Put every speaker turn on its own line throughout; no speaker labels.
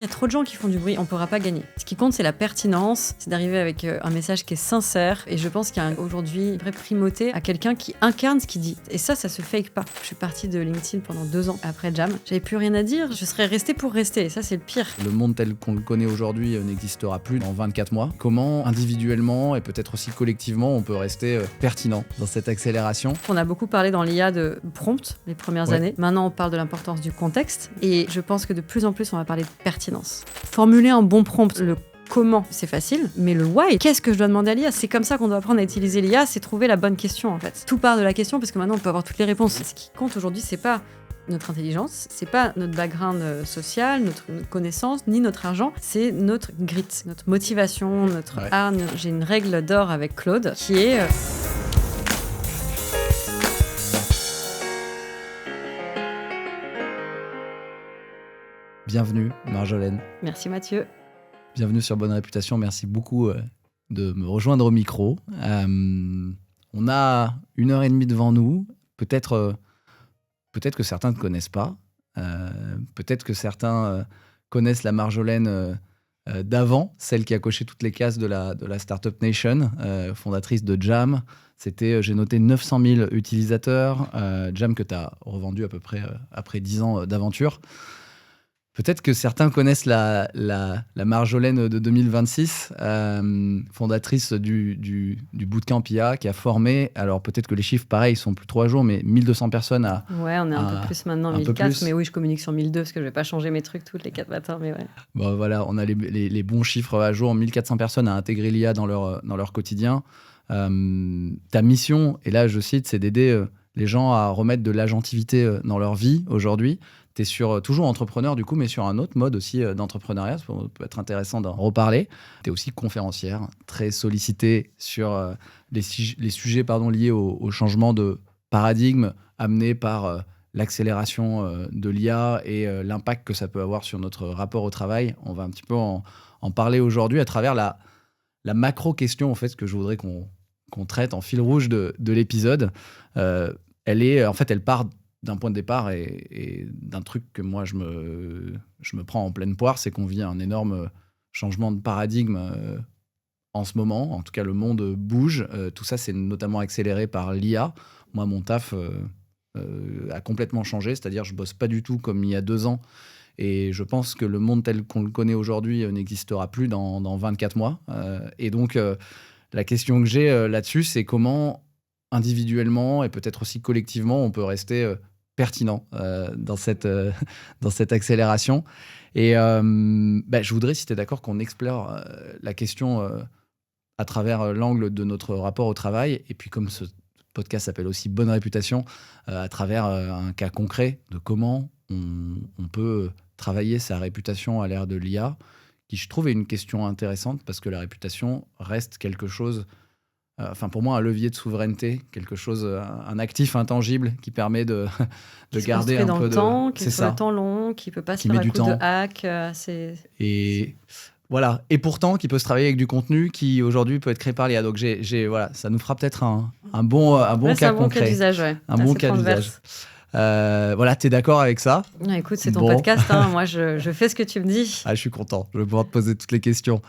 Il y a trop de gens qui font du bruit, on ne pourra pas gagner. Ce qui compte, c'est la pertinence, c'est d'arriver avec un message qui est sincère. Et je pense qu'il y a aujourd'hui une vraie primauté à quelqu'un qui incarne ce qu'il dit. Et ça se fake pas. Je suis partie de LinkedIn pendant 2 ans après Jam. J'avais plus rien à dire, je serais restée pour rester. Et ça, c'est le pire.
Le monde tel qu'on le connaît aujourd'hui n'existera plus dans 24 mois. Comment, individuellement et peut-être aussi collectivement, on peut rester pertinent dans cette accélération ?
On a beaucoup parlé dans l'IA de prompt les premières années. Maintenant, on parle de l'importance du contexte. Et je pense que de plus en plus, on va parler de pertinence. Formuler un bon prompt, le comment, c'est facile, mais le why, qu'est-ce que je dois demander à l'IA ? C'est comme ça qu'on doit apprendre à utiliser l'IA, c'est trouver la bonne question en fait. Tout part de la question parce que maintenant on peut avoir toutes les réponses. Ce qui compte aujourd'hui, c'est pas notre intelligence, c'est pas notre background social, notre connaissance, ni notre argent, c'est notre grit, notre motivation, notre art. J'ai une règle d'or avec Claude qui est...
Bienvenue Marjolaine.
Merci Mathieu.
Bienvenue sur Bonne Réputation, merci beaucoup de me rejoindre au micro. On a 1h30 devant nous, peut-être que certains ne connaissent pas, peut-être que certains connaissent la Marjolaine d'avant, celle qui a coché toutes les cases de la Startup Nation, fondatrice de Jam. C'était, j'ai noté 900 000 utilisateurs, Jam que tu as revendu à peu près après 10 ans d'aventure. Peut-être que certains connaissent la Marjolaine de 2026, fondatrice du bootcamp IA, qui a formé, alors peut-être que les chiffres, pareil, sont plus 3 jours, mais 1200 personnes à...
Ouais, on est un peu plus maintenant, 1004, mais oui, je communique sur 1002, parce que je vais pas changer mes trucs toutes les 4 matins, mais ouais.
Bon, voilà, on a les bons chiffres à jour, 1400 personnes à intégrer l'IA dans leur quotidien. Ta mission, et là je cite, c'est d'aider les gens à remettre de l'agentivité dans leur vie aujourd'hui. Tu es toujours entrepreneur du coup, mais sur un autre mode aussi d'entrepreneuriat. Ça peut être intéressant d'en reparler. Tu es aussi conférencière, très sollicitée sur les sujets liés au changement de paradigme amené par l'accélération de l'IA et l'impact que ça peut avoir sur notre rapport au travail. On va un petit peu en parler aujourd'hui à travers la macro-question en fait, que je voudrais qu'on traite en fil rouge de l'épisode. Elle part d'un point de départ et d'un truc que moi je me prends en pleine poire, c'est qu'on vit un énorme changement de paradigme en ce moment. En tout cas, le monde bouge. Tout ça, c'est notamment accéléré par l'IA. Moi, mon taf a complètement changé, c'est-à-dire je bosse pas du tout comme il y a 2 ans. Et je pense que le monde tel qu'on le connaît aujourd'hui n'existera plus dans 24 mois. Et donc, la question que j'ai là-dessus, c'est comment individuellement et peut-être aussi collectivement, on peut rester pertinent dans cette accélération. Et je voudrais, si tu es d'accord, qu'on explore la question à travers l'angle de notre rapport au travail. Et puis, comme ce podcast s'appelle aussi Bonne Réputation, à travers un cas concret de comment on peut travailler sa réputation à l'ère de l'IA, qui je trouve est une question intéressante parce que la réputation reste quelque chose... pour moi, un levier de souveraineté, quelque chose, un actif intangible qui permet de garder un peu de
temps, qui est sur le temps long, qui peut pas se faire un coup de hack.
Et voilà. Et pourtant, qui peut se travailler avec du contenu qui aujourd'hui peut être créé par l'IA. Donc voilà, ça nous fera peut-être un bon cas concret. Un bon cas d'usage. Voilà, t'es d'accord avec ça ?
Écoute, c'est ton podcast. Moi, je fais ce que tu me dis.
Je suis content. Je vais pouvoir te poser toutes les questions.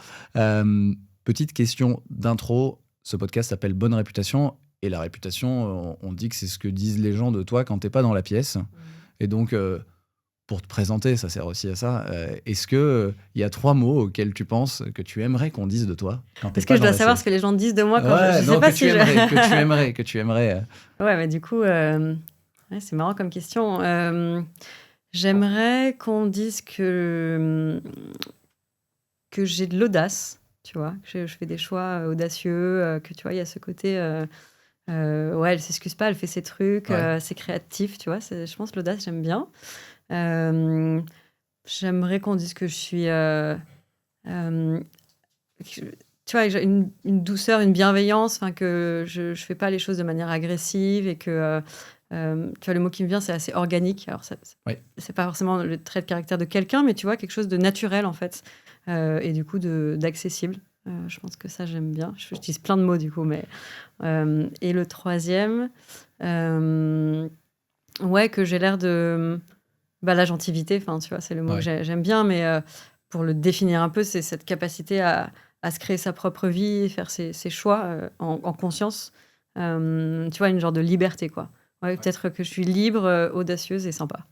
Petite question d'intro. Ce podcast s'appelle Bonne Réputation. Et la réputation, on dit que c'est ce que disent les gens de toi quand t'es pas dans la pièce. Et donc, pour te présenter, ça sert aussi à ça. Est-ce qu'il y a 3 mots auxquels tu penses que tu aimerais qu'on dise de toi quand t'es
Est-ce que je dois savoir ce que les gens disent de moi quand je sais pas si
que tu aimerais.
Ouais, mais du coup, c'est marrant comme question. J'aimerais qu'on dise que j'ai de l'audace. Tu vois, je fais des choix audacieux, que tu vois, il y a ce côté, elle s'excuse pas, elle fait ses trucs, c'est créatif, tu vois, je pense l'audace, j'aime bien. J'aimerais qu'on dise que je suis, tu vois, j'ai une douceur, une bienveillance, que je fais pas les choses de manière agressive et que, tu vois, le mot qui me vient, c'est assez organique. Alors, c'est pas forcément le trait de caractère de quelqu'un, mais tu vois, quelque chose de naturel, en fait. Et du coup d'accessible. Je pense que ça, j'aime bien. J'utilise plein de mots, du coup. Mais, et le troisième, que j'ai l'air de... l'agentivité, tu vois, c'est le mot que j'aime bien, mais pour le définir un peu, c'est cette capacité à se créer sa propre vie, faire ses choix en conscience. Tu vois, une genre de liberté, quoi. Ouais, peut-être que je suis libre, audacieuse et sympa.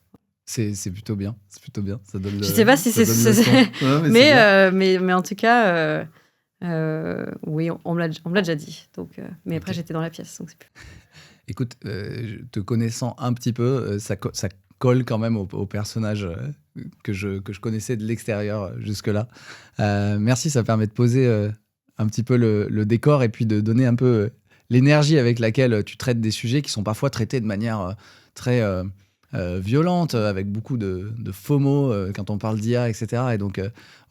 C'est plutôt bien. C'est plutôt bien. Ça donne
Je sais pas si
ça
c'est...
donne le ton. Ouais, mais c'est bien.
mais en tout cas, oui, on me l'a déjà dit. Donc, mais après,
Ok.
j'étais dans la pièce. Donc c'est plus...
Écoute, te connaissant un petit peu, ça colle quand même au personnage que je connaissais de l'extérieur jusque-là. Merci, ça permet de poser un petit peu le décor et puis de donner un peu l'énergie avec laquelle tu traites des sujets qui sont parfois traités de manière très violente, avec beaucoup de faux mots quand on parle d'IA, etc. Et donc,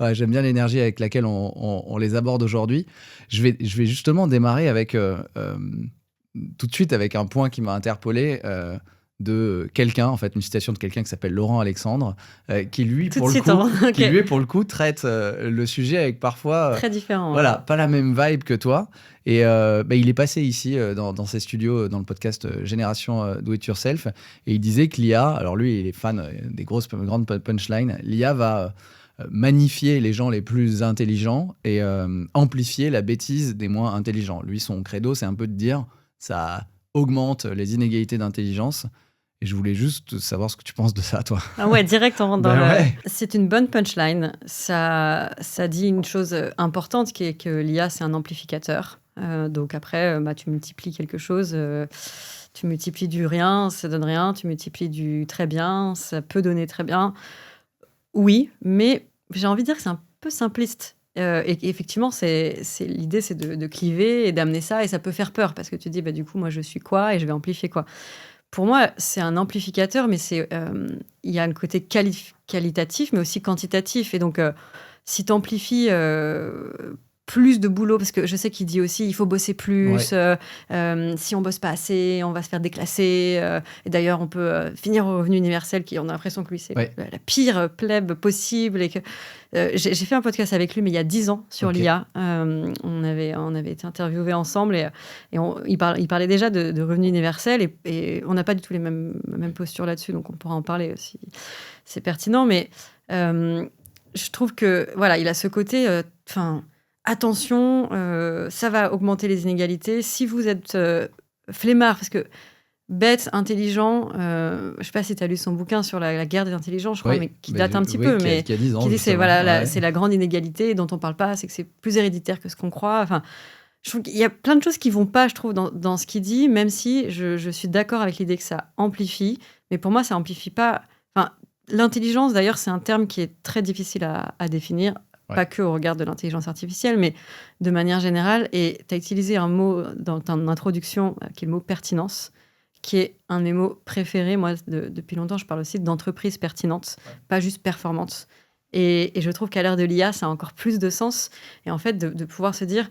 ouais, j'aime bien l'énergie avec laquelle on les aborde aujourd'hui. Je vais justement démarrer avec... tout de suite avec un point qui m'a interpellé de quelqu'un, en fait, une citation de quelqu'un qui s'appelle Laurent Alexandre, qui lui,
Tout
pour
de
le
suite,
coup,
hein. Ok.
qui lui, pour le coup, traite le sujet avec parfois,
Très différent.
voilà, pas la même vibe que toi. Et il est passé ici dans ses studios, dans le podcast Génération Do It Yourself, et il disait que l'IA, alors lui, il est fan des grandes punchlines, l'IA va magnifier les gens les plus intelligents et amplifier la bêtise des moins intelligents. Lui, son credo, c'est un peu de dire ça augmente les inégalités d'intelligence. Et je voulais juste savoir ce que tu penses de ça, toi.
Ah ouais, direct, on rentre dans
Ben
le...
ouais.
C'est une bonne punchline. Ça dit une chose importante qui est que l'IA, c'est un amplificateur. Donc après, tu multiplies quelque chose, tu multiplies du rien, ça donne rien, tu multiplies du très bien, ça peut donner très bien. Oui, mais j'ai envie de dire que c'est un peu simpliste. Et effectivement, l'idée, c'est de cliver et d'amener ça, et ça peut faire peur, parce que tu te dis, du coup, moi, je suis quoi et je vais amplifier quoi. Pour moi, c'est un amplificateur, mais il y a un côté qualitatif, mais aussi quantitatif. Et donc, si tu amplifies plus de boulot, parce que je sais qu'il dit aussi il faut bosser plus, si on bosse pas assez, on va se faire déclasser. Et d'ailleurs, on peut finir au revenu universel, qui on a l'impression que lui, c'est la pire plèbe possible. Et que, j'ai fait un podcast avec lui, mais il y a 10 ans, sur l'IA. On avait été interviewés ensemble, et il parlait déjà de revenu universel, et on n'a pas du tout les mêmes postures là-dessus, donc on pourra en parler si c'est pertinent. Mais je trouve que, voilà, il a ce côté... attention, ça va augmenter les inégalités. Si vous êtes flemmard, parce que bête, intelligent, je ne sais pas si tu as lu son bouquin sur la guerre des intelligents, je crois, mais qui date un petit peu, mais
qui a 10 ans,
qui dit c'est
justement.
c'est la grande inégalité dont on ne parle pas, c'est que c'est plus héréditaire que ce qu'on croit. Enfin, je trouve qu'il y a plein de choses qui ne vont pas, je trouve, dans ce qu'il dit, même si je suis d'accord avec l'idée que ça amplifie, mais pour moi, ça amplifie pas... Enfin, l'intelligence, d'ailleurs, c'est un terme qui est très difficile à définir. Pas que au regard de l'intelligence artificielle, mais de manière générale. Et tu as utilisé un mot dans ton introduction, qui est le mot pertinence, qui est un de mes mots préférés. Moi, depuis longtemps, je parle aussi d'entreprise pertinente, pas juste performante. Et je trouve qu'à l'ère de l'IA, ça a encore plus de sens. Et en fait, de pouvoir se dire,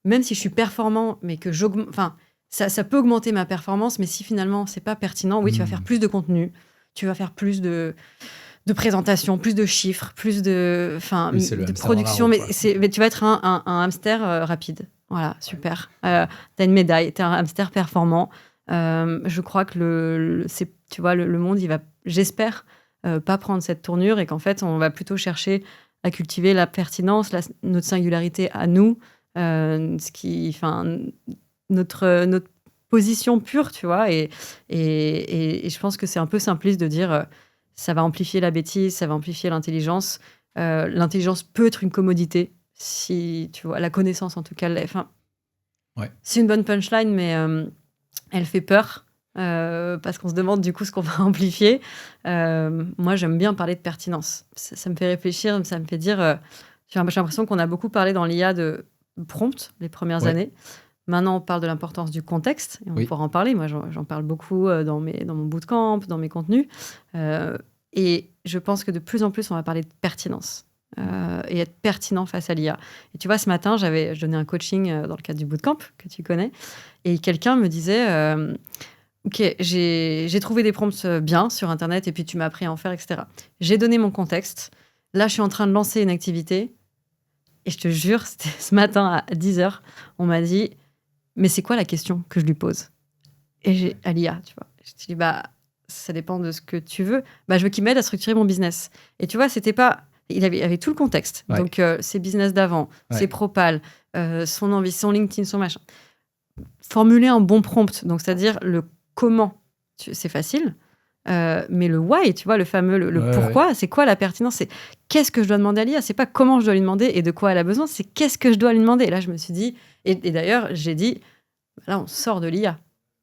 même si je suis performant, mais que j'augmente... Enfin, ça peut augmenter ma performance, mais si finalement, c'est pas pertinent, oui, tu vas faire plus de contenu, tu vas faire plus de présentation, plus de chiffres, plus de production, mais tu vas être un hamster rapide. Voilà, super. T'as une médaille, t'es un hamster performant. Je crois que le monde, il va, j'espère, pas prendre cette tournure, et qu'en fait, on va plutôt chercher à cultiver la pertinence, notre singularité à nous, notre position pure, tu vois. Et je pense que c'est un peu simpliste de dire... ça va amplifier la bêtise, ça va amplifier l'intelligence. L'intelligence peut être une commodité, si tu vois, la connaissance en tout cas. C'est une bonne punchline, mais elle fait peur, parce qu'on se demande du coup ce qu'on va amplifier. Moi, j'aime bien parler de pertinence. Ça me fait réfléchir, ça me fait dire... j'ai l'impression qu'on a beaucoup parlé dans l'IA de prompt les premières années. Maintenant, on parle de l'importance du contexte, et on pourra en parler. Moi, j'en parle beaucoup dans mon bootcamp, dans mes contenus. Et je pense que de plus en plus, on va parler de pertinence, et être pertinent face à l'IA. Et tu vois, ce matin, je donnais un coaching dans le cadre du bootcamp, que tu connais, et quelqu'un me disait OK, j'ai trouvé des prompts bien sur Internet, et puis tu m'as appris à en faire, etc. J'ai donné mon contexte. Là, je suis en train de lancer une activité, et je te jure, c'était ce matin à 10h, on m'a dit... mais c'est quoi la question que je lui pose? Et à l'IA, tu vois. Je te dis, ça dépend de ce que tu veux. Je veux qu'il m'aide à structurer mon business. Et tu vois, c'était pas... Il avait tout le contexte.
Ouais.
Donc, ses business d'avant, ses propals, son envie, son LinkedIn, son machin. Formuler un bon prompt, donc c'est-à-dire le comment, c'est facile. Mais le why, tu vois, le fameux le pourquoi, c'est quoi la pertinence, c'est qu'est-ce que je dois demander à l'IA, c'est pas comment je dois lui demander et de quoi elle a besoin, c'est qu'est-ce que je dois lui demander. Et là, je me suis dit, et d'ailleurs, j'ai dit, là, on sort de l'IA.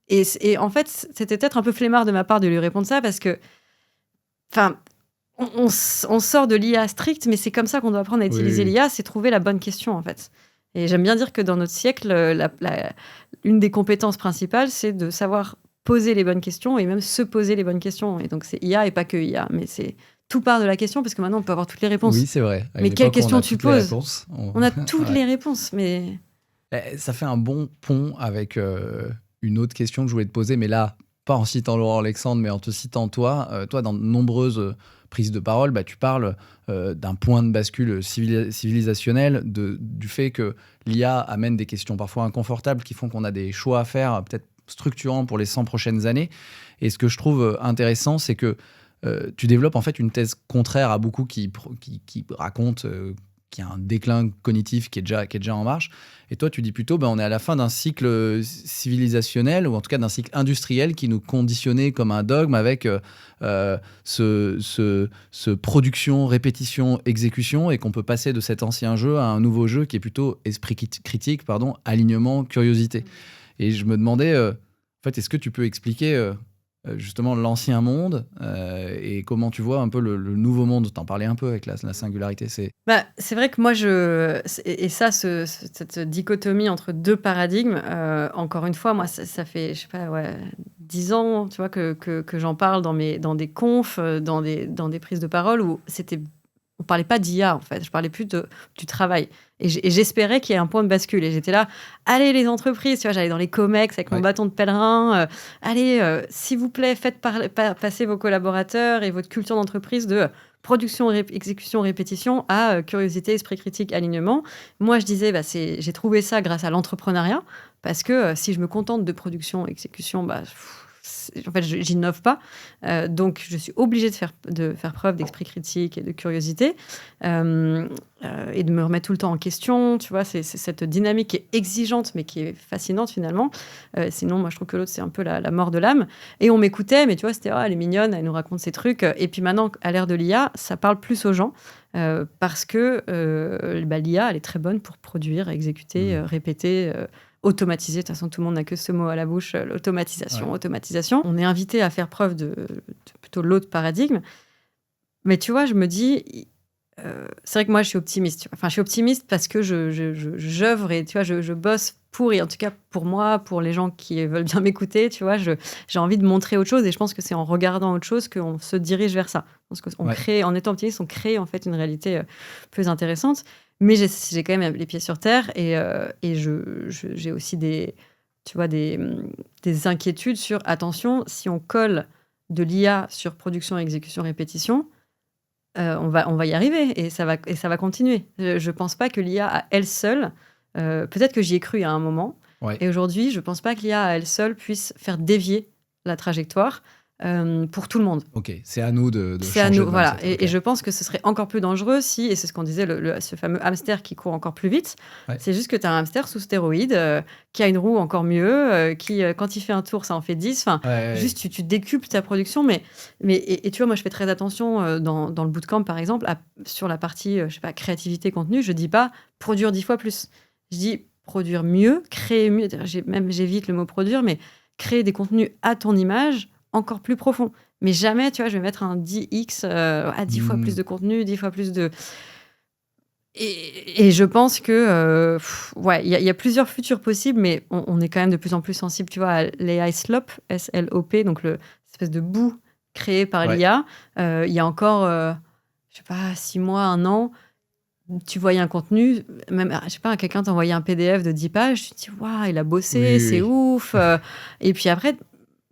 Et en fait, c'était peut-être un peu flemmard de ma part de lui répondre ça parce que, enfin, on sort de l'IA stricte, mais c'est comme ça qu'on doit apprendre à utiliser l'IA, c'est trouver la bonne question, en fait. Et j'aime bien dire que dans notre siècle, une des compétences principales, c'est de savoir poser les bonnes questions et même se poser les bonnes questions. Et donc, c'est IA et pas que IA, mais c'est tout part de la question parce que maintenant, on peut avoir toutes les réponses.
Oui, c'est vrai.
Mais quelle question tu poses ? On a toutes les réponses, mais...
Ça fait un bon pont avec une autre question que je voulais te poser, mais là, pas en citant Laurent Alexandre, mais en te citant toi. Toi, dans de nombreuses prises de parole, tu parles d'un point de bascule civilisationnel, du fait que l'IA amène des questions parfois inconfortables qui font qu'on a des choix à faire, peut-être structurants pour les 100 prochaines années. Et ce que je trouve intéressant, c'est que tu développes en fait une thèse contraire à beaucoup qui racontent qu'il y a un déclin cognitif qui est déjà en marche. Et toi, tu dis plutôt, on est à la fin d'un cycle civilisationnel, ou en tout cas d'un cycle industriel qui nous conditionnait comme un dogme avec ce production, répétition, exécution, et qu'on peut passer de cet ancien jeu à un nouveau jeu qui est plutôt esprit critique, alignement, curiosité. Et je me demandais, en fait, est-ce que tu peux expliquer justement l'ancien monde et comment tu vois un peu le nouveau monde. T'en parlais un peu avec la singularité. C'est
vrai que moi, cette dichotomie entre deux paradigmes, encore une fois, moi, ça fait, je sais pas, 10 ans, tu vois, que j'en parle dans des confs, dans des prises de parole où on parlait pas d'IA, en fait. Je parlais plus du travail. Et j'espérais qu'il y ait un point de bascule. Et j'étais là, allez les entreprises, tu vois, j'allais dans les COMEX avec mon bâton de pèlerin. Allez, s'il vous plaît, faites passer vos collaborateurs et votre culture d'entreprise de production, exécution, répétition à curiosité, esprit critique, alignement. Moi, je disais, j'ai trouvé ça grâce à l'entrepreneuriat. Parce que si je me contente de production, exécution, en fait, j'innove pas. Donc, je suis obligée de faire preuve d'esprit critique et de curiosité et de me remettre tout le temps en question. Tu vois, c'est cette dynamique qui est exigeante, mais qui est fascinante finalement. Sinon, moi, je trouve que l'autre, c'est un peu la mort de l'âme. Et on m'écoutait, mais tu vois, c'était elle est mignonne, elle nous raconte ses trucs. Et puis maintenant, à l'ère de l'IA, ça parle plus aux gens parce que l'IA, elle est très bonne pour produire, exécuter, répéter. Automatiser, de toute façon tout le monde n'a que ce mot à la bouche, automatisation. On est invité à faire preuve de plutôt l'autre paradigme. Mais tu vois, je me dis, c'est vrai que moi je suis optimiste. Tu vois. Enfin, je suis optimiste parce que j'œuvre et tu vois, je bosse pour, et en tout cas pour moi, pour les gens qui veulent bien m'écouter, tu vois, j'ai envie de montrer autre chose et je pense que c'est en regardant autre chose qu'on se dirige vers ça. Parce qu'on crée, en étant optimiste, on crée en fait une réalité plus intéressante. Mais j'ai quand même les pieds sur terre et j'ai aussi des inquiétudes sur, attention, si on colle de l'IA sur production, exécution, répétition, on va y arriver et ça va continuer. Je pense pas que l'IA à elle seule, peut-être que j'y ai cru à un moment, et aujourd'hui, je pense pas que l'IA à elle seule puisse faire dévier la trajectoire. Pour tout le monde.
Ok, c'est à nous de
c'est à nous, voilà. Et je pense que ce serait encore plus dangereux si, et c'est ce qu'on disait, ce fameux hamster qui court encore plus vite, c'est juste que tu as un hamster sous stéroïdes qui a une roue encore mieux, qui, quand il fait un tour, ça en fait 10. Juste, tu décuples ta production. Mais tu vois, moi, je fais très attention dans le bootcamp, par exemple, sur la partie, je sais pas, créativité, contenu, je dis pas produire 10 fois plus. Je dis produire mieux, créer mieux. J'évite le mot produire, mais créer des contenus à ton image, encore plus profond. Mais jamais, tu vois, je vais mettre un 10x à 10 fois plus de contenu, 10 fois plus de... Et je pense que, il y a plusieurs futurs possibles, mais on est quand même de plus en plus sensible, tu vois, à l'AI slop, S-L-O-P, donc l'espèce de boue créée par l'IA. Il y a encore, je sais pas, 6 mois, 1 an, tu voyais un contenu, même, je sais pas, quelqu'un t'envoyait un PDF de 10 pages, tu te dis, waouh, il a bossé, c'est ouf. Et puis après,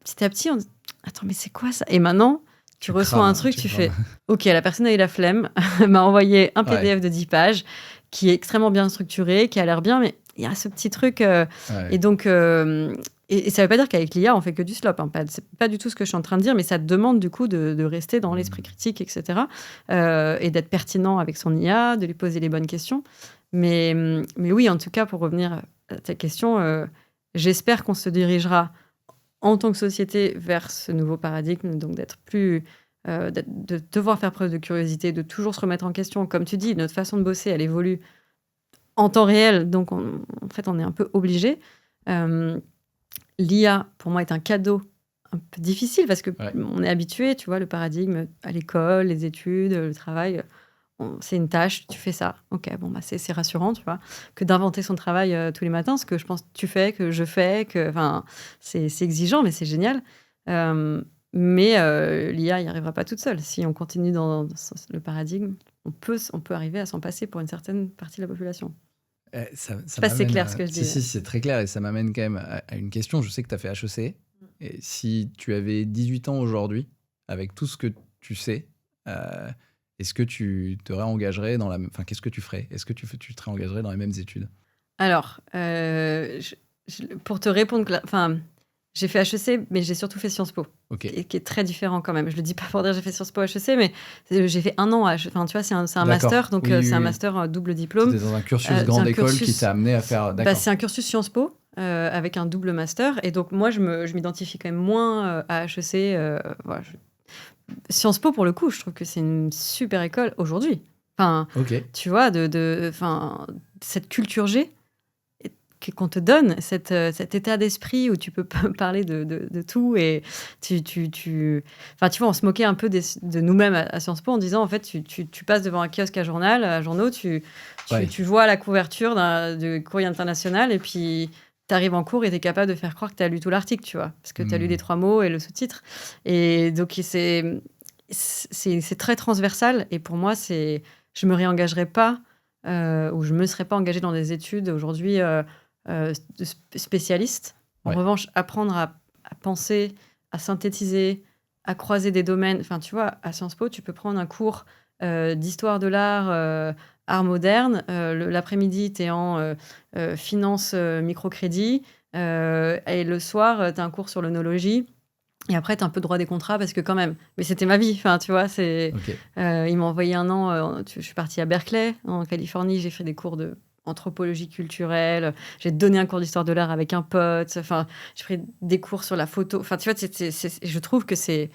petit à petit, on dit, attends, mais c'est quoi ça? Et maintenant, tu reçois un truc, tu fais, ok, la personne a eu la flemme, m'a envoyé un PDF de 10 pages qui est extrêmement bien structuré, qui a l'air bien, mais il y a ce petit truc. Et donc, Et ça veut pas dire qu'avec l'IA, on fait que du slop. C'est pas du tout ce que je suis en train de dire, mais ça te demande du coup de rester dans l'esprit critique, etc. Et d'être pertinent avec son IA, de lui poser les bonnes questions. Mais oui, en tout cas, pour revenir à ta question, j'espère qu'on se dirigera en tant que société vers ce nouveau paradigme, donc d'être plus... de devoir faire preuve de curiosité, de toujours se remettre en question. Comme tu dis, notre façon de bosser, elle évolue en temps réel, donc en fait, on est un peu obligé. L'IA, pour moi, est un cadeau un peu difficile parce qu'on est habitué, tu vois, le paradigme à l'école, les études, le travail, c'est une tâche, tu fais ça. Ok, bon, bah, c'est rassurant, tu vois, que d'inventer son travail tous les matins, ce que je pense que tu fais, que je fais, c'est exigeant, mais c'est génial. Mais l'IA n'y arrivera pas toute seule. Si on continue dans le paradigme, on peut arriver à s'en passer pour une certaine partie de la population.
Ça
c'est clair ce que je dis.
Si, c'est très clair et ça m'amène quand même à une question. Je sais que tu as fait HEC. Et si tu avais 18 ans aujourd'hui, avec tout ce que tu sais, est-ce que tu te réengagerais dans la même... Enfin, qu'est-ce que tu ferais? Est-ce que tu te réengagerais dans les mêmes études?
Alors, pour te répondre... J'ai fait HEC, mais j'ai surtout fait Sciences Po, qui est très différent quand même. Je le dis pas pour dire que j'ai fait Sciences Po HEC, mais j'ai fait 1 an. Tu vois, c'est un master, donc c'est un master double diplôme.
C'était dans un cursus grande école qui t'a amené à faire...
c'est un cursus Sciences Po avec un double master. Et donc, moi, je m'identifie quand même moins à HEC. Sciences Po, pour le coup, je trouve que c'est une super école aujourd'hui. Tu vois, cette culture G qu'on te donne, cet état d'esprit où tu peux parler de tout et tu vois, on se moquait un peu de nous-mêmes à Sciences Po en disant, en fait, tu passes devant un kiosque à journaux, tu vois la couverture du Courrier international et puis tu arrives en cours et tu es capable de faire croire que tu as lu tout l'article, tu vois, parce que tu as lu les 3 mots et le sous-titre. Et donc, c'est très transversal et pour moi, je me réengagerai pas ou je me serais pas engagée dans des études aujourd'hui de spécialistes. En revanche, apprendre à penser, à synthétiser, à croiser des domaines. Enfin, tu vois, à Sciences Po, tu peux prendre un cours d'histoire de l'art, art moderne. L'après-midi, tu es en finance, microcrédit. Et le soir, tu as un cours sur l'œnologie. Et après, tu as un peu droit des contrats parce que quand même... Mais c'était ma vie, enfin, tu vois. Ils m'ont envoyé 1 an. Je suis partie à Berkeley, en Californie. J'ai fait des cours de anthropologie culturelle, j'ai donné un cours d'histoire de l'art avec un pote, j'ai pris des cours sur la photo. Tu vois, je trouve que c'est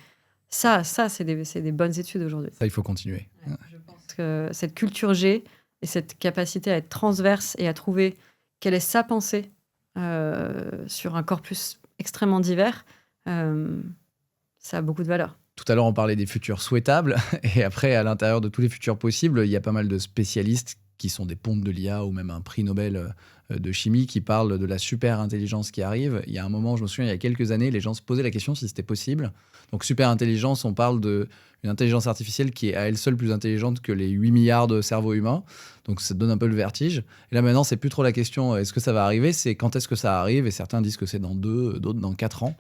des bonnes études aujourd'hui.
Ça, il faut continuer.
Je pense que cette culture G et cette capacité à être transverse et à trouver quelle est sa pensée sur un corpus extrêmement divers, ça a beaucoup de valeur.
Tout à l'heure, on parlait des futurs souhaitables. Et après, à l'intérieur de tous les futurs possibles, il y a pas mal de spécialistes qui sont des pontes de l'IA ou même un prix Nobel de chimie qui parlent de la super intelligence qui arrive. Il y a un moment, je me souviens, il y a quelques années, les gens se posaient la question si c'était possible. Donc super intelligence, on parle d'une intelligence artificielle qui est à elle seule plus intelligente que les 8 milliards de cerveaux humains. Donc ça donne un peu le vertige. Et là maintenant, c'est plus trop la question est-ce que ça va arriver, c'est quand est-ce que ça arrive. Et certains disent que c'est dans 2, d'autres dans 4 ans.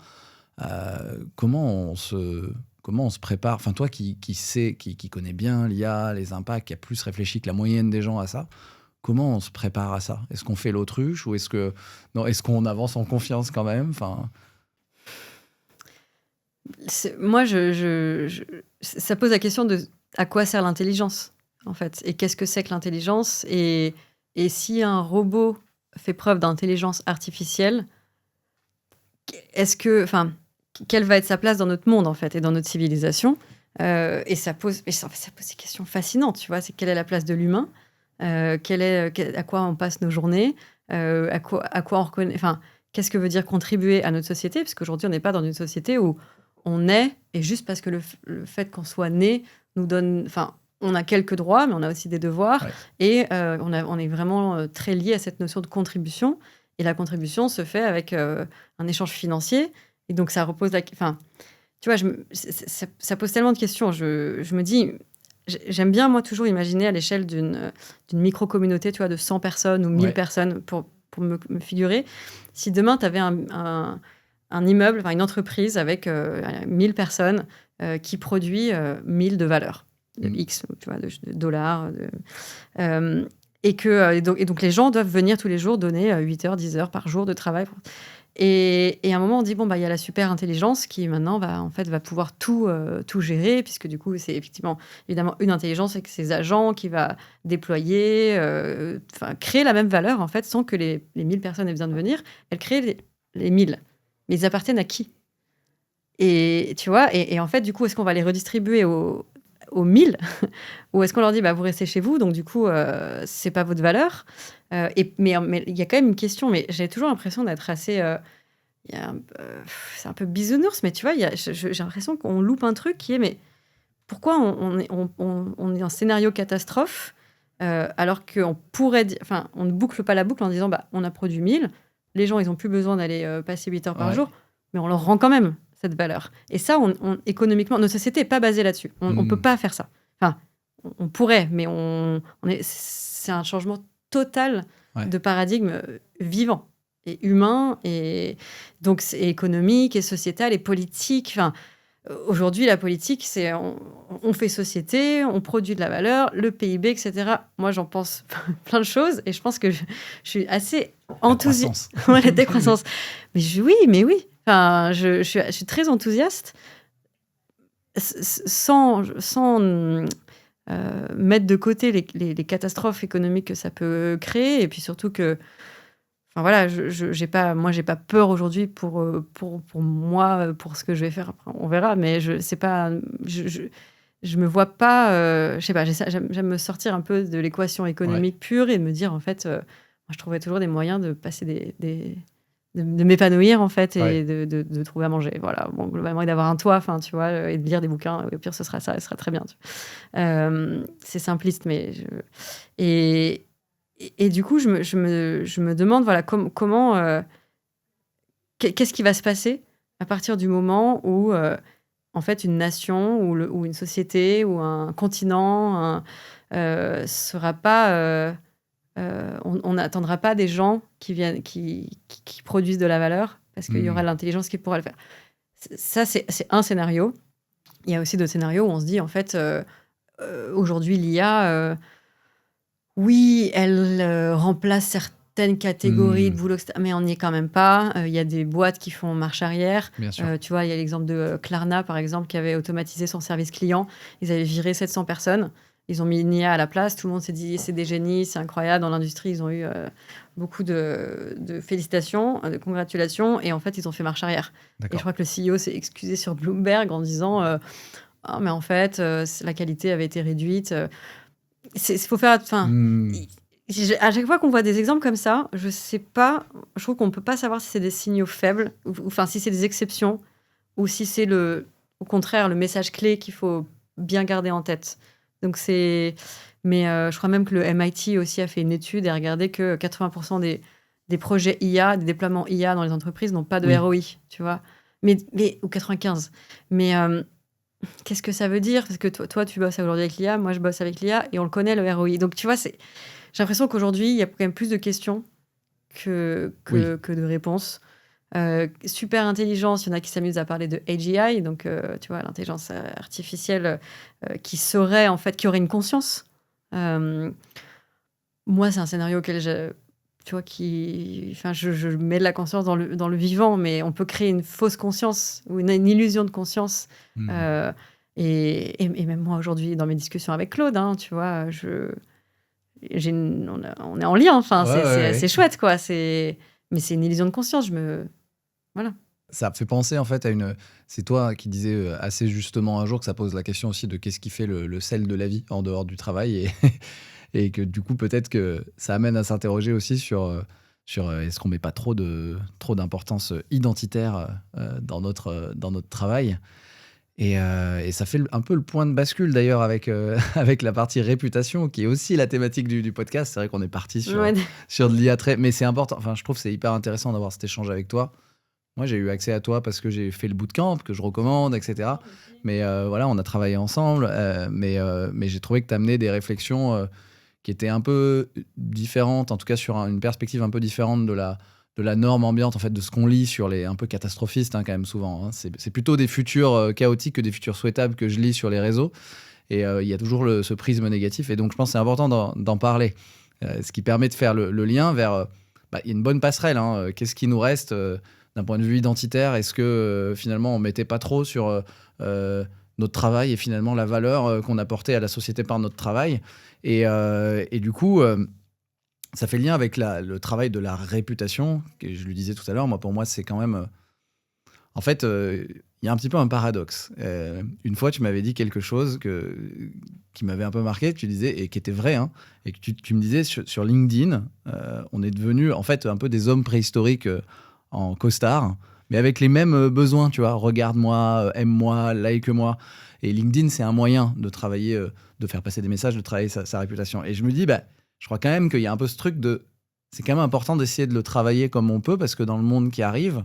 Comment on se prépare? Enfin, toi qui connais bien l'IA, les impacts, qui a plus réfléchi que la moyenne des gens à ça, comment on se prépare à ça? Est-ce qu'on fait l'autruche ou est-ce qu'on avance en confiance quand même?
Moi, ça pose la question de à quoi sert l'intelligence, en fait, et qu'est-ce que c'est que l'intelligence, et si un robot fait preuve d'intelligence artificielle, quelle va être sa place dans notre monde, en fait, et dans notre civilisation? Et ça pose des questions fascinantes, tu vois. C'est quelle est la place de l'humain? À quoi on passe nos journées? À quoi on reconnaît... qu'est-ce que veut dire contribuer à notre société? Parce qu'aujourd'hui, on n'est pas dans une société où on est, et juste parce que le fait qu'on soit né nous donne... on a quelques droits, mais on a aussi des devoirs. Ouais. Et on est vraiment très lié à cette notion de contribution. Et la contribution se fait avec un échange financier. Et donc, ça repose tu vois, ça pose tellement de questions. Je me dis, j'aime bien, moi, toujours imaginer à l'échelle d'une micro-communauté, tu vois, de 100 personnes ou 1000 personnes, pour me figurer. Si demain, tu avais un immeuble, une entreprise avec 1000 personnes qui produit 1000 de valeur, de X, tu vois, de dollars. Et donc les gens doivent venir tous les jours donner 8 heures, 10 heures par jour de travail. Et à un moment, on dit, il y a la super intelligence qui maintenant va pouvoir tout gérer, puisque du coup, c'est évidemment une intelligence avec ses agents qui va déployer, créer la même valeur, en fait, sans que les 1000 personnes aient besoin de venir. Elle crée les 1000. Mais ils appartiennent à qui? Et tu vois, et en fait, du coup, est-ce qu'on va les redistribuer aux 1000 ou est-ce qu'on leur dit, vous restez chez vous, donc du coup, c'est pas votre valeur. Mais il y a quand même une question, mais j'ai toujours l'impression d'être assez... c'est un peu bisounours, mais tu vois, j'ai l'impression qu'on loupe un truc qui est, mais pourquoi on est en scénario catastrophe alors qu'on pourrait dire, on ne boucle pas la boucle en disant, on a produit 1000, les gens, ils n'ont plus besoin d'aller passer 8 heures par jour, mais on leur rend quand même cette valeur. Et ça, économiquement, notre société n'est pas basée là-dessus. On ne peut pas faire ça. Enfin, on pourrait, mais c'est un changement total de paradigme vivant et humain, et donc c'est économique et sociétal et politique. Aujourd'hui, la politique, c'est on fait société, on produit de la valeur, le PIB, etc. Moi, j'en pense plein de choses, et je pense que je suis assez enthousiaste. La décroissance. Mais oui. Je suis très enthousiaste, sans mettre de côté les catastrophes économiques que ça peut créer, et puis surtout que, j'ai pas peur aujourd'hui pour moi, pour ce que je vais faire. Après, on verra, mais je me vois pas. Je sais pas. J'aime me sortir un peu de l'équation économique pure et de me dire, en fait, moi, je trouverais toujours des moyens de passer de m'épanouir, en fait, et de trouver à manger. Voilà. Bon, globalement, et d'avoir un toit, tu vois, et de lire des bouquins. Au pire, ce sera ça, ce sera très bien. C'est simpliste, mais et du coup, je me demande, comment qu'est-ce qui va se passer à partir du moment où, en fait, une nation ou une société ou un continent sera pas... on n'attendra pas des gens qui viennent, qui produisent de la valeur, parce qu'il y aura l'intelligence qui pourra le faire. Ça, c'est un scénario. Il y a aussi d'autres scénarios où on se dit, en fait, aujourd'hui, l'IA, oui, elle remplace certaines catégories de boulot, mais on n'y est quand même pas. Il y a des boîtes qui font marche arrière. Tu vois, il y a l'exemple de Klarna, par exemple, qui avait automatisé son service client. Ils avaient viré 700 personnes. Ils ont mis une IA à la place. Tout le monde s'est dit, c'est des génies, c'est incroyable. Dans l'industrie, ils ont eu beaucoup de félicitations, de congratulations. Et en fait, ils ont fait marche arrière. Et je crois que le CEO s'est excusé sur Bloomberg en disant, mais en fait, la qualité avait été réduite. Il faut faire... À chaque fois qu'on voit des exemples comme ça, je sais pas, je trouve qu'on ne peut pas savoir si c'est des signaux faibles, si c'est des exceptions, ou si c'est au contraire le message clé qu'il faut bien garder en tête. Donc mais je crois même que le MIT aussi a fait une étude et a regardé que 80% des projets IA, des déploiements IA dans les entreprises n'ont pas de ROI, tu vois. Ou 95. Mais qu'est-ce que ça veut dire? Parce que toi, tu bosses aujourd'hui avec l'IA, moi, je bosse avec l'IA, et on le connaît, le ROI. Donc, tu vois, j'ai l'impression qu'aujourd'hui, il y a quand même plus de questions que de réponses. Super intelligence, il y en a qui s'amusent à parler de AGI, donc tu vois, l'intelligence artificielle qui aurait une conscience. Moi, c'est un scénario auquel je mets de la conscience dans le vivant, mais on peut créer une fausse conscience ou une illusion de conscience. Et même moi aujourd'hui, dans mes discussions avec Claude, tu vois, on est en lien. C'est chouette, quoi. Mais c'est une illusion de conscience. Voilà.
Ça me fait penser en fait c'est toi qui disais assez justement un jour que ça pose la question aussi de qu'est-ce qui fait le sel de la vie en dehors du travail, et que du coup peut-être que ça amène à s'interroger aussi sur est-ce qu'on met pas trop d'importance identitaire dans notre travail, et ça fait un peu le point de bascule d'ailleurs avec la partie réputation qui est aussi la thématique du podcast. C'est vrai qu'on est parti sur de l'IA mais c'est important. Enfin, je trouve que c'est hyper intéressant d'avoir cet échange avec toi. Moi, j'ai eu accès à toi parce que j'ai fait le bootcamp, que je recommande, etc. Mais voilà, on a travaillé ensemble. Mais j'ai trouvé que tu amenais des réflexions qui étaient un peu différentes, en tout cas sur une perspective un peu différente de la norme ambiante, en fait, de ce qu'on lit sur les un peu catastrophistes, quand même, souvent. C'est plutôt des futurs chaotiques que des futurs souhaitables que je lis sur les réseaux. Et il y a toujours ce prisme négatif. Et donc, je pense que c'est important d'en parler. Ce qui permet de faire le lien vers... il y a une bonne passerelle. Qu'est-ce qui nous reste d'un point de vue identitaire? Est-ce que finalement, on ne mettait pas trop sur notre travail et finalement la valeur qu'on apportait à la société par notre travail? Et du coup, ça fait lien avec le travail de la réputation, que je lui disais tout à l'heure. Pour moi, c'est quand même... en fait, il y a un petit peu un paradoxe. Une fois, tu m'avais dit quelque chose qui m'avait un peu marqué, que tu disais, et qui était vrai, et que tu me disais sur LinkedIn, on est devenus en fait un peu des hommes préhistoriques en costard, mais avec les mêmes besoins, tu vois. Regarde-moi, aime-moi, like-moi. Et LinkedIn, c'est un moyen de travailler, de faire passer des messages, de travailler sa réputation. Et je me dis, je crois quand même qu'il y a un peu ce truc de... C'est quand même important d'essayer de le travailler comme on peut, parce que dans le monde qui arrive,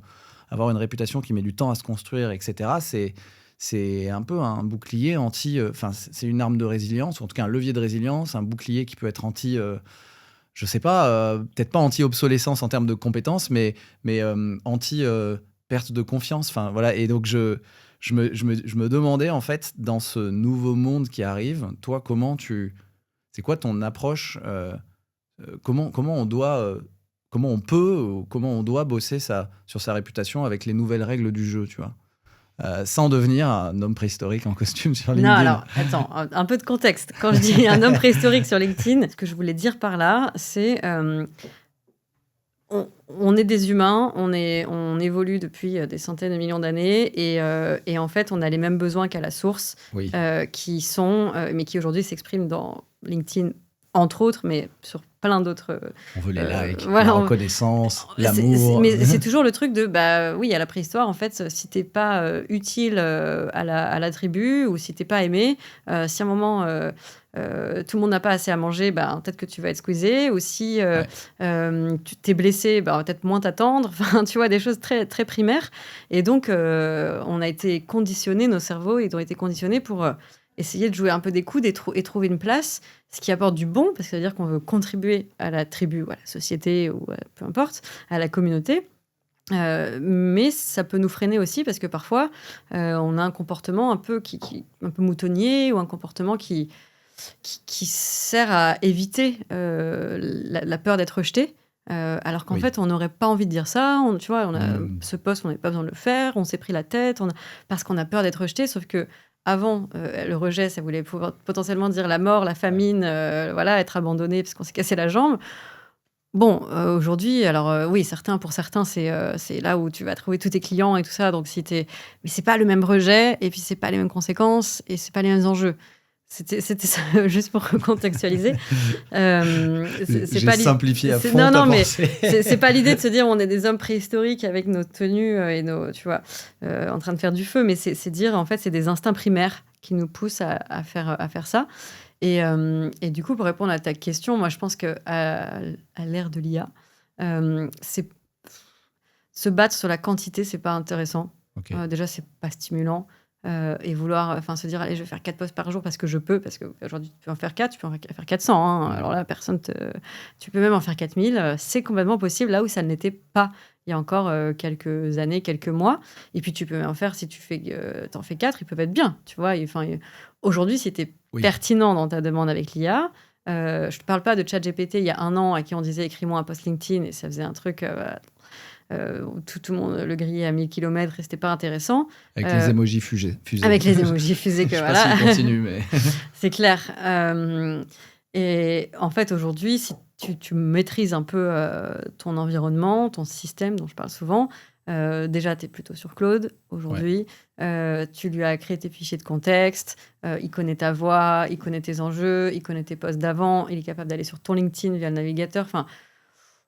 avoir une réputation qui met du temps à se construire, etc., c'est un peu un bouclier anti... c'est une arme de résilience, ou en tout cas un levier de résilience, un bouclier qui peut être anti... je sais pas, peut-être pas anti-obsolescence en termes de compétences, mais anti-perte de confiance. Voilà. Et donc, je me demandais, en fait, dans ce nouveau monde qui arrive, toi, c'est quoi ton approche comment on doit... comment on peut ou comment on doit bosser sur sa réputation avec les nouvelles règles du jeu, tu vois, sans devenir un homme préhistorique en costume sur LinkedIn.
Non, alors, attends, un peu de contexte. Quand je dis un homme préhistorique sur LinkedIn, ce que je voulais dire par là, c'est... on est des humains, on évolue depuis des centaines de millions d'années, et en fait, on a les mêmes besoins qu'à la source,
Oui.
mais qui aujourd'hui s'expriment dans LinkedIn, entre autres, mais sur plein d'autres...
On veut les likes,
voilà,
la reconnaissance, l'amour.
Mais c'est toujours le truc de, oui, à la préhistoire, en fait, si t'es pas utile à la tribu, ou si t'es pas aimé, si à un moment... tout le monde n'a pas assez à manger, peut-être que tu vas être squeezé. Ou si tu t'es blessé, peut-être moins t'attendre. Enfin, tu vois, des choses très, très primaires. Et donc, on a été conditionnés, nos cerveaux, ils ont été conditionnés pour essayer de jouer un peu des coudes et trouver une place, ce qui apporte du bon, parce que ça veut dire qu'on veut contribuer à la tribu, ou à la société, ou peu importe, à la communauté. Mais ça peut nous freiner aussi, parce que parfois, on a un comportement un peu moutonnier, ou un comportement qui sert à éviter la peur d'être rejeté, alors qu'en fait, on n'aurait pas envie de dire ça. Tu vois, on a ce poste, on n'avait pas besoin de le faire, on s'est pris la tête, parce qu'on a peur d'être rejeté, sauf que avant, le rejet, ça voulait pouvoir potentiellement dire la mort, la famine, être abandonné parce qu'on s'est cassé la jambe. Bon, aujourd'hui, alors oui, pour certains, c'est là où tu vas trouver tous tes clients et tout ça. Donc, mais c'est pas le même rejet, et puis c'est pas les mêmes conséquences, et c'est pas les mêmes enjeux. C'était ça, juste pour contextualiser.
J'ai simplifié à fond.
Non, mais c'est pas l'idée de se dire on est des hommes préhistoriques avec nos tenues et nos, tu vois, en train de faire du feu, mais c'est dire en fait c'est des instincts primaires qui nous poussent à faire ça. Et du coup, pour répondre à ta question, moi je pense que à l'ère de l'IA, c'est se battre sur la quantité, c'est pas intéressant.
Okay.
Déjà, c'est pas stimulant. Et vouloir se dire allez, je vais faire 4 posts par jour parce que je peux, parce qu'aujourd'hui tu peux en faire 4, tu peux en faire 400, alors là tu peux même en faire 4000, c'est complètement possible là où ça ne l'était pas il y a encore quelques années, quelques mois. Et puis tu peux en faire, si t'en fais 4, ils peuvent être bien, tu vois. Aujourd'hui, si t'es pertinent dans ta demande avec l'IA, je te parle pas de ChatGPT il y a 1 an à qui on disait écris-moi un post LinkedIn et ça faisait un truc tout le monde le grillait à 1000 km et c'était pas intéressant.
Avec les émojis fusés.
Avec les émojis fusés que voilà.
Je sais pas s'il continue, mais...
C'est clair. Et en fait, aujourd'hui, si tu maîtrises un peu ton environnement, ton système dont je parle souvent, déjà, tu es plutôt sur Claude aujourd'hui. Tu lui as créé tes fichiers de contexte. Il connaît ta voix, il connaît tes enjeux, il connaît tes posts d'avant. Il est capable d'aller sur ton LinkedIn via le navigateur. Enfin,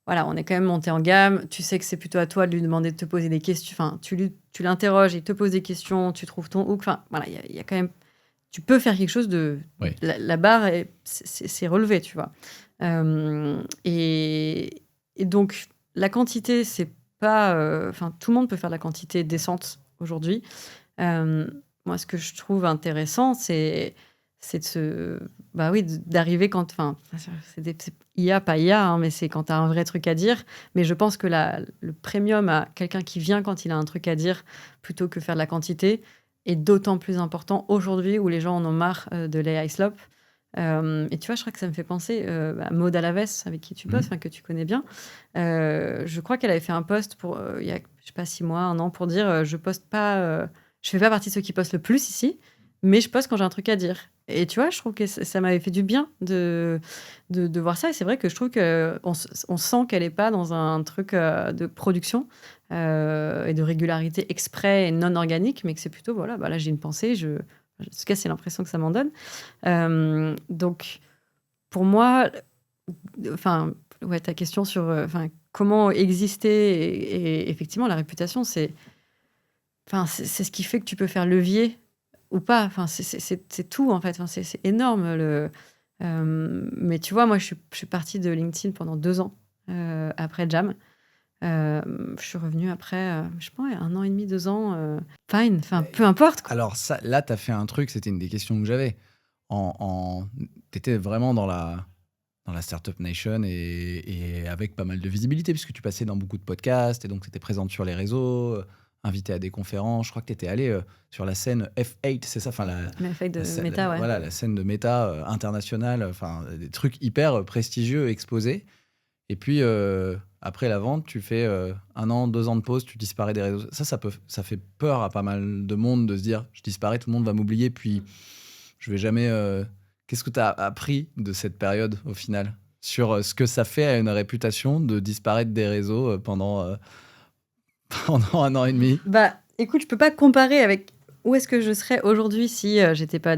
voilà, on est quand même monté en gamme. Tu sais que c'est plutôt à toi de lui demander de te poser des questions. Enfin, tu l'interroges, il te pose des questions, tu trouves ton hook. Enfin, voilà, il y a quand même... Tu peux faire quelque chose de...
Oui.
La barre, c'est relevé, tu vois. Et donc, la quantité, c'est pas... tout le monde peut faire de la quantité décente aujourd'hui. Moi, ce que je trouve intéressant, c'est d'arriver quand... c'est IA, pas IA, mais c'est quand tu as un vrai truc à dire. Mais je pense que le premium à quelqu'un qui vient quand il a un truc à dire, plutôt que faire de la quantité, est d'autant plus important aujourd'hui où les gens en ont marre de l'AI slop. Et tu vois, je crois que ça me fait penser à Maud Alaves, avec qui tu bosses, que tu connais bien. Je crois qu'elle avait fait un post pour, il y a, je sais pas, 6 mois, 1 an, pour dire je poste pas, je fais pas partie de ceux qui postent le plus ici, mais je poste quand j'ai un truc à dire. Et tu vois, je trouve que ça m'avait fait du bien de voir ça. Et c'est vrai que je trouve qu'on sent qu'elle n'est pas dans un truc de production et de régularité exprès et non organique, mais que c'est plutôt, voilà, bah là j'ai une pensée, en tout cas c'est l'impression que ça m'en donne. Donc, pour moi, ta question sur comment exister, et effectivement, la réputation, c'est ce qui fait que tu peux faire levier ou pas. Enfin, c'est tout, en fait. Enfin, c'est énorme. Mais tu vois, moi, je suis partie de LinkedIn pendant 2 ans après Jam. Je suis revenue après, je pense, 1 an et demi, 2 ans. Fine, peu importe, quoi.
Alors ça, là, tu as fait un truc, c'était une des questions que j'avais. Tu étais vraiment dans la Startup Nation et avec pas mal de visibilité, puisque tu passais dans beaucoup de podcasts et donc tu étais présente sur les réseaux, invitée à des conférences. Je crois que tu étais allée sur la scène F8, c'est ça,
Le fait de
scène,
Meta, ouais.
voilà, la scène de Meta internationale, des trucs hyper prestigieux, exposés. Et puis, après la vente, tu fais 1 an, 2 ans de pause, tu disparais des réseaux. Ça fait peur à pas mal de monde de se dire, je disparais, tout le monde va m'oublier, puis je vais jamais... Qu'est-ce que tu as appris de cette période, au final, sur ce que ça fait à une réputation de disparaître des réseaux pendant 1 an et demi?
Bah, écoute, je peux pas comparer avec où est-ce que je serais aujourd'hui si j'avais pas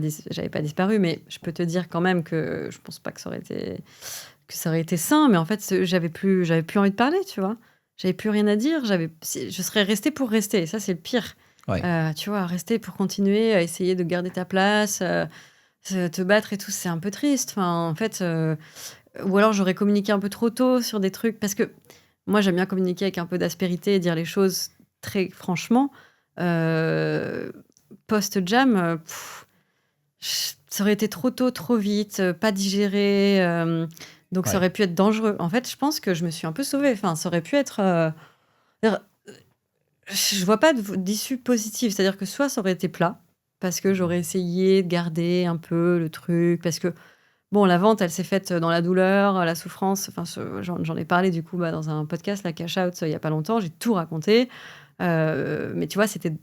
disparu, mais je peux te dire quand même que je pense pas que ça aurait été sain, mais en fait, j'avais plus envie de parler, tu vois. J'avais plus rien à dire, je serais restée pour rester, et ça, c'est le pire.
Ouais.
Tu vois, rester pour continuer à essayer de garder ta place, te battre et tout, c'est un peu triste. Enfin, en fait, ou alors j'aurais communiqué un peu trop tôt sur des trucs, parce que moi, j'aime bien communiquer avec un peu d'aspérité et dire les choses très franchement. Post-Jam, ça aurait été trop tôt, trop vite, pas digéré. Donc, ça
Ouais.
aurait pu être dangereux. En fait, je pense que je me suis un peu sauvée. Enfin, ça aurait pu être... je vois pas d'issue positive. C'est-à-dire que soit ça aurait été plat, parce que j'aurais essayé de garder un peu le truc, parce que, bon, la vente, elle s'est faite dans la douleur, la souffrance. Enfin, j'en ai parlé, du coup, dans un podcast, la Cash Out, il y a pas longtemps. J'ai tout raconté. Mais tu vois, c'était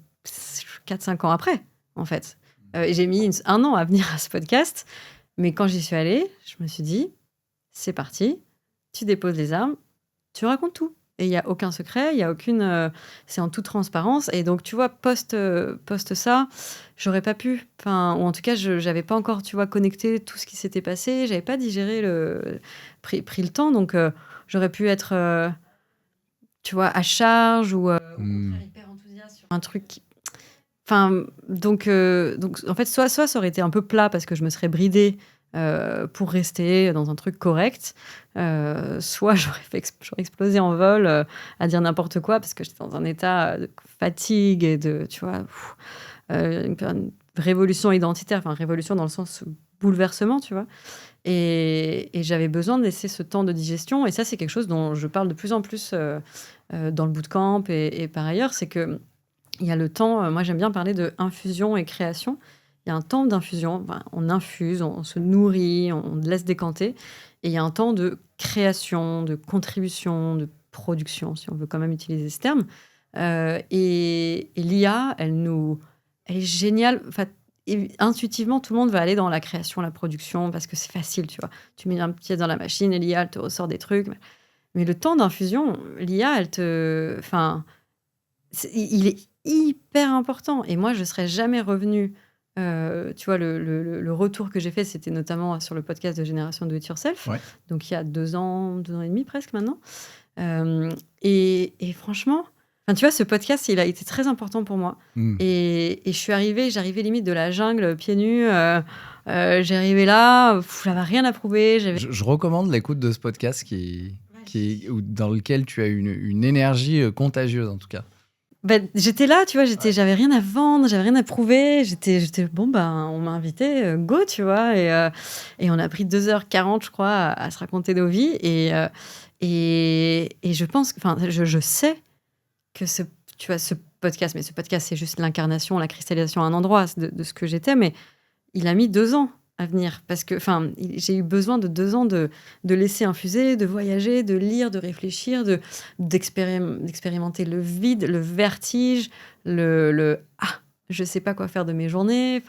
4-5 ans après, en fait. Et j'ai mis 1 an à venir à ce podcast. Mais quand j'y suis allée, je me suis dit, c'est parti, tu déposes les armes, tu racontes tout. Et il n'y a aucun secret, il y a aucune... c'est en toute transparence. Et donc, tu vois, post ça, j'aurais pas pu. Ou en tout cas, je n'avais pas encore, tu vois, connecté tout ce qui s'était passé. J'avais pas digéré pris le temps. Donc, j'aurais pu être, tu vois, à charge ou au contraire hyper enthousiaste sur un truc qui... donc, en fait, soit ça aurait été un peu plat parce que je me serais bridée pour rester dans un truc correct, soit j'aurais explosé en vol à dire n'importe quoi parce que j'étais dans un état de fatigue et de, tu vois, une révolution identitaire, révolution dans le sens bouleversement, tu vois. Et j'avais besoin de laisser ce temps de digestion. Et ça, c'est quelque chose dont je parle de plus en plus dans le bootcamp et par ailleurs, c'est que il y a le temps, moi j'aime bien parler de infusion et création. Il y a un temps d'infusion, on infuse, on se nourrit, on laisse décanter. Et il y a un temps de création, de contribution, de production, si on veut quand même utiliser ce terme. Et l'IA, elle est géniale. Intuitivement, tout le monde va aller dans la création, la production, parce que c'est facile, tu vois. Tu mets un pièce dans la machine et l'IA, elle te ressort des trucs. Mais le temps d'infusion, l'IA, elle te... il est hyper important. Et moi, je ne serais jamais revenue. Tu vois, le retour que j'ai fait, c'était notamment sur le podcast de Génération Do It Yourself.
Ouais.
Donc, il y a 2 ans et demi presque maintenant. Et franchement, tu vois, ce podcast, il a été très important pour moi. Et j'arrivais limite de la jungle, pieds nus. J'arrivais là, j'avais rien à prouver.
Je recommande l'écoute de ce podcast dans lequel tu as une énergie contagieuse, en tout cas.
J'étais là, tu vois, j'avais rien à vendre, j'avais rien à prouver. J'étais bon, on m'a invité, go, tu vois. Et on a pris 2h40, je crois, à se raconter nos vies. Et je pense, je sais que ce podcast, mais ce podcast, c'est juste l'incarnation, la cristallisation à un endroit de ce que j'étais, mais il a mis 2 ans. à venir. Parce que j'ai eu besoin de 2 ans de laisser infuser, de voyager, de lire, de réfléchir, d'expérimenter le vide, le vertige, je sais pas quoi faire de mes journées.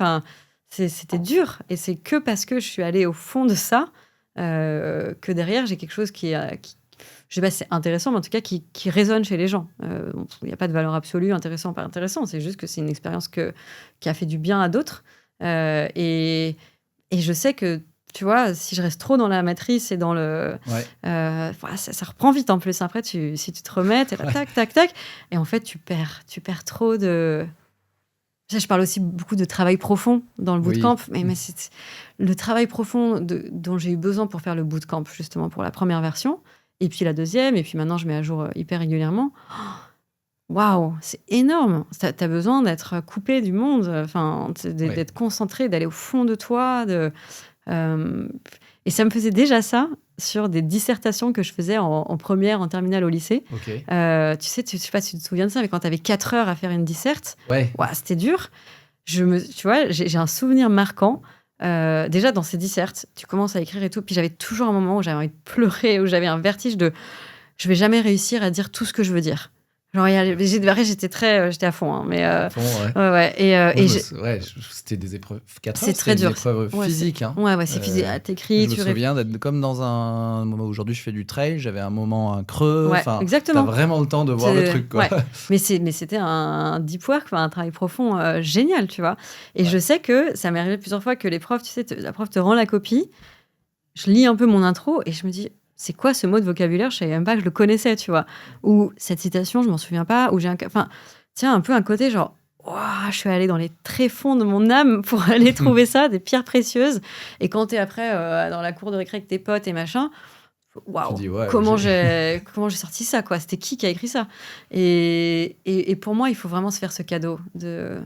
C'était dur. Et c'est que parce que je suis allée au fond de ça que derrière, j'ai quelque chose qui je sais pas si c'est intéressant, mais en tout cas qui résonne chez les gens. Il n'y a pas de valeur absolue, intéressant, pas intéressant. C'est juste que c'est une expérience qui a fait du bien à d'autres. Et je sais que, tu vois, si je reste trop dans la matrice et dans le... ça reprend vite en plus. Après, si tu te remets, t'es là, tac, tac, tac. Et en fait, tu perds trop de... Ça, je parle aussi beaucoup de travail profond dans le bootcamp. Mais c'est le travail profond dont j'ai eu besoin pour faire le bootcamp, justement, pour la première version. Et puis la deuxième. Et puis maintenant, je mets à jour hyper régulièrement. Waouh, c'est énorme. T'as besoin d'être coupé du monde, d'être concentré, d'aller au fond de toi. Et ça me faisait déjà ça sur des dissertations que je faisais en première, en terminale au lycée.
Okay.
Tu sais, je sais pas si tu te souviens de ça, mais quand tu avais 4 heures à faire une disserte, c'était dur. Tu vois, j'ai un souvenir marquant. Déjà, dans ces dissertes, tu commences à écrire et tout, puis j'avais toujours un moment où j'avais envie de pleurer, où j'avais un vertige de je vais jamais réussir à dire tout ce que je veux dire. Genre, j'étais à fond, hein, mais
à fond, c'était des épreuves 4 heures,
c'est très dur.
Des épreuves physiques, hein.
C'est physique. T'écris,
je me souviens d'être comme dans un moment où aujourd'hui je fais du trail, j'avais un moment un creux,
exactement.
T'as vraiment le temps de voir le truc, quoi.
Mais c'était un deep work, un travail profond génial, tu vois. Et je sais que ça m'est arrivé plusieurs fois que les profs, tu sais, la prof te rend la copie, je lis un peu mon intro et je me dis c'est quoi ce mot de vocabulaire? Je savais même pas que je le connaissais, tu vois. Ou cette citation, je m'en souviens pas. Ou un peu un côté genre, je suis allée dans les tréfonds de mon âme pour aller trouver ça, des pierres précieuses. Et quand t'es après dans la cour de récré avec tes potes et machin, comment j'ai sorti ça, quoi? C'était qui a écrit ça? Et pour moi, il faut vraiment se faire ce cadeau de...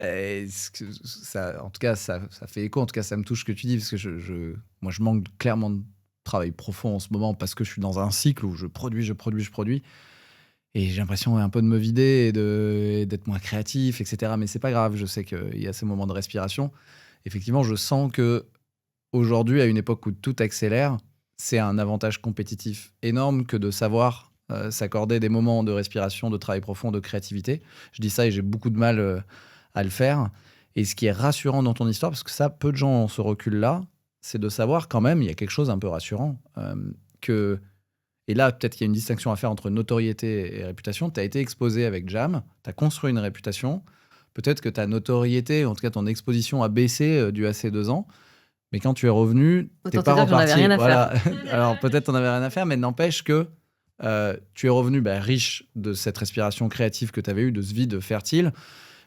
En tout cas, ça fait écho. En tout cas, ça me touche ce que tu dis, parce que moi, je manque clairement de travail profond en ce moment parce que je suis dans un cycle où je produis et j'ai l'impression un peu de me vider et d'être moins créatif, etc. Mais c'est pas grave, je sais qu'il y a ces moments de respiration. Effectivement, je sens que aujourd'hui, à une époque où tout accélère, c'est un avantage compétitif énorme que de savoir s'accorder des moments de respiration, de travail profond, de créativité. Je dis ça et j'ai beaucoup de mal à le faire. Et ce qui est rassurant dans ton histoire, parce que ça, peu de gens ont ce recul-là, c'est de savoir quand même, il y a quelque chose un peu rassurant. Et là, peut-être qu'il y a une distinction à faire entre notoriété et réputation. Tu as été exposé avec Jam, tu as construit une réputation. Peut-être que ta notoriété, en tout cas ton exposition, a baissé dû à ces 2 ans. Mais quand tu es revenu, t'es pas reparti. Voilà. Alors peut-être t'en avais rien à faire, mais n'empêche que tu es revenu riche de cette respiration créative que tu avais eue, de ce vide fertile.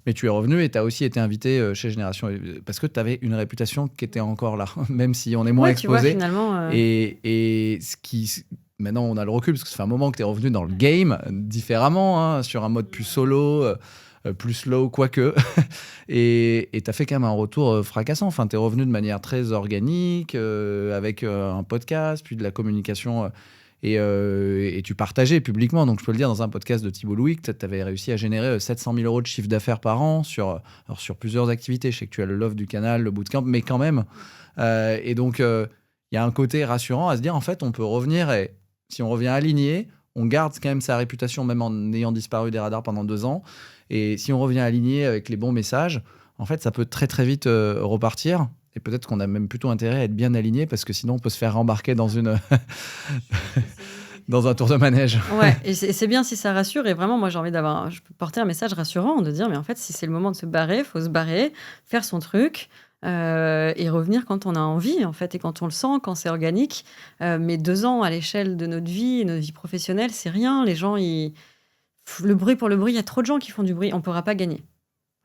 Mais tu es revenu et tu as aussi été invité chez Génération parce que tu avais une réputation qui était encore là, même si on est moins exposé.
Tu vois, finalement,
Et maintenant, on a le recul parce que ça fait un moment que tu es revenu dans le game différemment, sur un mode plus solo, plus slow, quoique. Et tu as fait quand même un retour fracassant. Enfin, tu es revenu de manière très organique, avec un podcast, puis de la communication... Et tu partageais publiquement, donc je peux le dire, dans un podcast de Thibault Louis, que tu avais réussi à générer 700 000 € de chiffre d'affaires par an sur plusieurs activités. Je sais que tu as le Love du Canal, le Bootcamp, mais quand même. Et donc, il y a un côté rassurant à se dire, en fait, on peut revenir et si on revient aligné, on garde quand même sa réputation, même en ayant disparu des radars pendant 2 ans. Et si on revient aligné avec les bons messages, en fait, ça peut très, très vite repartir. Et peut-être qu'on a même plutôt intérêt à être bien aligné parce que sinon on peut se faire rembarquer dans dans un tour de manège.
Ouais, et c'est bien si ça rassure. Et vraiment, moi, je peux porter un message rassurant de dire, mais en fait, si c'est le moment de se barrer, il faut se barrer, faire son truc et revenir quand on a envie, en fait, et quand on le sent, quand c'est organique. Mais 2 ans à l'échelle de notre vie professionnelle, c'est rien. Les gens, le bruit pour le bruit, il y a trop de gens qui font du bruit. On ne pourra pas gagner.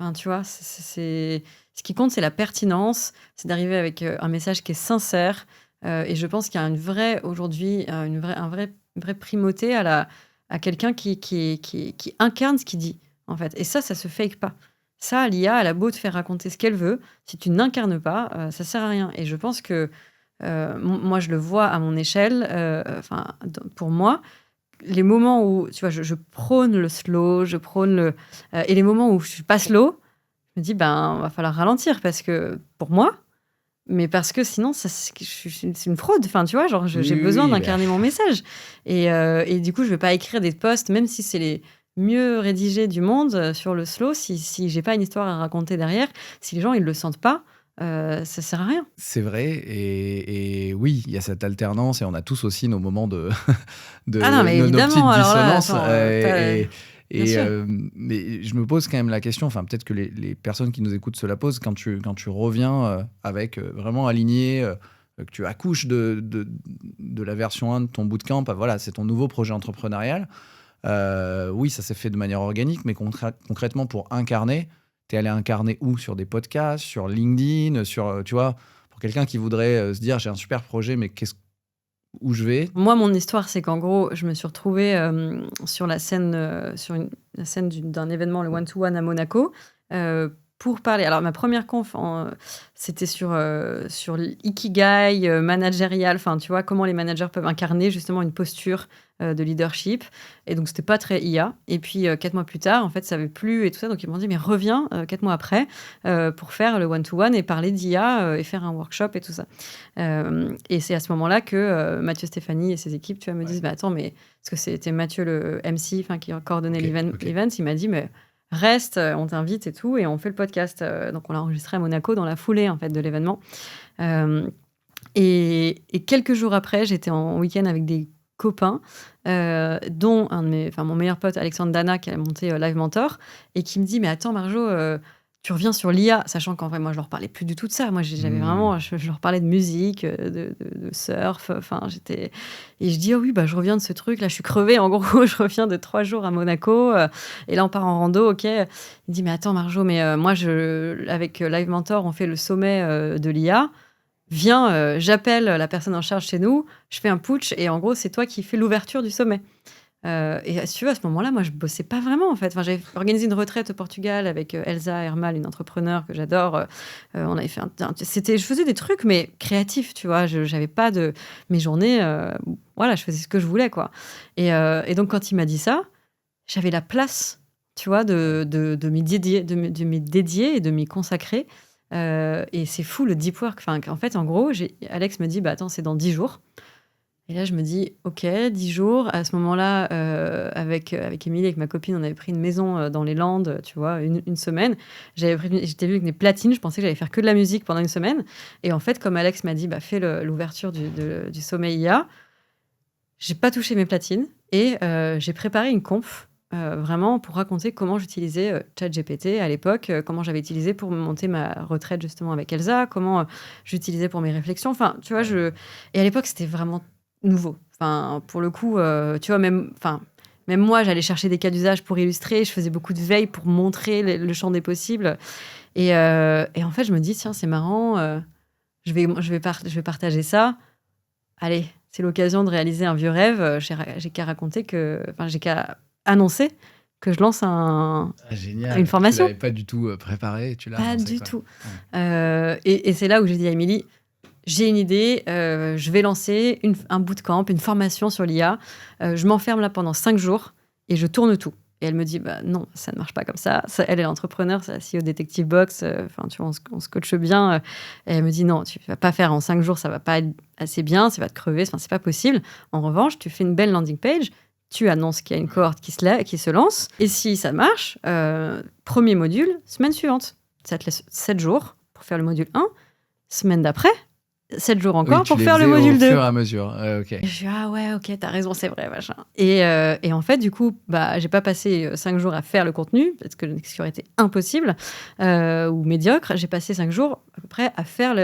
Enfin, tu vois, ce qui compte, c'est la pertinence, c'est d'arriver avec un message qui est sincère. Et je pense qu'il y a aujourd'hui une vraie primauté à quelqu'un qui incarne ce qu'il dit, en fait. Et ça se fake pas. Ça, l'IA, elle a beau te faire raconter ce qu'elle veut. Si tu n'incarnes pas, ça sert à rien. Et je pense que moi, je le vois à mon échelle. Pour moi, les moments où, tu vois, je prône le slow, et les moments où je suis pas slow, je me dis, va falloir ralentir parce que pour moi, Mais parce que sinon, c'est une fraude. Enfin, tu vois, genre, j'ai besoin d'incarner mon message. Et du coup, je vais pas écrire des posts, même si c'est les mieux rédigés du monde sur le slow, si j'ai pas une histoire à raconter derrière, si les gens ils le sentent pas, ça sert à rien.
C'est vrai, et oui, il y a cette alternance, et on a tous aussi nos moments de,
Ah non, mais
nos petites
évidemment. Alors là,
dissonances.
attends, bien sûr.
Mais je me pose quand même la question, enfin peut-être que les personnes qui nous écoutent se la posent, quand tu reviens avec vraiment aligné, que tu accouches de la version 1 de ton bootcamp, voilà, c'est ton nouveau projet entrepreneurial. Oui, ça s'est fait de manière organique, mais concrètement, pour incarner, t'es allé incarner où? Sur des podcasts, sur LinkedIn, tu vois, pour quelqu'un qui voudrait se dire j'ai un super projet, mais où je vais?
Moi, mon histoire, c'est qu'en gros, je me suis retrouvée sur la scène, la scène d'un événement, le one-to-one à Monaco, pour parler. Alors, ma première conf, c'était sur l'ikigai managérial, enfin, tu vois, comment les managers peuvent incarner justement une posture de leadership. Et donc, c'était pas très IA. Et puis, 4 mois plus tard, en fait, ça avait plu et tout ça. Donc, ils m'ont dit, mais reviens 4 mois après pour faire le one-to-one et parler d'IA et faire un workshop et tout ça. Et c'est à ce moment-là que Mathieu Stéphanie et ses équipes, tu vois, me disent, bah attends, mais parce que c'était Mathieu le MC, enfin qui coordonnait l'event, il m'a dit, mais reste, on t'invite et tout, et on fait le podcast. Donc on l'a enregistré à Monaco dans la foulée en fait de l'événement. Et quelques jours après, j'étais en week-end avec des copains, dont mon meilleur pote Alexandre Dana qui a monté Live Mentor, et qui me dit, mais attends Marjo, tu reviens sur l'IA, sachant qu'en vrai, moi, je leur parlais plus du tout de ça. Moi, j'avais vraiment, je leur parlais de musique, de surf. Enfin, j'étais. Et je dis, oh oui, bah, je reviens de ce truc. Là, je suis crevée. En gros, je reviens de 3 jours à Monaco. Et là, on part en rando. OK. Il dit, mais attends, Marjo, mais moi, avec Live Mentor, on fait le sommet de l'IA. Viens, j'appelle la personne en charge chez nous. Je fais un putsch. Et en gros, c'est toi qui fais l'ouverture du sommet. Et si tu veux, à ce moment-là, moi, je bossais pas vraiment, en fait. Enfin, j'avais organisé une retraite au Portugal avec Elsa Hermal, une entrepreneure que j'adore. On avait fait je faisais des trucs, mais créatifs, tu vois. J'avais pas de... Mes journées, voilà, je faisais ce que je voulais, quoi. Et donc, quand il m'a dit ça, j'avais la place, tu vois, de m'y dédier, et de m'y consacrer. Et c'est fou, le deep work. Enfin, en fait, en gros, Alex me dit, bah attends, c'est dans 10 jours. Et là, je me dis, OK, 10 jours. À ce moment-là, avec Émilie, avec ma copine, on avait pris une maison dans les Landes, tu vois, une semaine. J'étais venue avec des platines. Je pensais que j'allais faire que de la musique pendant une semaine. Et en fait, comme Alex m'a dit, bah, fais l'ouverture du sommet IA, j'ai pas touché mes platines. Et j'ai préparé une conf, vraiment, pour raconter comment j'utilisais ChatGPT à l'époque, comment j'avais utilisé pour monter ma retraite, justement, avec Elsa, comment j'utilisais pour mes réflexions. Enfin, tu vois, Et à l'époque, c'était vraiment nouveau. Enfin, pour le coup, tu vois, même moi, j'allais chercher des cas d'usage pour illustrer. Je faisais beaucoup de veille pour montrer le champ des possibles. Et en fait, je me dis, tiens, c'est marrant. Je vais partager ça. Allez, c'est l'occasion de réaliser un vieux rêve. J'ai qu'à j'ai qu'à annoncer que je lance
génial.
Une formation.
Tu l'avais pas du tout préparé. Tu l'as
pas
annoncé,
du
quoi.
tout.
Ouais.
Et c'est là où j'ai dit à Émilie, j'ai une idée, je vais lancer un bootcamp, une formation sur l'IA. Je m'enferme là pendant 5 jours et je tourne tout. Et elle me dit, bah non, ça ne marche pas comme ça. Elle est l'entrepreneur, c'est la CEO Detective Box. Enfin, tu vois, on se coache bien. Et elle me dit, non, tu ne vas pas faire en 5 jours, ça ne va pas être assez bien, ça va te crever, enfin, c'est pas possible. En revanche, tu fais une belle landing page, tu annonces qu'il y a une cohorte qui se lance. Et si ça marche, premier module, semaine suivante. Ça te laisse 7 jours pour faire le module 1. Semaine d'après, 7 jours encore pour faire le module 2.
Au fur et à mesure. OK.
Et je dis, ah ouais, OK, t'as raison, c'est vrai, machin. Et en fait, du coup, bah, j'ai pas passé 5 jours à faire le contenu, parce que ce qui aurait été impossible ou médiocre. J'ai passé 5 jours à peu près à faire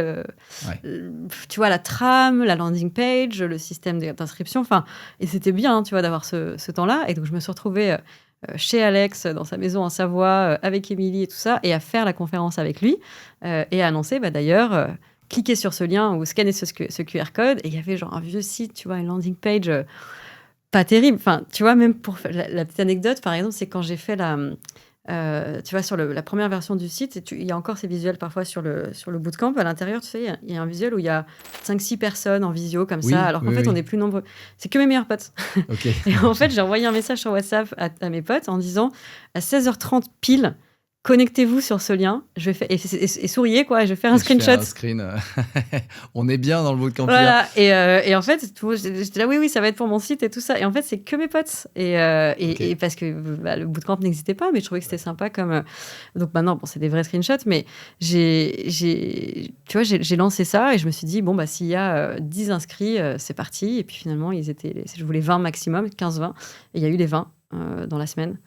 tu vois, la trame, la landing page, le système d'inscription. Enfin, et c'était bien, tu vois, d'avoir ce temps-là. Et donc, je me suis retrouvée chez Alex, dans sa maison en Savoie, avec Émilie et tout ça, et à faire la conférence avec lui, et à annoncer, bah, d'ailleurs... cliquer sur ce lien ou scanner ce QR code, et il y avait genre un vieux site, tu vois, une landing page pas terrible. Enfin, tu vois, même pour la petite anecdote, par exemple, c'est quand j'ai fait tu vois, sur la première version du site, il y a encore ces visuels parfois sur le bootcamp. À l'intérieur, tu sais, il y a un visuel où il y a 5-6 personnes en visio comme ça, alors qu'en fait, on est plus nombreux. C'est que mes meilleurs potes.
Okay.
Et en fait, j'ai envoyé un message sur WhatsApp à mes potes en disant, à 16h30 pile, connectez-vous sur ce lien, je vais faire, et souriez, quoi, je vais faire un
Je fais
screenshot.
un screen. On est bien dans le bootcamp.
Voilà, et en fait, j'étais là, oui, ça va être pour mon site et tout ça. Et en fait, c'est que mes potes. Et parce que le bootcamp n'existait pas, mais je trouvais que c'était sympa comme. Donc maintenant, bon, c'est des vrais screenshots, mais tu vois, j'ai lancé ça et je me suis dit, bon, bah, s'il y a 10 inscrits, c'est parti. Et puis finalement, je voulais 20 maximum, 15-20. Et il y a eu les 20 dans la semaine.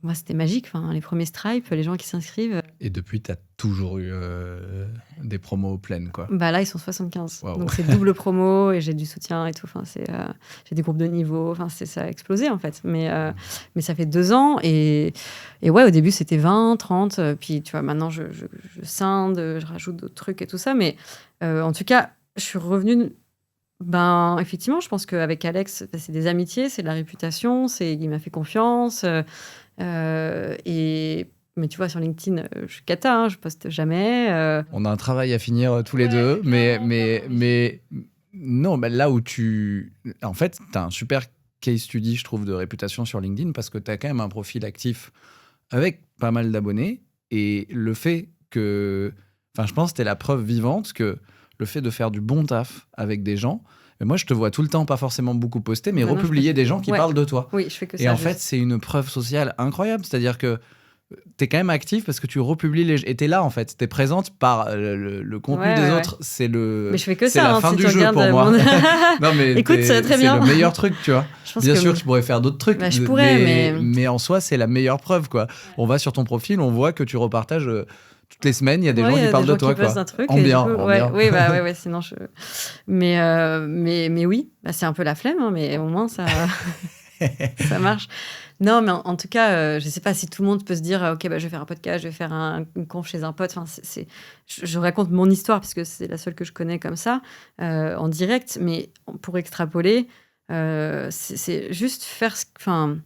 Moi, c'était magique. Enfin, les premiers Stripe, les gens qui s'inscrivent.
Et depuis, tu as toujours eu des promos pleines, quoi.
Bah là, ils sont 75.
Wow.
Donc, c'est double promo et j'ai du soutien et tout. Enfin, j'ai des groupes de niveau. Enfin, ça a explosé, en fait. Mais ça fait 2 ans. Et ouais, au début, c'était 20, 30. Puis, tu vois, maintenant, je scinde, je rajoute d'autres trucs et tout ça. Mais en tout cas, je suis revenue... Ben, effectivement, je pense qu'avec Alex, c'est des amitiés, c'est de la réputation. Il m'a fait confiance. Mais tu vois, sur LinkedIn, je suis cata, hein, je poste jamais.
On a un travail à finir tous les deux, mais non, bah, là où en fait, tu as un super case study, je trouve, de réputation sur LinkedIn parce que tu as quand même un profil actif avec pas mal d'abonnés et le fait que... Enfin, je pense que c'était la preuve vivante que le fait de faire du bon taf avec des gens... Mais moi, je te vois tout le temps, pas forcément beaucoup poster, mais republier des gens qui parlent de toi.
Oui, je fais que ça.
Et en fait, c'est une preuve sociale incroyable. C'est-à-dire que t'es quand même actif parce que tu republies et t'es là, en fait. T'es présente par le contenu des autres. C'est
Mais je fais que
c'est
ça,
la
hein,
fin
si
du
tu
jeu
regardes
pour moi. Non, mais
écoute, très bien.
C'est le meilleur truc, tu vois. Bien sûr que tu pourrais faire d'autres trucs.
Bah, je pourrais,
mais en soi, c'est la meilleure preuve, quoi. On va sur ton profil, on voit que tu repartages... toutes les semaines, il y a des gens qui parlent de toi, quoi. En bien.
Oui, bah, sinon je... Mais oui, bah, c'est un peu la flemme, hein, mais au moins ça, ça marche. Non, mais en tout cas, je sais pas si tout le monde peut se dire, ok, bah, je vais faire un podcast, je vais faire une conf chez un pote. Enfin, je raconte mon histoire parce que c'est la seule que je connais comme ça, en direct. Mais pour extrapoler, c'est juste faire... Enfin,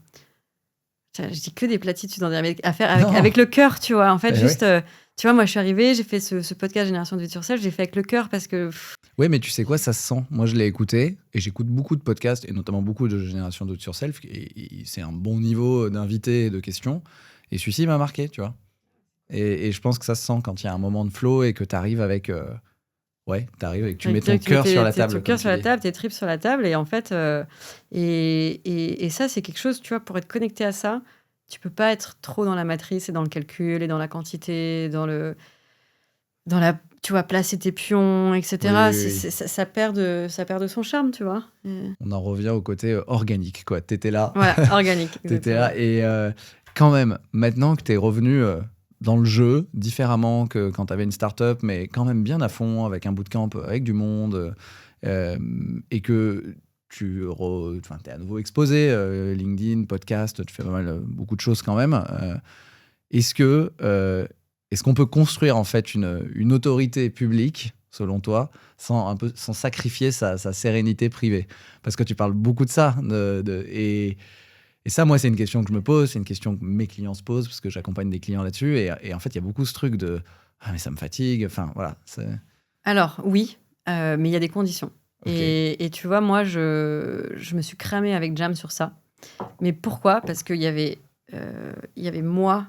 je dis que des platitudes à faire avec le cœur, tu vois. En fait, juste... Tu vois, moi, je suis arrivée, j'ai fait ce podcast Génération de Future Self, j'ai fait avec le cœur parce que...
Oui, mais tu sais quoi, ça se sent. Moi, je l'ai écouté et j'écoute beaucoup de podcasts et notamment beaucoup de Génération de Future Self et c'est un bon niveau d'invités et de questions. Et celui-ci m'a marqué, tu vois. Et je pense que ça se sent quand il y a un moment de flow et que tu arrives avec... t'arrives et que tu mets ton cœur sur la table.
Ton cœur sur la table, tes tripes sur la table. Et en fait... et ça, c'est quelque chose, tu vois, pour être connecté à ça... Tu peux pas être trop dans la matrice et dans le calcul et dans la quantité, tu vois, placer tes pions, etc.
Oui.
Ça perd de son charme, tu vois.
On en revient au côté organique, quoi. T'étais là.
Voilà, organique.
T'étais là. Et quand même, maintenant que t'es revenu dans le jeu, différemment que quand t'avais une start-up, mais quand même bien à fond, avec un bootcamp, avec du monde, et que... t'es à nouveau exposé, LinkedIn, podcast, tu fais beaucoup de choses quand même. Est-ce qu'on peut construire en fait une autorité publique, selon toi, sans sacrifier sa sérénité privée? Parce que tu parles beaucoup de ça. Et ça, moi, c'est une question que je me pose, c'est une question que mes clients se posent, parce que j'accompagne des clients là-dessus. Et en fait, il y a beaucoup ce truc de « Ah, mais ça me fatigue ». Enfin, voilà.
Alors, oui, mais il y a des conditions.
Okay.
Et tu vois, moi, je me suis cramée avec Jam sur ça. Mais pourquoi ? Parce qu'il y avait moi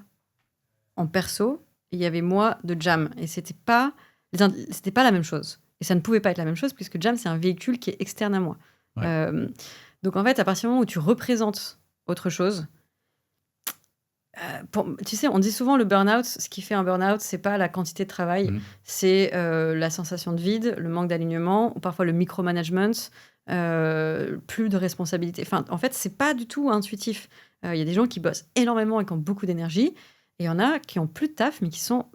en perso, et il y avait moi de Jam. Et c'était pas la même chose. Et ça ne pouvait pas être la même chose, puisque Jam, c'est un véhicule qui est externe à moi.
Ouais.
Donc, en fait, à partir du moment où tu représentes autre chose... tu sais, on dit souvent le burn-out, ce qui fait un burn-out, c'est pas la quantité de travail, c'est la sensation de vide, le manque d'alignement, ou parfois le micromanagement, plus de responsabilité. Enfin, en fait, c'est pas du tout intuitif. Il y a des gens qui bossent énormément et qui ont beaucoup d'énergie, et il y en a qui ont plus de taf, mais qui sont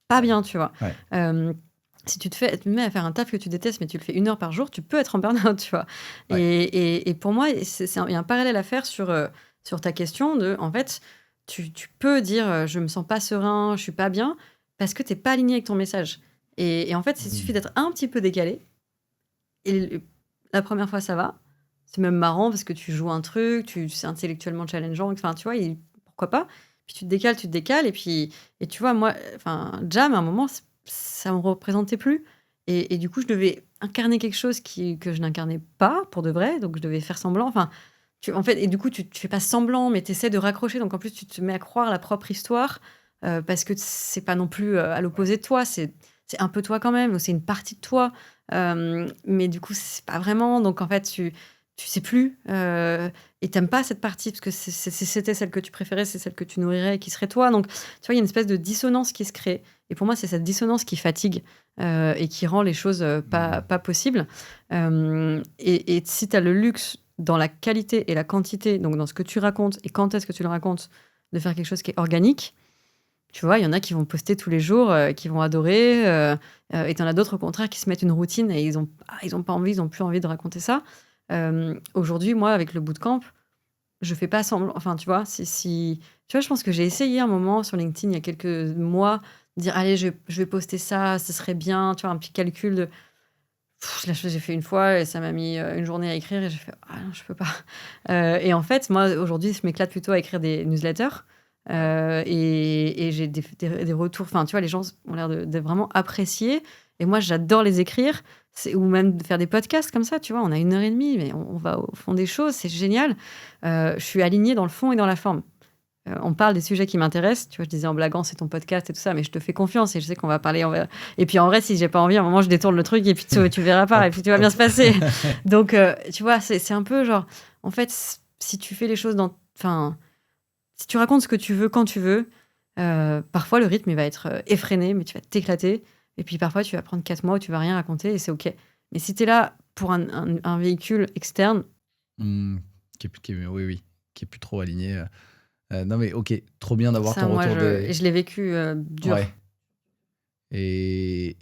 pas bien, tu vois.
Ouais.
Si tu te mets à faire un taf que tu détestes, mais tu le fais 1 heure par jour, tu peux être en burn-out, tu vois. Ouais. Et pour moi, il y a un parallèle à faire sur ta question de, en fait... Tu peux dire je me sens pas serein, je suis pas bien, parce que t'es pas aligné avec ton message. Et en fait, il suffit d'être un petit peu décalé. Et la première fois, ça va. C'est même marrant parce que tu joues un truc, c'est intellectuellement challengeant. Enfin, tu vois, pourquoi pas. Puis tu te décales. Et tu vois, moi, Jam, à un moment, ça me représentait plus. Et du coup, je devais incarner quelque chose que je n'incarnais pas pour de vrai. Donc, je devais faire semblant. Enfin... En fait, et du coup, tu fais pas semblant, mais tu essaies de raccrocher. Donc, en plus, tu te mets à croire la propre histoire parce que c'est pas non plus à l'opposé de toi, c'est un peu toi quand même, ou c'est une partie de toi. Mais du coup, c'est pas vraiment. Donc en fait, tu sais plus et t'aimes pas cette partie parce que c'était celle que tu préférais, c'est celle que tu nourrirais et qui serait toi. Donc tu vois, il y a une espèce de dissonance qui se crée. Et pour moi, c'est cette dissonance qui fatigue et qui rend les choses pas possibles. Et si tu as le luxe dans la qualité et la quantité, donc dans ce que tu racontes et quand est-ce que tu le racontes, de faire quelque chose qui est organique, tu vois, il y en a qui vont poster tous les jours, qui vont adorer, et t'en as d'autres au contraire qui se mettent une routine et ils ont pas envie, ils ont plus envie de raconter ça. Aujourd'hui, moi, avec le bootcamp, je fais pas semblant. Enfin, tu vois, tu vois, je pense que j'ai essayé un moment sur LinkedIn il y a quelques mois de dire allez, je vais poster ça, ce serait bien, tu vois, un petit calcul de. La chose j'ai fait une fois et ça m'a mis une journée à écrire et j'ai fait ah non, je peux pas. Et en fait, moi aujourd'hui, je m'éclate plutôt à écrire des newsletters et j'ai des retours. Enfin, tu vois, les gens ont l'air de vraiment apprécier et moi, j'adore les écrire. Ou même de faire des podcasts comme ça, tu vois, on a 1 heure et demie, mais on va au fond des choses, c'est génial. Je suis alignée dans le fond et dans la forme. On parle des sujets qui m'intéressent. Tu vois, je disais en blaguant, c'est ton podcast et tout ça, mais je te fais confiance et je sais qu'on va parler. Et puis en vrai, si j'ai pas envie, à un moment, je détourne le truc et puis tu verras pas et puis tout va bien se passer. Donc, tu vois, c'est un peu genre, en fait, si tu fais les choses enfin, si tu racontes ce que tu veux quand tu veux, parfois le rythme il va être effréné, mais tu vas t'éclater. Et puis parfois, tu vas prendre 4 mois où tu vas rien raconter et c'est OK. Mais si tu es là pour un véhicule externe.
Oui, qui est plus trop aligné. Non, mais OK, trop bien d'avoir
Ça,
ton
moi,
retour.
je l'ai vécu dur.
Ouais. Et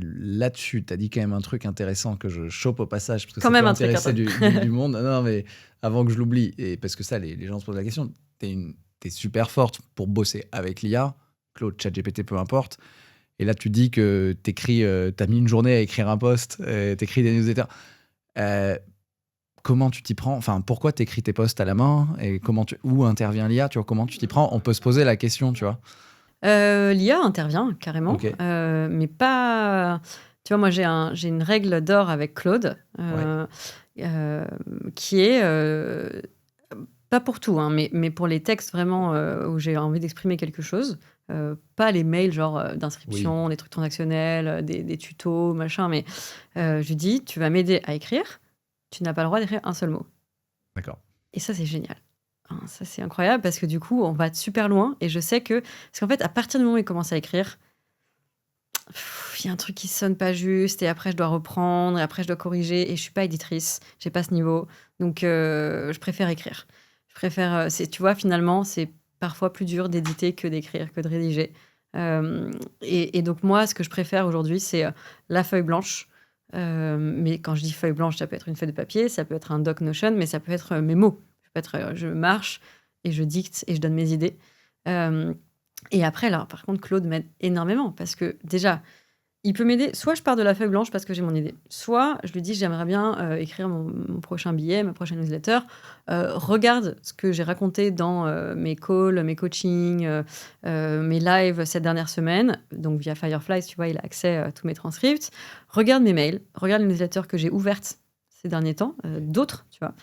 là-dessus, tu as dit quand même un truc intéressant que je chope au passage, parce que
Quand
ça
même
peut
un truc
intéresser du monde. Non, mais avant que je l'oublie, et parce que ça, les gens se posent la question, t'es super forte pour bosser avec l'IA, Claude, ChatGPT, peu importe. Et là, tu dis que t'as mis une journée à écrire un post, t'écris des newsletters. Comment tu t'y prends? Enfin, pourquoi t'écris tes posts à la main? Et où intervient l'IA? Tu vois, comment tu t'y prends? On peut se poser la question, tu vois.
L'IA intervient carrément,
Ok.
mais pas. Tu vois, moi j'ai une règle d'or avec Claude qui est pas pour tout, hein, mais pour les textes vraiment où j'ai envie d'exprimer quelque chose. Pas les mails genre d'inscription, des trucs transactionnels, des tutos, machin, mais je lui dis tu vas m'aider à écrire, tu n'as pas le droit d'écrire un seul mot.
D'accord.
Et ça, c'est génial. Ça, c'est incroyable parce que du coup, on va super loin. Et je sais que. Parce qu'en fait, à partir du moment où il commence à écrire, il y a un truc qui sonne pas juste. Et après, je dois reprendre. Et après, je dois corriger. Et je suis pas éditrice. J'ai pas ce niveau. Donc, je préfère écrire. Je préfère. Tu vois, finalement, c'est parfois plus dur d'éditer que d'écrire, que de rédiger. Et donc, moi, ce que je préfère aujourd'hui, c'est la feuille blanche. Mais quand je dis feuille blanche, ça peut être une feuille de papier, ça peut être un doc Notion, mais ça peut être mes mots. Je marche et je dicte et je donne mes idées. Et après, là, par contre, Claude m'aide énormément parce que déjà, il peut m'aider. Soit je pars de la feuille blanche parce que j'ai mon idée. Soit je lui dis, j'aimerais bien écrire mon prochain billet, ma prochaine newsletter. Regarde ce que j'ai raconté dans mes calls, mes coachings, mes lives cette dernière semaine. Donc via Firefly, tu vois, il a accès à tous mes transcripts. Regarde mes mails, regarde les newsletters que j'ai ouvertes ces derniers temps, d'autres, tu vois.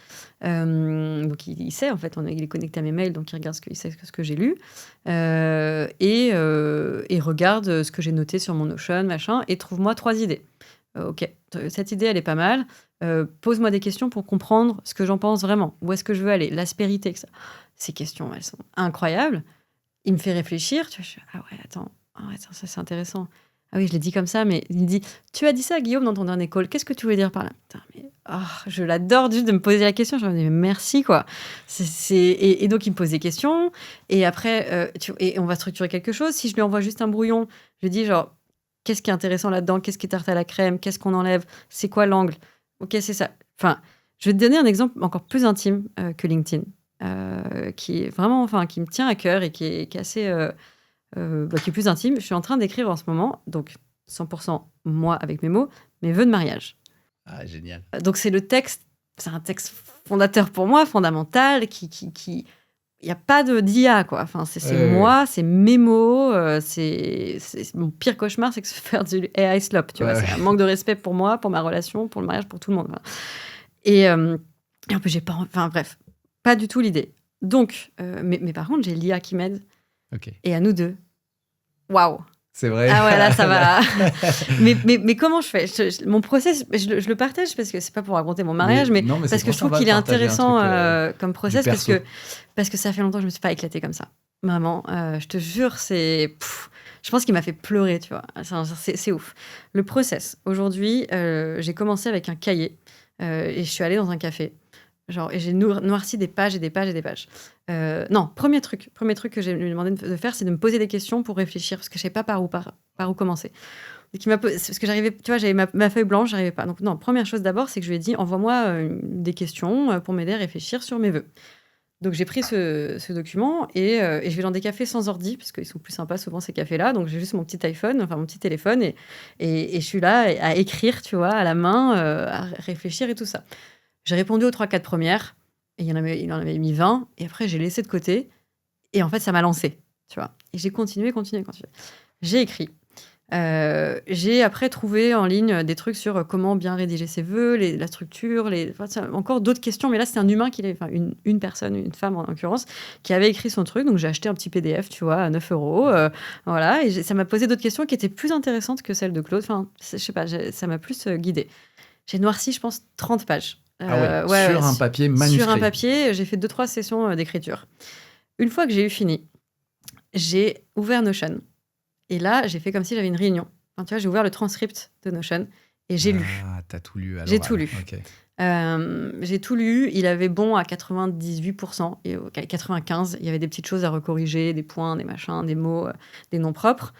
Donc il sait, en fait, il est connecté à mes mails, donc il regarde il sait ce que j'ai lu. Et regarde ce que j'ai noté sur mon Notion, machin, et trouve-moi 3 idées. OK, cette idée, elle est pas mal. Pose-moi des questions pour comprendre ce que j'en pense vraiment. Où est-ce que je veux aller? L'aspérité, etc. Ces questions, elles sont incroyables. Il me fait réfléchir. Tu vois, je suis, ah ouais, attends, ça c'est intéressant. Ah oui, je l'ai dit comme ça, mais il me dit, tu as dit ça, Guillaume, dans ton dernier call. Qu'est-ce que tu veux dire par là? Putain, mais je l'adore juste de me poser la question. Je me dis, merci, quoi. Et donc, il me pose des questions. Et après, et on va structurer quelque chose. Si je lui envoie juste un brouillon, je lui dis, genre, qu'est-ce qui est intéressant là-dedans? Qu'est-ce qui est tarte à la crème? Qu'est-ce qu'on enlève? C'est quoi l'angle? OK, c'est ça. Enfin, je vais te donner un exemple encore plus intime que LinkedIn, qui est vraiment, enfin, qui me tient à cœur et qui est assez... qui est plus intime. Je suis en train d'écrire en ce moment, donc 100% moi avec mes mots, mes vœux de mariage.
Ah, génial.
Donc c'est un texte fondateur pour moi, fondamental, qui il n'y a pas d'IA, quoi. Enfin, c'est moi, c'est mes mots, c'est mon pire cauchemar, c'est que se faire du AI slop, tu vois. C'est un manque de respect pour moi, pour ma relation, pour le mariage, pour tout le monde. Et en plus, j'ai pas... Enfin, bref, pas du tout l'idée. Donc, mais par contre, j'ai l'IA qui m'aide.
Ok.
Et à nous deux, waouh.
C'est vrai.
Ah ouais, là, ça va. mais comment je fais mon process, je le partage parce que c'est pas pour raconter mon mariage, mais
non, mais
parce
c'est
que je trouve qu'il est intéressant comme process parce que ça fait longtemps que je me suis pas éclatée comme ça. Vraiment, je te jure, je pense qu'il m'a fait pleurer, tu vois. C'est ouf. Le process. Aujourd'hui, j'ai commencé avec un cahier et je suis allée dans un café. Et j'ai noirci des pages et des pages et des pages. Non, premier truc que j'ai lui demandé de faire, c'est de me poser des questions pour réfléchir, parce que je ne savais pas par où commencer. Parce que j'arrivais, tu vois, j'avais ma feuille blanche, j'arrivais pas. Donc non, première chose d'abord, c'est que je lui ai dit, envoie-moi des questions pour m'aider à réfléchir sur mes vœux. Donc j'ai pris ce document et je vais dans des cafés sans ordi, parce qu'ils sont plus sympas souvent ces cafés-là. Donc j'ai juste mon petit iPhone, enfin mon petit téléphone, et je suis là à écrire, tu vois, à la main, à réfléchir et tout ça. J'ai répondu aux 3-4 premières, et il en avait mis 20, et après j'ai laissé de côté, et en fait ça m'a lancé, tu vois. Et j'ai continué. J'ai écrit. J'ai après trouvé en ligne des trucs sur comment bien rédiger ses vœux, la structure, encore d'autres questions, mais là c'était un humain une personne, une femme en l'occurrence, qui avait écrit son truc, donc j'ai acheté un petit PDF, tu vois, à 9 €, voilà, et ça m'a posé d'autres questions qui étaient plus intéressantes que celles de Claude, enfin, je sais pas, ça m'a plus guidée. J'ai noirci, je pense, 30 pages.
Sur un papier manuscrit.
Sur un papier, j'ai fait 2-3 sessions d'écriture. Une fois que j'ai eu fini, j'ai ouvert Notion. Et là, j'ai fait comme si j'avais une réunion. Enfin, tu vois, j'ai ouvert le transcript de Notion et j'ai lu.
Ah, t'as tout lu alors.
J'ai tout lu.
Okay.
J'ai tout lu. Il avait bon à 98% et 95%. Il y avait des petites choses à recorriger, des points, des machins, des mots, des noms propres.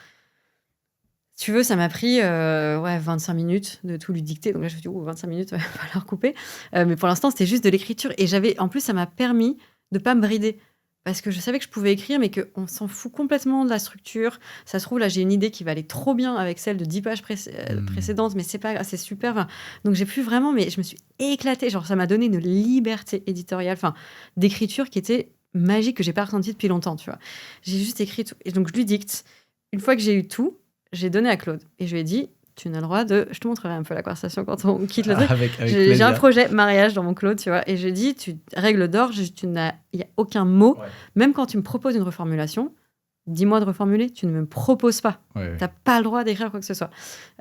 Si tu veux, ça m'a pris 25 minutes de tout lui dicter. Donc là, je me suis dit, 25 minutes, il va falloir couper. Mais pour l'instant, c'était juste de l'écriture. Et en plus, ça m'a permis de ne pas me brider. Parce que je savais que je pouvais écrire, mais qu'on s'en fout complètement de la structure. Ça se trouve, là, j'ai une idée qui va aller trop bien avec celle de 10 pages précédentes, mais c'est super. Enfin, donc, j'ai pu vraiment, mais je me suis éclatée. Genre, ça m'a donné une liberté éditoriale, enfin, d'écriture qui était magique, que j'ai pas ressentie depuis longtemps, tu vois. J'ai juste écrit tout. Et donc, je lui dicte. Une fois que j'ai eu tout, j'ai donné à Claude. Et je lui ai dit, tu n'as le droit de... Je te montrerai un peu la conversation quand on quitte le truc.
Avec
j'ai un projet mariage dans mon Claude, tu vois. Et je dis, règle d'or, il n'y a aucun mot. Ouais. Même quand tu me proposes une reformulation, dis-moi de reformuler, tu ne me proposes pas. Ouais. Tu n'as pas le droit d'écrire quoi que ce soit.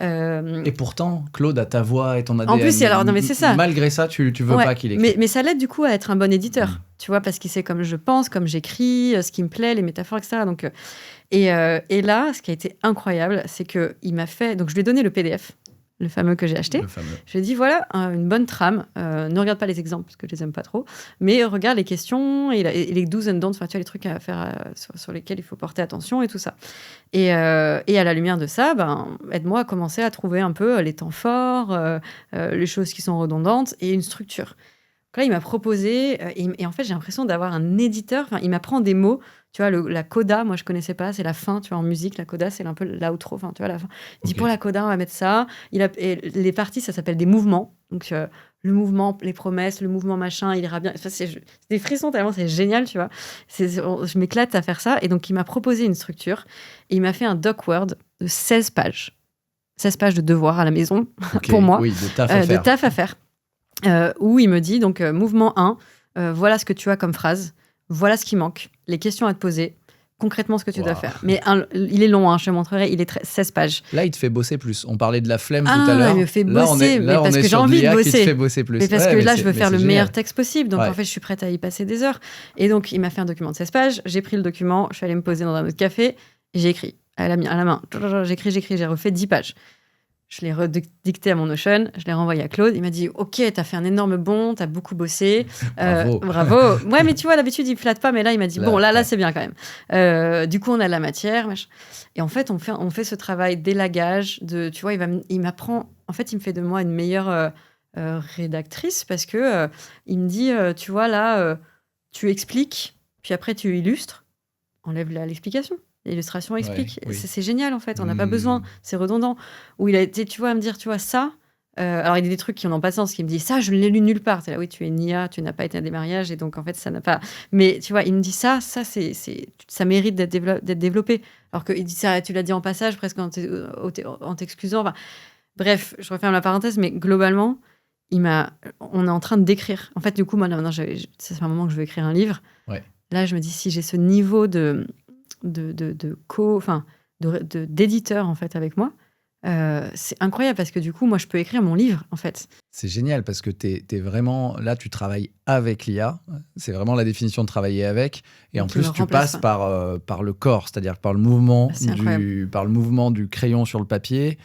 Et pourtant, Claude a ta voix et ton ADN.
En plus, non, mais c'est ça.
Malgré ça, tu veux pas qu'il écrive.
Mais ça l'aide du coup à être un bon éditeur. Tu vois, parce qu'il sait comme je pense, comme j'écris, ce qui me plaît, les métaphores, etc. Donc... Et là, ce qui a été incroyable, c'est qu'il m'a fait... Donc, je lui ai donné le PDF, le fameux que j'ai acheté. Je lui ai dit, voilà, une bonne trame. Ne regarde pas les exemples, parce que je les aime pas trop. Mais regarde les questions et les do's and don'ts, tu vois, les trucs à faire sur lesquels il faut porter attention et tout ça. Et à la lumière de ça, aide-moi à commencer à trouver un peu les temps forts, les choses qui sont redondantes et une structure. Donc là, il m'a proposé... et en fait, j'ai l'impression d'avoir un éditeur. Enfin, il m'apprend des mots. Tu vois, la coda, moi, je connaissais pas. C'est la fin, tu vois, en musique. La coda, c'est un peu l'outro. Enfin, tu vois, la fin. Il dit, pour la coda, on va mettre ça. Et les parties, ça s'appelle des mouvements. Donc, le mouvement, les promesses, le mouvement machin, il ira bien. Enfin, c'est des frissons tellement, c'est génial, tu vois. Je m'éclate à faire ça. Et donc, il m'a proposé une structure. Et il m'a fait un doc Word de 16 pages. 16 pages de devoirs à la maison, pour moi.
Oui, de taf à faire.
Où il me dit, donc, mouvement 1, voilà ce que tu as comme phrase. Voilà ce qui manque, les questions à te poser, concrètement ce que tu dois faire. Mais il est long, je te montrerai, il est 16 pages.
Là, il te fait bosser plus. On parlait de la flemme tout à l'heure.
Il me fait bosser, mais parce que j'ai envie de bosser.
Qui te fait bosser plus.
Mais parce que là, je veux faire le meilleur texte possible. Donc, en fait, je suis prête à y passer des heures. Et donc, il m'a fait un document de 16 pages. J'ai pris le document, je suis allée me poser dans un autre café. Et j'ai écrit à la main. J'écris. J'ai refait 10 pages. Je l'ai redicté à mon Notion, je l'ai renvoyé à Claude. Il m'a dit, OK, t'as fait un énorme bond, t'as beaucoup bossé. Bravo. Ouais, mais tu vois, d'habitude, il flatte pas, mais là, il m'a dit, là, c'est bien quand même. Du coup, on a de la matière. Et en fait, on fait ce travail d'élagage. Tu vois, il m'apprend... En fait, il me fait de moi une meilleure rédactrice parce que il me dit, tu vois, là, tu expliques, puis après, tu illustres. Enlève l'explication. L'illustration explique. Oui. C'est génial, en fait. On n'a pas besoin. C'est redondant. Où il a été, tu vois, à me dire, tu vois, ça... alors, il y a des trucs qui n'ont pas de sens. Qui me dit, ça, je ne l'ai lu nulle part. C'est là, oui, tu es une IA, tu n'as pas été à des mariages. Et donc, en fait, ça n'a pas... Mais, tu vois, il me dit ça ça mérite d'être développé. Alors qu'il dit ça, tu l'as dit en passage, presque en t'excusant. Enfin, bref, je referme la parenthèse, mais globalement, on est en train de d'écrire. En fait, du coup, moi, maintenant, c'est un moment que je veux écrire un livre.
Ouais.
Là, je me dis, si j'ai ce niveau d'éditeurs en fait avec moi. C'est incroyable parce que du coup, moi, je peux écrire mon livre, en fait.
C'est génial parce que t'es vraiment là, tu travailles avec l'IA. C'est vraiment la définition de travailler avec. Et en plus, tu passes par le corps, c'est-à-dire par le mouvement du crayon sur le papier.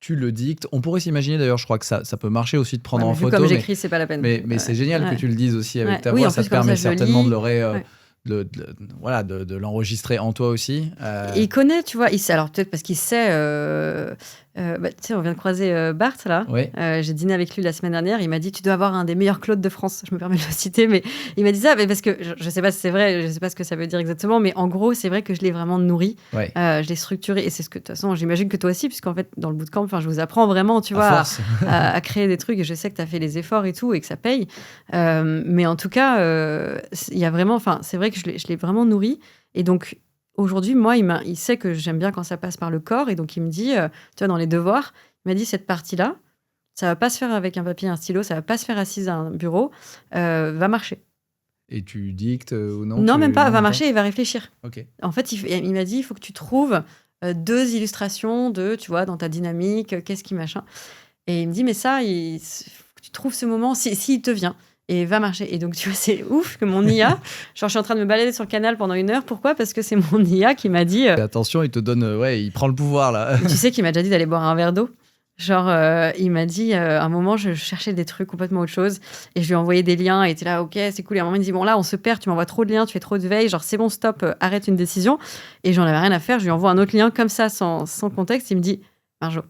Tu le dictes. On pourrait s'imaginer d'ailleurs, je crois que ça peut marcher aussi de prendre en photo.
Comme j'écris, c'est pas la peine.
Mais c'est génial que tu le dises aussi avec ta voix. Ça te permet certainement de l'enregistrer en toi aussi.
Il connaît, tu vois. Alors peut-être parce qu'il sait. Tu sais, on vient de croiser Bart là.
Oui.
J'ai dîné avec lui la semaine dernière. Il m'a dit tu dois avoir un des meilleurs Claude de France. Je me permets de le citer, mais il m'a dit ça, mais parce que je sais pas si c'est vrai, je sais pas ce que ça veut dire exactement, mais en gros, c'est vrai que je l'ai vraiment nourri.
Ouais.
Je l'ai structuré, et c'est ce que de toute façon, j'imagine que toi aussi, puisqu'en fait, dans le bootcamp, je vous apprends vraiment, tu vois, à créer des trucs. Et je sais que tu as fait les efforts et tout, et que ça paye. Mais en tout cas, il y a vraiment, c'est vrai que je l'ai vraiment nourri, et donc. Aujourd'hui, moi, il sait que j'aime bien quand ça passe par le corps. Et donc, il me dit, tu vois, dans les devoirs, il m'a dit, cette partie-là, ça va pas se faire avec un papier et un stylo, ça va pas se faire assise à un bureau, va marcher.
Et tu dictes ou non?
Non, même pas, va marcher et va réfléchir.
Okay.
En fait, il m'a dit, il faut que tu trouves 2 illustrations tu vois, dans ta dynamique, qu'est-ce qui machin. Et il me dit, mais ça, il faut que tu trouves ce moment, s'il te vient. Et va marcher. Et donc, tu vois, c'est ouf que mon IA... je suis en train de me balader sur le canal pendant 1 heure. Pourquoi ? Parce que c'est mon IA qui m'a dit...
Attention, il te donne... il prend le pouvoir, là.
Tu sais qu'il m'a déjà dit d'aller boire un verre d'eau. Genre, il m'a dit... à un moment, je cherchais des trucs complètement autre chose. Et je lui ai envoyé des liens. Et il était là, OK, c'est cool. Et à un moment, il me dit, bon, là, on se perd. Tu m'envoies trop de liens. Tu fais trop de veille. Genre, c'est bon, stop. Arrête une décision. Et j'en avais rien à faire. Je lui envoie un autre lien comme ça, sans contexte. Il me dit, Marjo...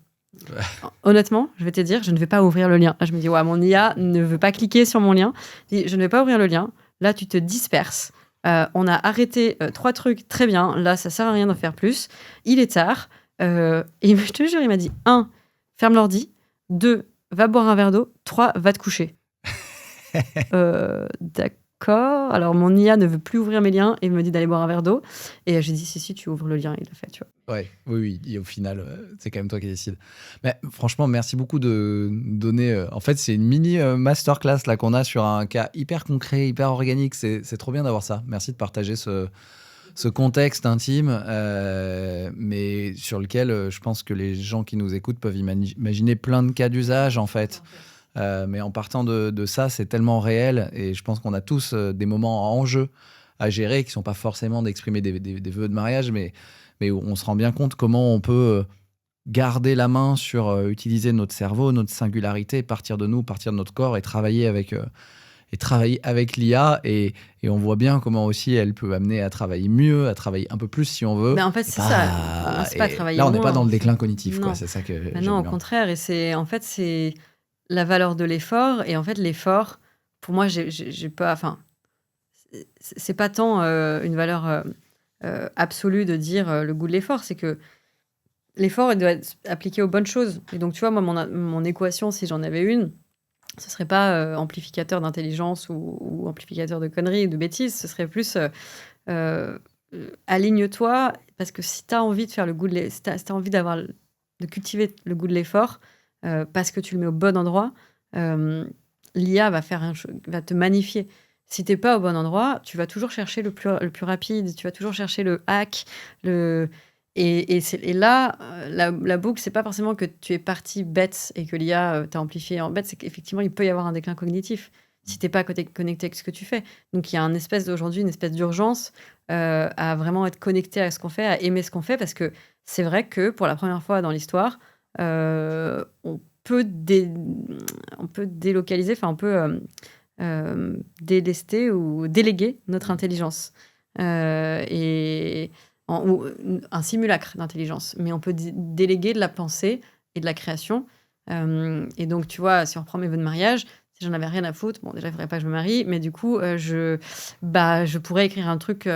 Honnêtement, je vais te dire, je ne vais pas ouvrir le lien. Là, je me dis, ouais, mon IA ne veut pas cliquer sur mon lien. Je ne vais pas ouvrir le lien. Là, tu te disperses. On a arrêté 3 trucs, très bien. Là, ça sert à rien d'en faire plus. Il est tard. Et je te jure, il m'a dit 1, ferme l'ordi. 2, va boire un verre d'eau. 3, va te coucher. D'accord. Alors, mon IA ne veut plus ouvrir mes liens et me dit d'aller boire un verre d'eau. Et j'ai dit, si, tu ouvres le lien. Il l'a fait, tu vois.
Oui. Et au final, c'est quand même toi qui décides. Mais franchement, merci beaucoup de donner... en fait, c'est une mini masterclass là, qu'on a sur un cas hyper concret, hyper organique. C'est trop bien d'avoir ça. Merci de partager ce contexte intime, mais sur lequel je pense que les gens qui nous écoutent peuvent imaginer plein de cas d'usage, en fait. Mais en partant de ça, c'est tellement réel. Et je pense qu'on a tous des moments en jeu à gérer qui ne sont pas forcément d'exprimer des vœux de mariage, mais où on se rend bien compte comment on peut garder la main sur utiliser notre cerveau, notre singularité, partir de nous, partir de notre corps et travailler avec l'IA. Et on voit bien comment aussi elle peut amener à travailler mieux, à travailler un peu plus si on veut.
Mais en fait, c'est ça. C'est pas travailler
là, on n'est
moins.
pas dans le déclin cognitif, quoi. C'est ça que
non, au contraire. Et c'est la valeur de l'effort. Et en fait, l'effort, pour moi, j'ai pas... c'est pas tant une valeur... absolue de dire le goût de l'effort, c'est que l'effort il doit être appliqué aux bonnes choses. Et donc, tu vois, moi, mon équation, si j'en avais une, ce serait pas amplificateur d'intelligence ou amplificateur de conneries ou de bêtises, ce serait plus aligne-toi, parce que si tu as envie de faire le goût si t'as envie de cultiver le goût de l'effort, parce que tu le mets au bon endroit, l'IA va te magnifier. Si t'es pas au bon endroit, tu vas toujours chercher le plus rapide, tu vas toujours chercher le hack, et là, la boucle, c'est pas forcément que tu es parti bête et que l'IA t'a amplifié en bête, c'est qu'effectivement, il peut y avoir un déclin cognitif si t'es pas connecté avec ce que tu fais. Donc, il y a aujourd'hui une espèce d'urgence à vraiment être connecté à ce qu'on fait, à aimer ce qu'on fait, parce que c'est vrai que pour la première fois dans l'histoire, on peut délocaliser, on peut... délester ou déléguer notre intelligence ou un simulacre d'intelligence, mais on peut déléguer de la pensée et de la création, et donc tu vois, si on reprend mes vœux de mariage, si j'en avais rien à foutre, bon déjà il faudrait pas que je me marie, mais du coup je pourrais écrire un truc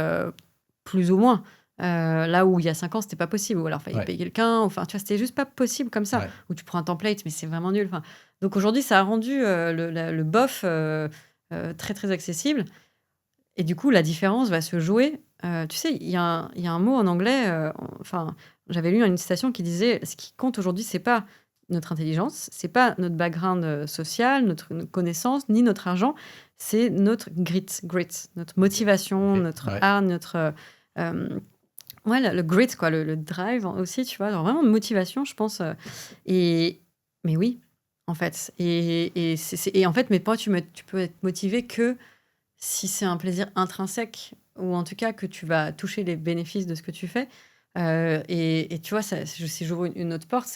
plus ou moins là où il y a 5 ans c'était pas possible, ou alors il fallait payer quelqu'un, tu vois, c'était juste pas possible comme ça, ou tu prends un template mais c'est vraiment nul, donc aujourd'hui ça a rendu le bof très très accessible, et du coup la différence va se jouer, tu sais, il y a un mot en anglais, j'avais lu une citation qui disait ce qui compte aujourd'hui, c'est pas notre intelligence, c'est pas notre background social, notre connaissance, ni notre argent, c'est notre grit, notre motivation, notre art, Ouais, le grit, quoi, le drive aussi, tu vois, genre vraiment de motivation, je pense. Et mais oui, en fait. Et en fait, mais toi, tu peux être motivé que si c'est un plaisir intrinsèque, ou en tout cas que tu vas toucher les bénéfices de ce que tu fais. Et tu vois, si j'ouvre une autre porte,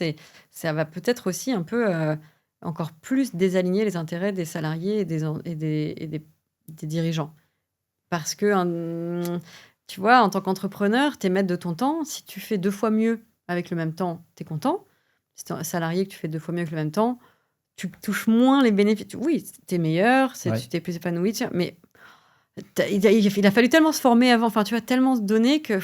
ça va peut-être aussi un peu encore plus désaligner les intérêts des salariés et des dirigeants. Parce que, tu vois, en tant qu'entrepreneur, tu es maître de ton temps. Si tu fais 2 fois mieux avec le même temps, tu es content. Si tu es un salarié que tu fais 2 fois mieux avec le même temps, tu touches moins les bénéfices. Oui, tu es meilleur,
Ouais.
tu t'es plus épanoui, mais il a fallu tellement se former avant, enfin, tu vois, tellement se donner que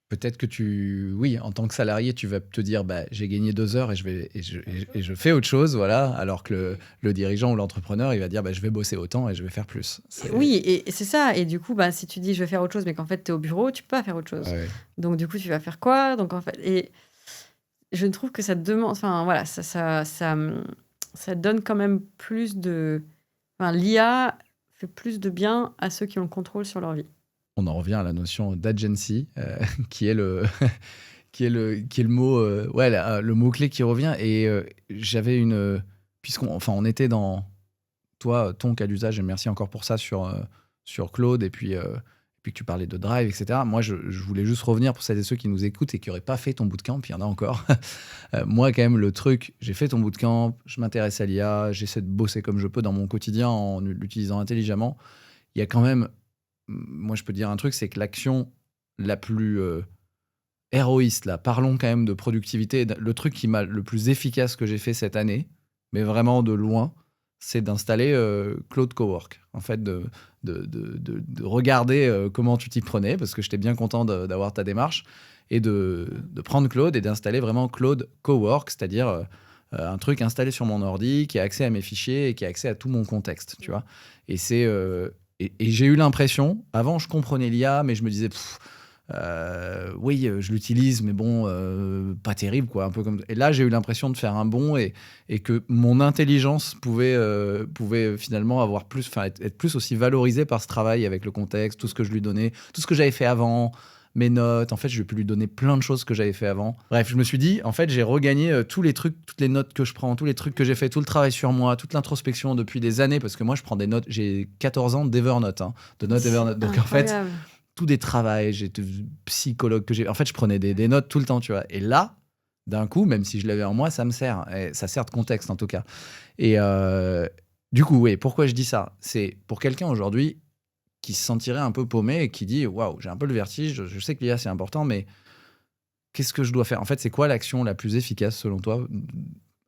Peut-être que oui, en tant que salarié, tu vas te dire, bah, j'ai gagné 2 heures et je fais autre chose, voilà. Alors que le dirigeant ou l'entrepreneur, il va dire, bah, je vais bosser autant et je vais faire plus.
oui, et c'est ça. Et du coup, bah, si tu dis je vais faire autre chose, mais qu'en fait tu es au bureau, tu peux pas faire autre chose.
Ouais.
Donc du coup, tu vas faire quoi? Donc en fait, et je trouve que ça te demande, enfin voilà, ça donne quand même plus de, enfin, l'IA fait plus de bien à ceux qui ont le contrôle sur leur vie.
On en revient à la notion d'agency, qui est le mot, ouais, le mot-clé qui revient. Et j'avais on était dans ton cas d'usage, et merci encore pour ça, sur Claude, et puis que tu parlais de Drive, etc. Moi, je voulais juste revenir pour celles et ceux qui nous écoutent et qui n'auraient pas fait ton bootcamp, il y en a encore. Moi, quand même, le truc, j'ai fait ton bootcamp, je m'intéresse à l'IA, j'essaie de bosser comme je peux dans mon quotidien en l'utilisant intelligemment. Il y a quand même, moi, je peux te dire un truc, c'est que l'action la plus héroïste, là, parlons quand même de productivité, le truc qui m'a le plus efficace que j'ai fait cette année, mais vraiment de loin, c'est d'installer Claude Cowork. En fait, de regarder comment tu t'y prenais, parce que j'étais bien content d'avoir ta démarche, et de prendre Claude et d'installer vraiment Claude Cowork, c'est-à-dire un truc installé sur mon ordi, qui a accès à mes fichiers et qui a accès à tout mon contexte, tu vois. Et et j'ai eu l'impression, avant je comprenais l'IA, mais je me disais, oui, je l'utilise, mais bon, pas terrible, quoi. Un peu comme. Et là, j'ai eu l'impression de faire un bond, et que mon intelligence pouvait finalement avoir plus, enfin, être plus aussi valorisée par ce travail avec le contexte, tout ce que je lui donnais, tout ce que j'avais fait avant, mes notes. En fait, je vais pu lui donner plein de choses que j'avais fait avant. Bref, je me suis dit, en fait, j'ai regagné tous les trucs, toutes les notes que je prends, tous les trucs que j'ai fait, tout le travail sur moi, toute l'introspection depuis des années, parce que moi, je prends des notes. J'ai 14 ans d'Evernote, de notes Evernote. Donc, en fait,
Incroyable.
tout des travails, j'étais psychologue en fait, je prenais des notes tout le temps, tu vois. Et là, d'un coup, même si je l'avais en moi, ça me sert. Et ça sert de contexte, en tout cas. Et du coup, oui, pourquoi je dis ça? C'est pour quelqu'un aujourd'hui qui se sentirait un peu paumé et qui dit, waouh, j'ai un peu le vertige, je sais que l'IA c'est important, mais qu'est-ce que je dois faire? En fait, c'est quoi l'action la plus efficace, selon toi,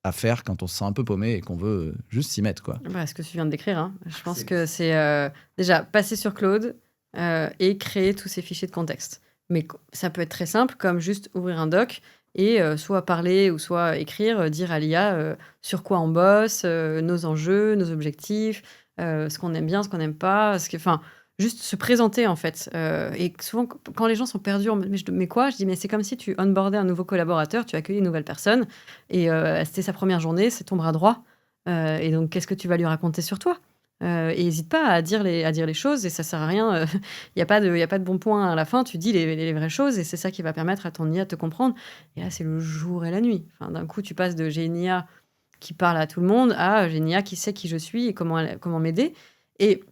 à faire quand on se sent un peu paumé et qu'on veut juste s'y mettre, quoi?
Bah, ce que tu viens de décrire, hein. Je pense que c'est déjà passer sur Claude et créer tous ces fichiers de contexte. Mais ça peut être très simple, comme juste ouvrir un doc et soit parler ou soit écrire, dire à l'IA sur quoi on bosse, nos enjeux, nos objectifs, ce qu'on aime bien, ce qu'on n'aime pas, enfin, juste se présenter en fait. Et souvent, quand les gens sont perdus, mais quoi? Je dis, mais c'est comme si tu onboardais un nouveau collaborateur, tu accueilles une nouvelle personne et c'était sa première journée, c'est ton bras droit. Et donc, qu'est-ce que tu vas lui raconter sur toi? Et n'hésite pas à dire les choses, et ça sert à rien. Il y a pas de bon point à la fin. Tu dis les vraies choses, et c'est ça qui va permettre à ton IA de te comprendre. Et là, c'est le jour et la nuit. Enfin, d'un coup, tu passes de j'ai une IA qui parle à tout le monde à j'ai une IA qui sait qui je suis et comment m'aider. Et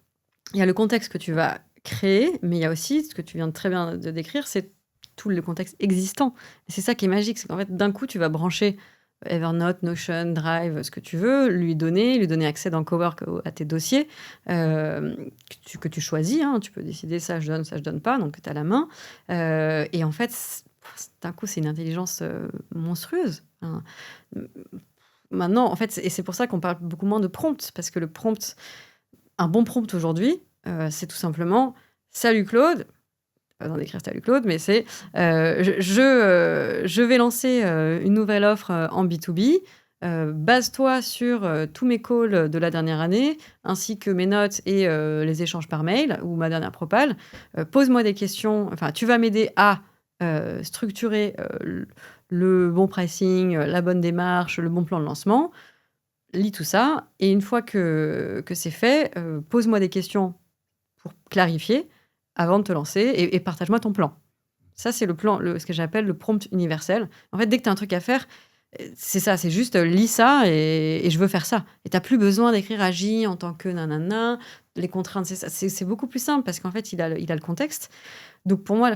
il y a le contexte que tu vas créer, mais il y a aussi ce que tu viens de très bien de décrire, c'est tout le contexte existant. Et c'est ça qui est magique, c'est qu'en fait, d'un coup, tu vas brancher Evernote, Notion, Drive, ce que tu veux, lui donner accès dans Cowork à tes dossiers que tu choisis. Hein, tu peux décider ça, je donne pas, donc tu as la main. Et en fait, d'un coup, c'est une intelligence monstrueuse. Hein. Maintenant, en fait, et c'est pour ça qu'on parle beaucoup moins de prompt, parce que un bon prompt aujourd'hui, c'est tout simplement « Salut Claude », pas besoin d'écrire Salut Claude, mais c'est je vais lancer une nouvelle offre en B2B. Base-toi sur tous mes calls de la dernière année, ainsi que mes notes et les échanges par mail ou ma dernière propale. Pose-moi des questions. Enfin, tu vas m'aider à structurer le bon pricing, la bonne démarche, le bon plan de lancement. Lis tout ça, et une fois que c'est fait, pose-moi des questions pour clarifier avant de te lancer, et partage-moi ton plan. Ça, c'est ce que j'appelle le prompt universel. En fait, dès que tu as un truc à faire, c'est ça, c'est juste lis ça et je veux faire ça. Et tu n'as plus besoin d'écrire agis en tant que nanana. Les contraintes, c'est ça. C'est beaucoup plus simple parce qu'en fait, il a le contexte. Donc pour moi,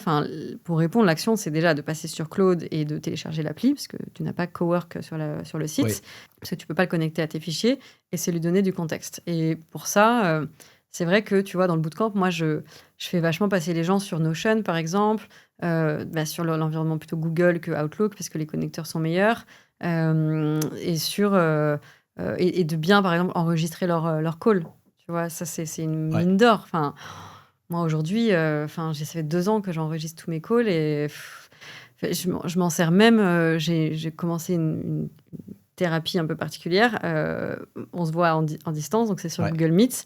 pour répondre, l'action, c'est déjà de passer sur Claude et de télécharger l'appli parce que tu n'as pas Cowork sur le site,
Oui.
parce que tu ne peux pas le connecter à tes fichiers et c'est lui donner du contexte. Et pour ça, c'est vrai que tu vois, dans le bootcamp, moi, je fais vachement passer les gens sur Notion, par exemple, sur l'environnement plutôt Google que Outlook parce que les connecteurs sont meilleurs et de bien, par exemple, enregistrer leur call. Tu vois, ça, c'est une
Ouais.
mine d'or. Enfin, moi, aujourd'hui, ça fait 2 ans que j'enregistre tous mes calls et je m'en sers même. J'ai commencé une thérapie un peu particulière. On se voit en distance, donc c'est sur
Ouais.
Google Meet.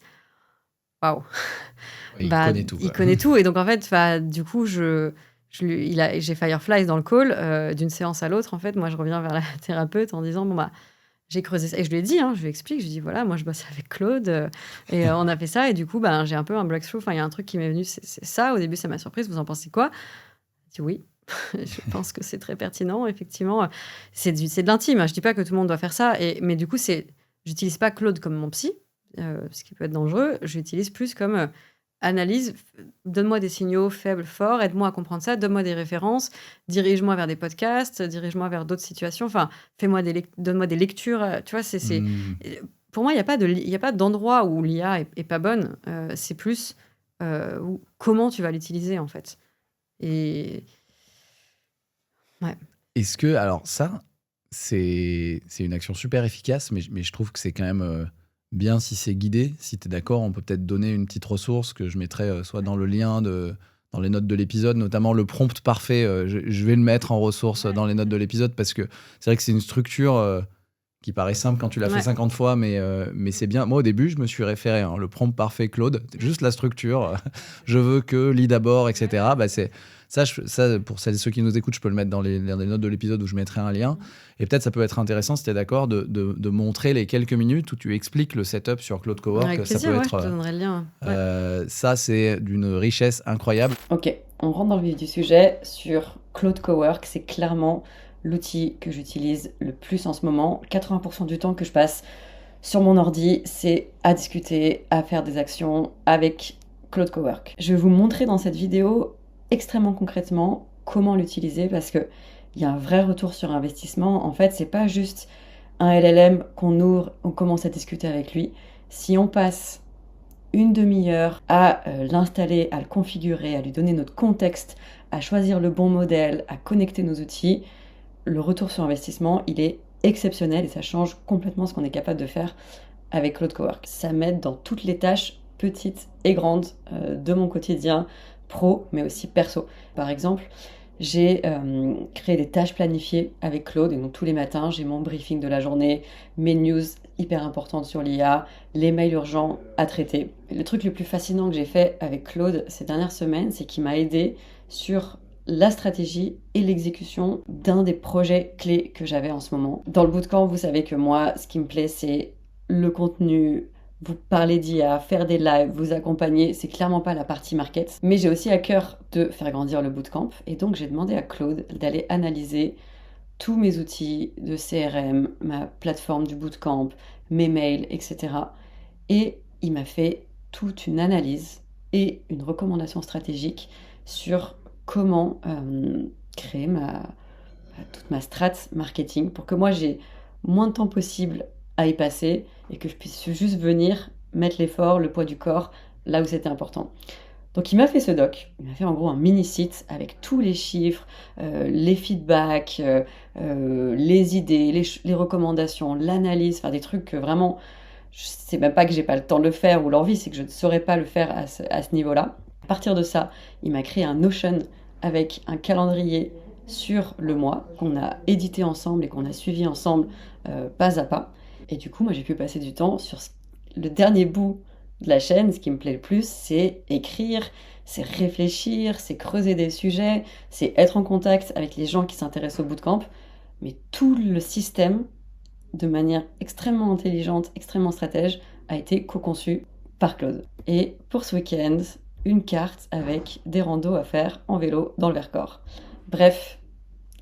Waouh!
Il connaît tout.
Il
quoi.
connaît tout. Et donc, en fait, du coup, j'ai Fireflies dans le call. D'une séance à l'autre, en fait, moi, je reviens vers la thérapeute en disant, bon, j'ai creusé ça. Et je lui ai dit, je lui explique, je lui dis, voilà, moi, je bosse avec Claude. Et on a fait ça. Et du coup, j'ai un peu un breakthrough. Enfin, il y a un truc qui m'est venu, c'est ça. Au début, ça m'a surprise. Vous en pensez quoi? Je dis oui. Je pense que c'est très pertinent, effectivement. C'est de l'intime. Je dis pas que tout le monde doit faire ça. Mais du coup, j'utilise pas Claude comme mon psy, ce qui peut être dangereux. J'utilise plus comme analyse. Donne-moi des signaux faibles, forts. Aide-moi à comprendre ça. Donne-moi des références. Dirige-moi vers des podcasts. Dirige-moi vers d'autres situations. Enfin, donne-moi des lectures. Tu vois,
Hmm.
pour moi, il n'y a pas d'endroit où l'IA est pas bonne. C'est plus comment tu vas l'utiliser, en fait. Et ouais.
Est-ce que, alors ça, c'est une action super efficace, mais je trouve que c'est quand même bien si c'est guidé. Si tu es d'accord, on peut peut-être donner une petite ressource que je mettrai soit dans le lien, dans les notes de l'épisode, notamment le prompt parfait. Je vais le mettre en ressource dans les notes de l'épisode parce que c'est vrai que c'est une structure qui paraît simple quand tu l'as fait 50 fois, mais c'est bien. Moi, au début, je me suis référé, le prompt parfait Claude, juste la structure. Je veux que lis d'abord, etc. Ça, pour celles et ceux qui nous écoutent, je peux le mettre dans les notes de l'épisode où je mettrai un lien. Et peut-être ça peut être intéressant, si tu es d'accord, de montrer les quelques minutes où tu expliques le setup sur Claude Cowork.
Avec plaisir,
ça peut
je te donnerai le lien.
ça, c'est d'une richesse incroyable.
Ok, on rentre dans le vif du sujet sur Claude Cowork. C'est clairement l'outil que j'utilise le plus en ce moment. 80% du temps que je passe sur mon ordi, c'est à discuter, à faire des actions avec Claude Cowork. Je vais vous montrer dans cette vidéo extrêmement concrètement comment l'utiliser parce qu'il y a un vrai retour sur investissement. En fait, c'est pas juste un LLM qu'on ouvre, on commence à discuter avec lui. Si on passe une demi-heure à l'installer, à le configurer, à lui donner notre contexte, à choisir le bon modèle, à connecter nos outils, le retour sur investissement, il est exceptionnel et ça change complètement ce qu'on est capable de faire avec Claude Cowork. Ça m'aide dans toutes les tâches petites et grandes de mon quotidien pro, mais aussi perso. Par exemple, j'ai créé des tâches planifiées avec Claude et donc tous les matins, j'ai mon briefing de la journée, mes news hyper importantes sur l'IA, les mails urgents à traiter. Le truc le plus fascinant que j'ai fait avec Claude ces dernières semaines, c'est qu'il m'a aidé sur la stratégie et l'exécution d'un des projets clés que j'avais en ce moment. Dans le bootcamp, vous savez que moi, ce qui me plaît, c'est le contenu, vous parler d'IA, faire des lives, vous accompagner, c'est clairement pas la partie market. Mais j'ai aussi à cœur de faire grandir le bootcamp. Et donc, j'ai demandé à Claude d'aller analyser tous mes outils de CRM, ma plateforme du bootcamp, mes mails, etc. Et il m'a fait toute une analyse et une recommandation stratégique sur comment créer toute ma strat marketing pour que moi j'ai moins de temps possible à y passer et que je puisse juste venir mettre l'effort, le poids du corps là où c'était important. Donc il m'a fait ce doc, il m'a fait en gros un mini site avec tous les chiffres, les feedbacks, les idées, les recommandations, l'analyse, enfin des trucs que vraiment, c'est même pas que j'ai pas le temps de le faire ou l'envie, c'est que je ne saurais pas le faire à ce niveau-là. À partir de ça, il m'a créé un Notion avec un calendrier sur le mois qu'on a édité ensemble et qu'on a suivi ensemble pas à pas. Et du coup, moi j'ai pu passer du temps sur le dernier bout de la chaîne. Ce qui me plaît le plus, c'est écrire, c'est réfléchir, c'est creuser des sujets, c'est être en contact avec les gens qui s'intéressent au bootcamp. Mais tout le système, de manière extrêmement intelligente, extrêmement stratège, a été co-conçu par Claude. Et pour ce week-end, une carte avec des randos à faire en vélo dans le Vercors. Bref,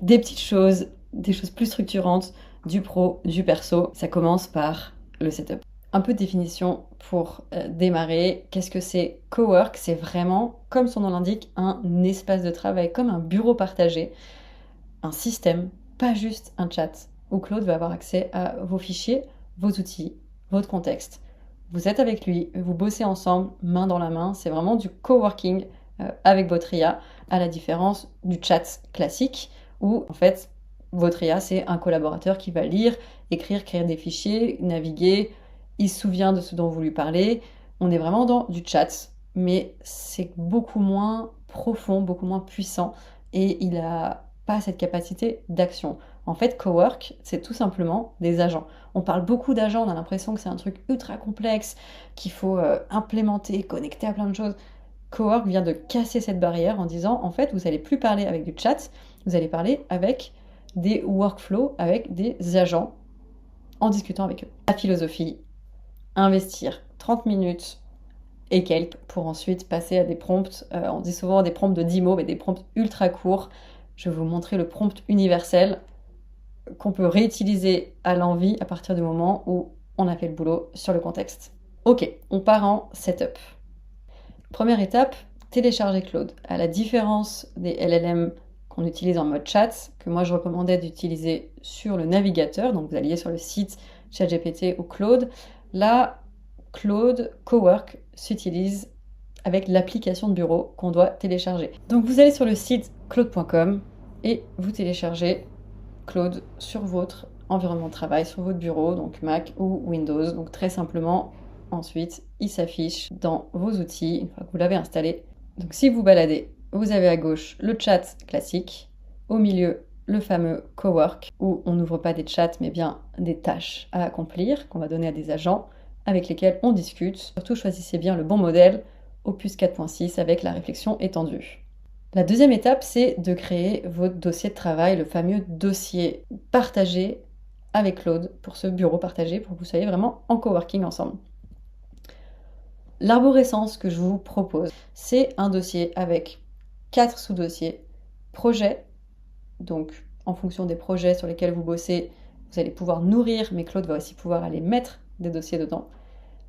des petites choses, des choses plus structurantes, du pro, du perso. Ça commence par le setup. Un peu de définition pour démarrer. Qu'est-ce que c'est Cowork? C'est vraiment, comme son nom l'indique, un espace de travail, comme un bureau partagé, un système, pas juste un chat, où Claude va avoir accès à vos fichiers, vos outils, votre contexte. Vous êtes avec lui, vous bossez ensemble, main dans la main. C'est vraiment du coworking avec votre IA, à la différence du chat classique, où en fait, votre IA, c'est un collaborateur qui va lire, écrire, créer des fichiers, naviguer, il se souvient de ce dont vous lui parlez. On est vraiment dans du chat, mais c'est beaucoup moins profond, beaucoup moins puissant, et il n'a pas cette capacité d'action. En fait, Cowork, c'est tout simplement des agents. On parle beaucoup d'agents, on a l'impression que c'est un truc ultra complexe, qu'il faut implémenter, connecter à plein de choses. Cowork vient de casser cette barrière en disant, en fait, vous n'allez plus parler avec du chat, vous allez parler avec des workflows, avec des agents, en discutant avec eux. La philosophie, investir 30 minutes et quelques pour ensuite passer à des prompts, on dit souvent des prompts de 10 mots, mais des prompts ultra courts. Je vais vous montrer le prompt universel qu'on peut réutiliser à l'envi à partir du moment où on a fait le boulot sur le contexte. Ok, on part en setup. Première étape, télécharger Claude. À la différence des LLM qu'on utilise en mode chat, que moi je recommandais d'utiliser sur le navigateur, donc vous alliez sur le site ChatGPT ou Claude, là, Claude Cowork s'utilise avec l'application de bureau qu'on doit télécharger. Donc vous allez sur le site claude.com et vous téléchargez Claude sur votre environnement de travail, sur votre bureau, donc Mac ou Windows. Donc très simplement, ensuite, il s'affiche dans vos outils une fois que vous l'avez installé. Donc si vous baladez, vous avez à gauche le chat classique, au milieu le fameux Cowork, où on n'ouvre pas des chats mais bien des tâches à accomplir qu'on va donner à des agents avec lesquels on discute. Surtout choisissez bien le bon modèle, Opus 4.6 avec la réflexion étendue. La deuxième étape, c'est de créer votre dossier de travail, le fameux dossier partagé avec Claude pour ce bureau partagé, pour que vous soyez vraiment en coworking ensemble. L'arborescence que je vous propose, c'est un dossier avec 4 sous-dossiers. Projet, donc en fonction des projets sur lesquels vous bossez, vous allez pouvoir nourrir, mais Claude va aussi pouvoir aller mettre des dossiers dedans.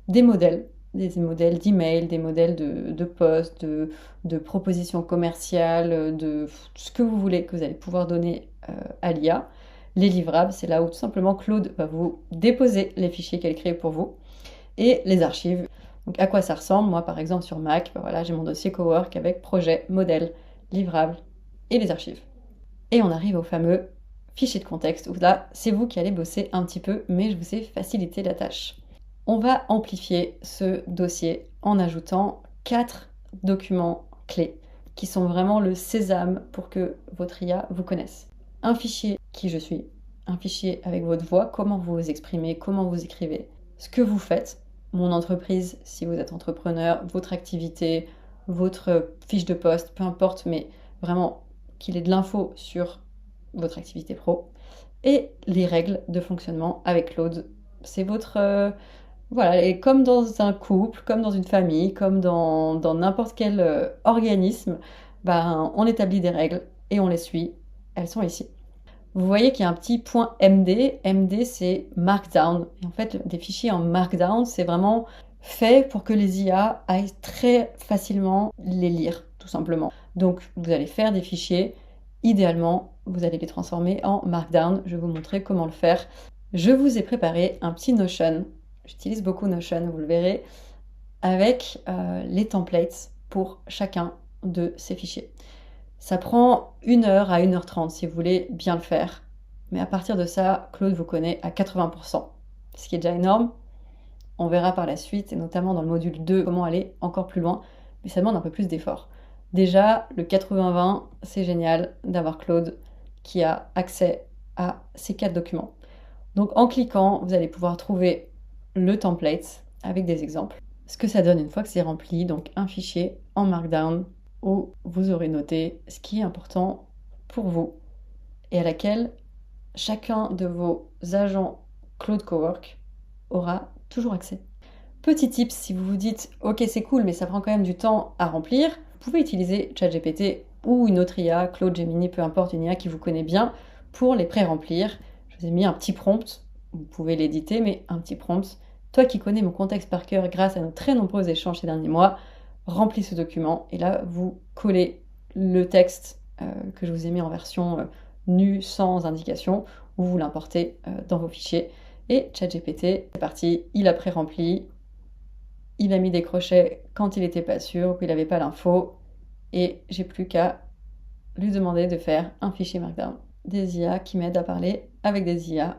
Des modèles d'email, des modèles de posts, de propositions commerciales, de ce que vous voulez que vous allez pouvoir donner à l'IA. Les livrables, c'est là où tout simplement Claude va vous déposer les fichiers qu'elle crée pour vous. Et les archives. Donc à quoi ça ressemble? Moi par exemple sur Mac, voilà, j'ai mon dossier Cowork avec projet, modèle, livrable et les archives. Et on arrive au fameux fichier de contexte où là c'est vous qui allez bosser un petit peu, mais je vous ai facilité la tâche. On va amplifier ce dossier en ajoutant 4 documents clés qui sont vraiment le sésame pour que votre IA vous connaisse. Un fichier qui je suis, un fichier avec votre voix, comment vous vous exprimez, comment vous écrivez, ce que vous faites, mon entreprise si vous êtes entrepreneur, votre activité, votre fiche de poste, peu importe, mais vraiment qu'il ait de l'info sur votre activité pro, et les règles de fonctionnement avec Claude. C'est votre... voilà, et comme dans un couple, comme dans une famille, comme dans n'importe quel organisme, ben, on établit des règles et on les suit. Elles sont ici. Vous voyez qu'il y a un petit point MD. MD, c'est Markdown. Et en fait, des fichiers en Markdown, c'est vraiment fait pour que les IA aillent très facilement les lire, tout simplement. Donc, vous allez faire des fichiers. Idéalement, vous allez les transformer en Markdown. Je vais vous montrer comment le faire. Je vous ai préparé un petit Notion. J'utilise beaucoup Notion, vous le verrez, avec les templates pour chacun de ces fichiers. Ça prend 1 heure à 1h30 si vous voulez bien le faire. Mais à partir de ça, Claude vous connaît à 80%, ce qui est déjà énorme. On verra par la suite, et notamment dans le module 2, comment aller encore plus loin, mais ça demande un peu plus d'effort. Déjà, le 80-20, c'est génial d'avoir Claude qui a accès à ces 4 documents. Donc en cliquant, vous allez pouvoir trouver le template avec des exemples. Ce que ça donne une fois que c'est rempli, donc un fichier en Markdown où vous aurez noté ce qui est important pour vous et à laquelle chacun de vos agents Claude Cowork aura toujours accès. Petit tips, si vous vous dites « Ok, c'est cool, mais ça prend quand même du temps à remplir », vous pouvez utiliser ChatGPT ou une autre IA, Claude, Gemini, peu importe, une IA qui vous connaît bien, pour les pré-remplir. Je vous ai mis un petit prompt, vous pouvez l'éditer, mais un petit prompt. Toi qui connais mon contexte par cœur grâce à nos très nombreux échanges ces derniers mois, remplis ce document et là, vous collez le texte que je vous ai mis en version nue, sans indication, ou vous l'importez dans vos fichiers. Et ChatGPT, c'est parti, il a pré-rempli, il a mis des crochets quand il n'était pas sûr ou qu'il n'avait pas l'info, et j'ai plus qu'à lui demander de faire un fichier Markdown. Des IA qui m'aident à parler avec des IA,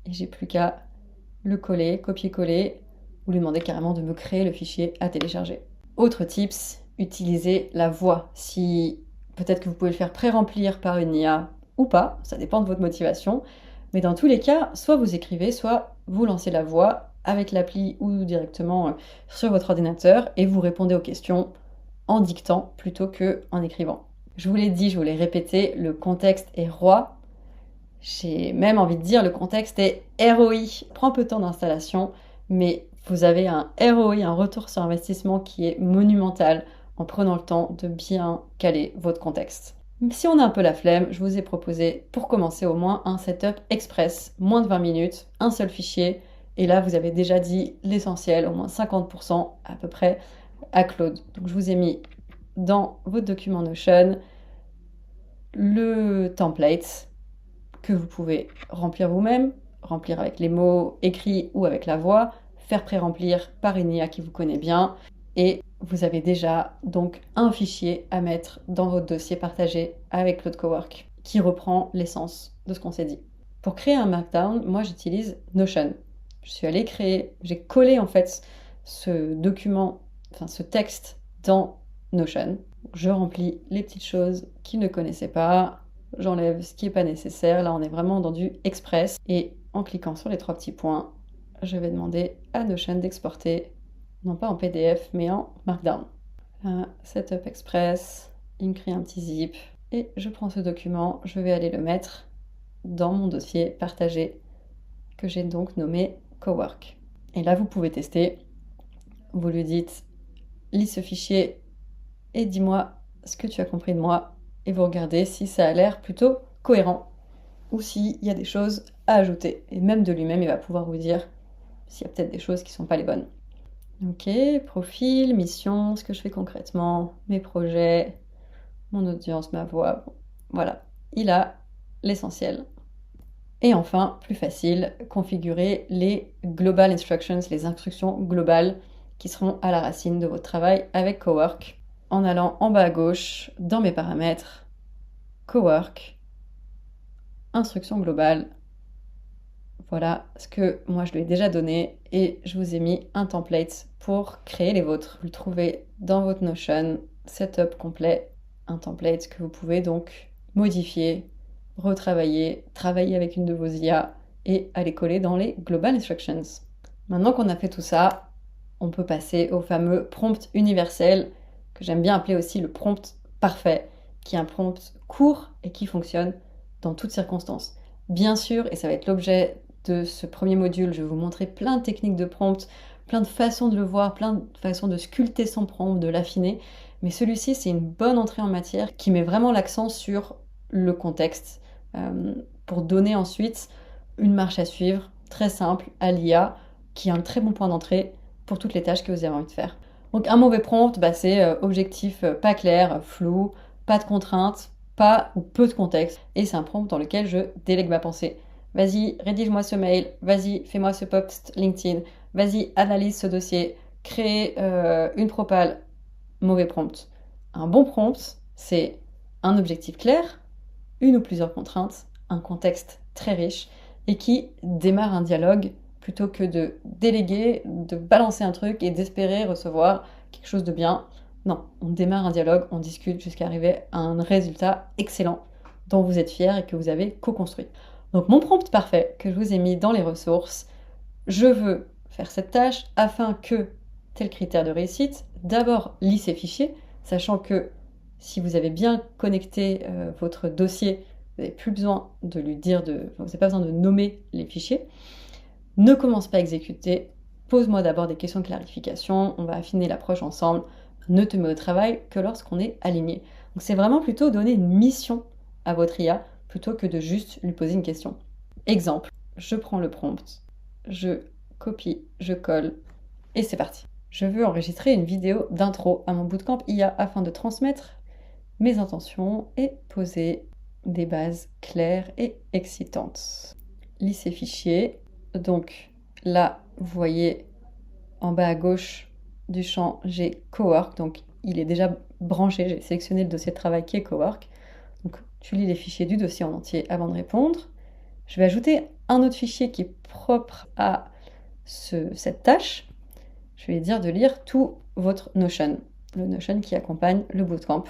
et j'ai plus qu'à le coller, copier-coller, ou lui demander carrément de me créer le fichier à télécharger. Autre tips, utilisez la voix. Si peut-être que vous pouvez le faire pré-remplir par une IA ou pas, ça dépend de votre motivation, mais dans tous les cas, soit vous écrivez, soit vous lancez la voix avec l'appli ou directement sur votre ordinateur et vous répondez aux questions en dictant plutôt qu'en écrivant. Je vous l'ai dit, je vous l'ai répété, le contexte est roi. J'ai même envie de dire le contexte est ROI. Prend peu de temps d'installation, mais vous avez un ROI, un retour sur investissement qui est monumental en prenant le temps de bien caler votre contexte. Si on a un peu la flemme, je vous ai proposé pour commencer au moins un setup express, moins de 20 minutes, un seul fichier, et là vous avez déjà dit l'essentiel, au moins 50% à peu près à Claude. Donc je vous ai mis dans votre document Notion le template que vous pouvez remplir vous-même, remplir avec les mots écrits ou avec la voix, faire pré-remplir par une IA qui vous connaît bien, et vous avez déjà donc un fichier à mettre dans votre dossier partagé avec Claude Cowork qui reprend l'essence de ce qu'on s'est dit. Pour créer un Markdown, moi j'utilise Notion. Je suis allée créer, j'ai collé en fait ce document, enfin ce texte dans Notion. Je remplis les petites choses qu'ils ne connaissaient pas, j'enlève ce qui n'est pas nécessaire. Là on est vraiment dans du express et en cliquant sur les 3 petits points, je vais demander à Notion d'exporter, non pas en PDF, mais en Markdown. Setup Express, il me crée un petit zip, et je prends ce document, je vais aller le mettre dans mon dossier partagé, que j'ai donc nommé Cowork. Et là, vous pouvez tester. Vous lui dites, lis ce fichier et dis-moi ce que tu as compris de moi, et vous regardez si ça a l'air plutôt cohérent, ou s'il y a des choses à ajouter. Et même de lui-même, il va pouvoir vous dire s'il y a peut-être des choses qui ne sont pas les bonnes. Ok, profil, mission, ce que je fais concrètement, mes projets, mon audience, ma voix. Bon, voilà, il a l'essentiel. Et enfin, plus facile, configurer les Global Instructions, les instructions globales qui seront à la racine de votre travail avec Cowork. En allant en bas à gauche, dans mes paramètres, Cowork, instructions globales. Voilà ce que moi je lui ai déjà donné et je vous ai mis un template pour créer les vôtres. Vous le trouvez dans votre Notion, setup complet, un template que vous pouvez donc modifier, retravailler, travailler avec une de vos IA et aller coller dans les Global Instructions. Maintenant qu'on a fait tout ça, on peut passer au fameux prompt universel que j'aime bien appeler aussi le prompt parfait, qui est un prompt court et qui fonctionne dans toutes circonstances. Bien sûr, et ça va être l'objet de ce premier module, je vais vous montrer plein de techniques de prompt, plein de façons de le voir, plein de façons de sculpter son prompt, de l'affiner. Mais celui-ci, c'est une bonne entrée en matière qui met vraiment l'accent sur le contexte pour donner ensuite une marche à suivre très simple à l'IA qui est un très bon point d'entrée pour toutes les tâches que vous avez envie de faire. Donc un mauvais prompt, c'est objectif pas clair, flou, pas de contraintes, pas ou peu de contexte. Et c'est un prompt dans lequel je délègue ma pensée. Vas-y, rédige-moi ce mail, vas-y, fais-moi ce post LinkedIn, vas-y, analyse ce dossier, crée une propale. Mauvais prompt. Un bon prompt, c'est un objectif clair, une ou plusieurs contraintes, un contexte très riche et qui démarre un dialogue plutôt que de déléguer, de balancer un truc et d'espérer recevoir quelque chose de bien. Non, on démarre un dialogue, on discute jusqu'à arriver à un résultat excellent dont vous êtes fier et que vous avez co-construit. Donc mon prompt parfait que je vous ai mis dans les ressources, je veux faire cette tâche afin que, tel critère de réussite, d'abord lis ces fichiers, sachant que si vous avez bien connecté votre dossier, vous n'avez plus besoin de lui dire, vous n'avez pas besoin de nommer les fichiers. Ne commence pas à exécuter pose-moi d'abord des questions de clarification, on va affiner l'approche ensemble, ne te mets au travail que lorsqu'on est aligné. Donc c'est vraiment plutôt donner une mission à votre IA plutôt que de juste lui poser une question. Exemple, je prends le prompt, je copie, je colle et c'est parti. Je veux enregistrer une vidéo d'intro à mon bootcamp IA afin de transmettre mes intentions et poser des bases claires et excitantes. Lis ces fichiers. Donc là, vous voyez en bas à gauche du champ, j'ai Cowork. Donc il est déjà branché. J'ai sélectionné le dossier de travail qui est Cowork. Donc tu lis les fichiers du dossier en entier avant de répondre. Je vais ajouter un autre fichier qui est propre à cette tâche. Je vais dire de lire tout votre Notion, le Notion qui accompagne le bootcamp.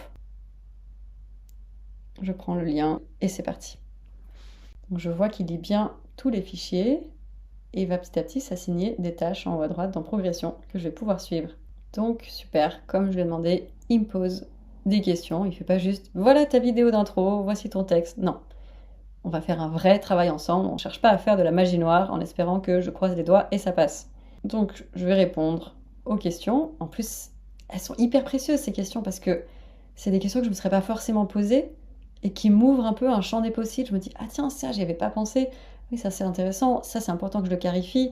Je prends le lien et c'est parti. Donc je vois qu'il lit bien tous les fichiers et il va petit à petit s'assigner des tâches en haut à droite dans progression que je vais pouvoir suivre. Donc super, comme je lui ai demandé, il me pose des questions. Il ne fait pas juste voilà ta vidéo d'intro, voici ton texte. Non, on va faire un vrai travail ensemble. On ne cherche pas à faire de la magie noire en espérant que je croise les doigts et ça passe. Donc je vais répondre aux questions. En plus, elles sont hyper précieuses ces questions parce que c'est des questions que je ne me serais pas forcément posées et qui m'ouvrent un peu un champ des possibles. Je me dis ah tiens, ça j'y avais pas pensé. Oui, ça c'est intéressant. Ça c'est important que je le clarifie.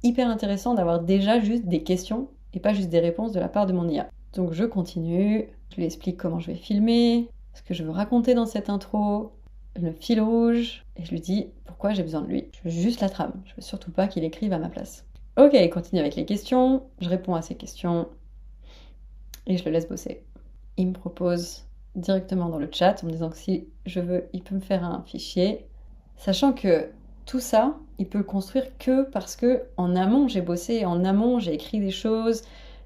Hyper intéressant d'avoir déjà juste des questions et pas juste des réponses de la part de mon IA. Donc je continue. Je lui explique comment je vais filmer, ce que je veux raconter dans cette intro, le fil rouge, et je lui dis pourquoi j'ai besoin de lui. Je veux juste la trame. Je veux surtout pas qu'il écrive à ma place. Ok, il continue avec les questions. Je réponds à ses questions et je le laisse bosser. Il me propose directement dans le chat en me disant que si je veux, il peut me faire un fichier, sachant que tout ça, il peut le construire que parce que en amont j'ai bossé, en amont j'ai écrit des choses,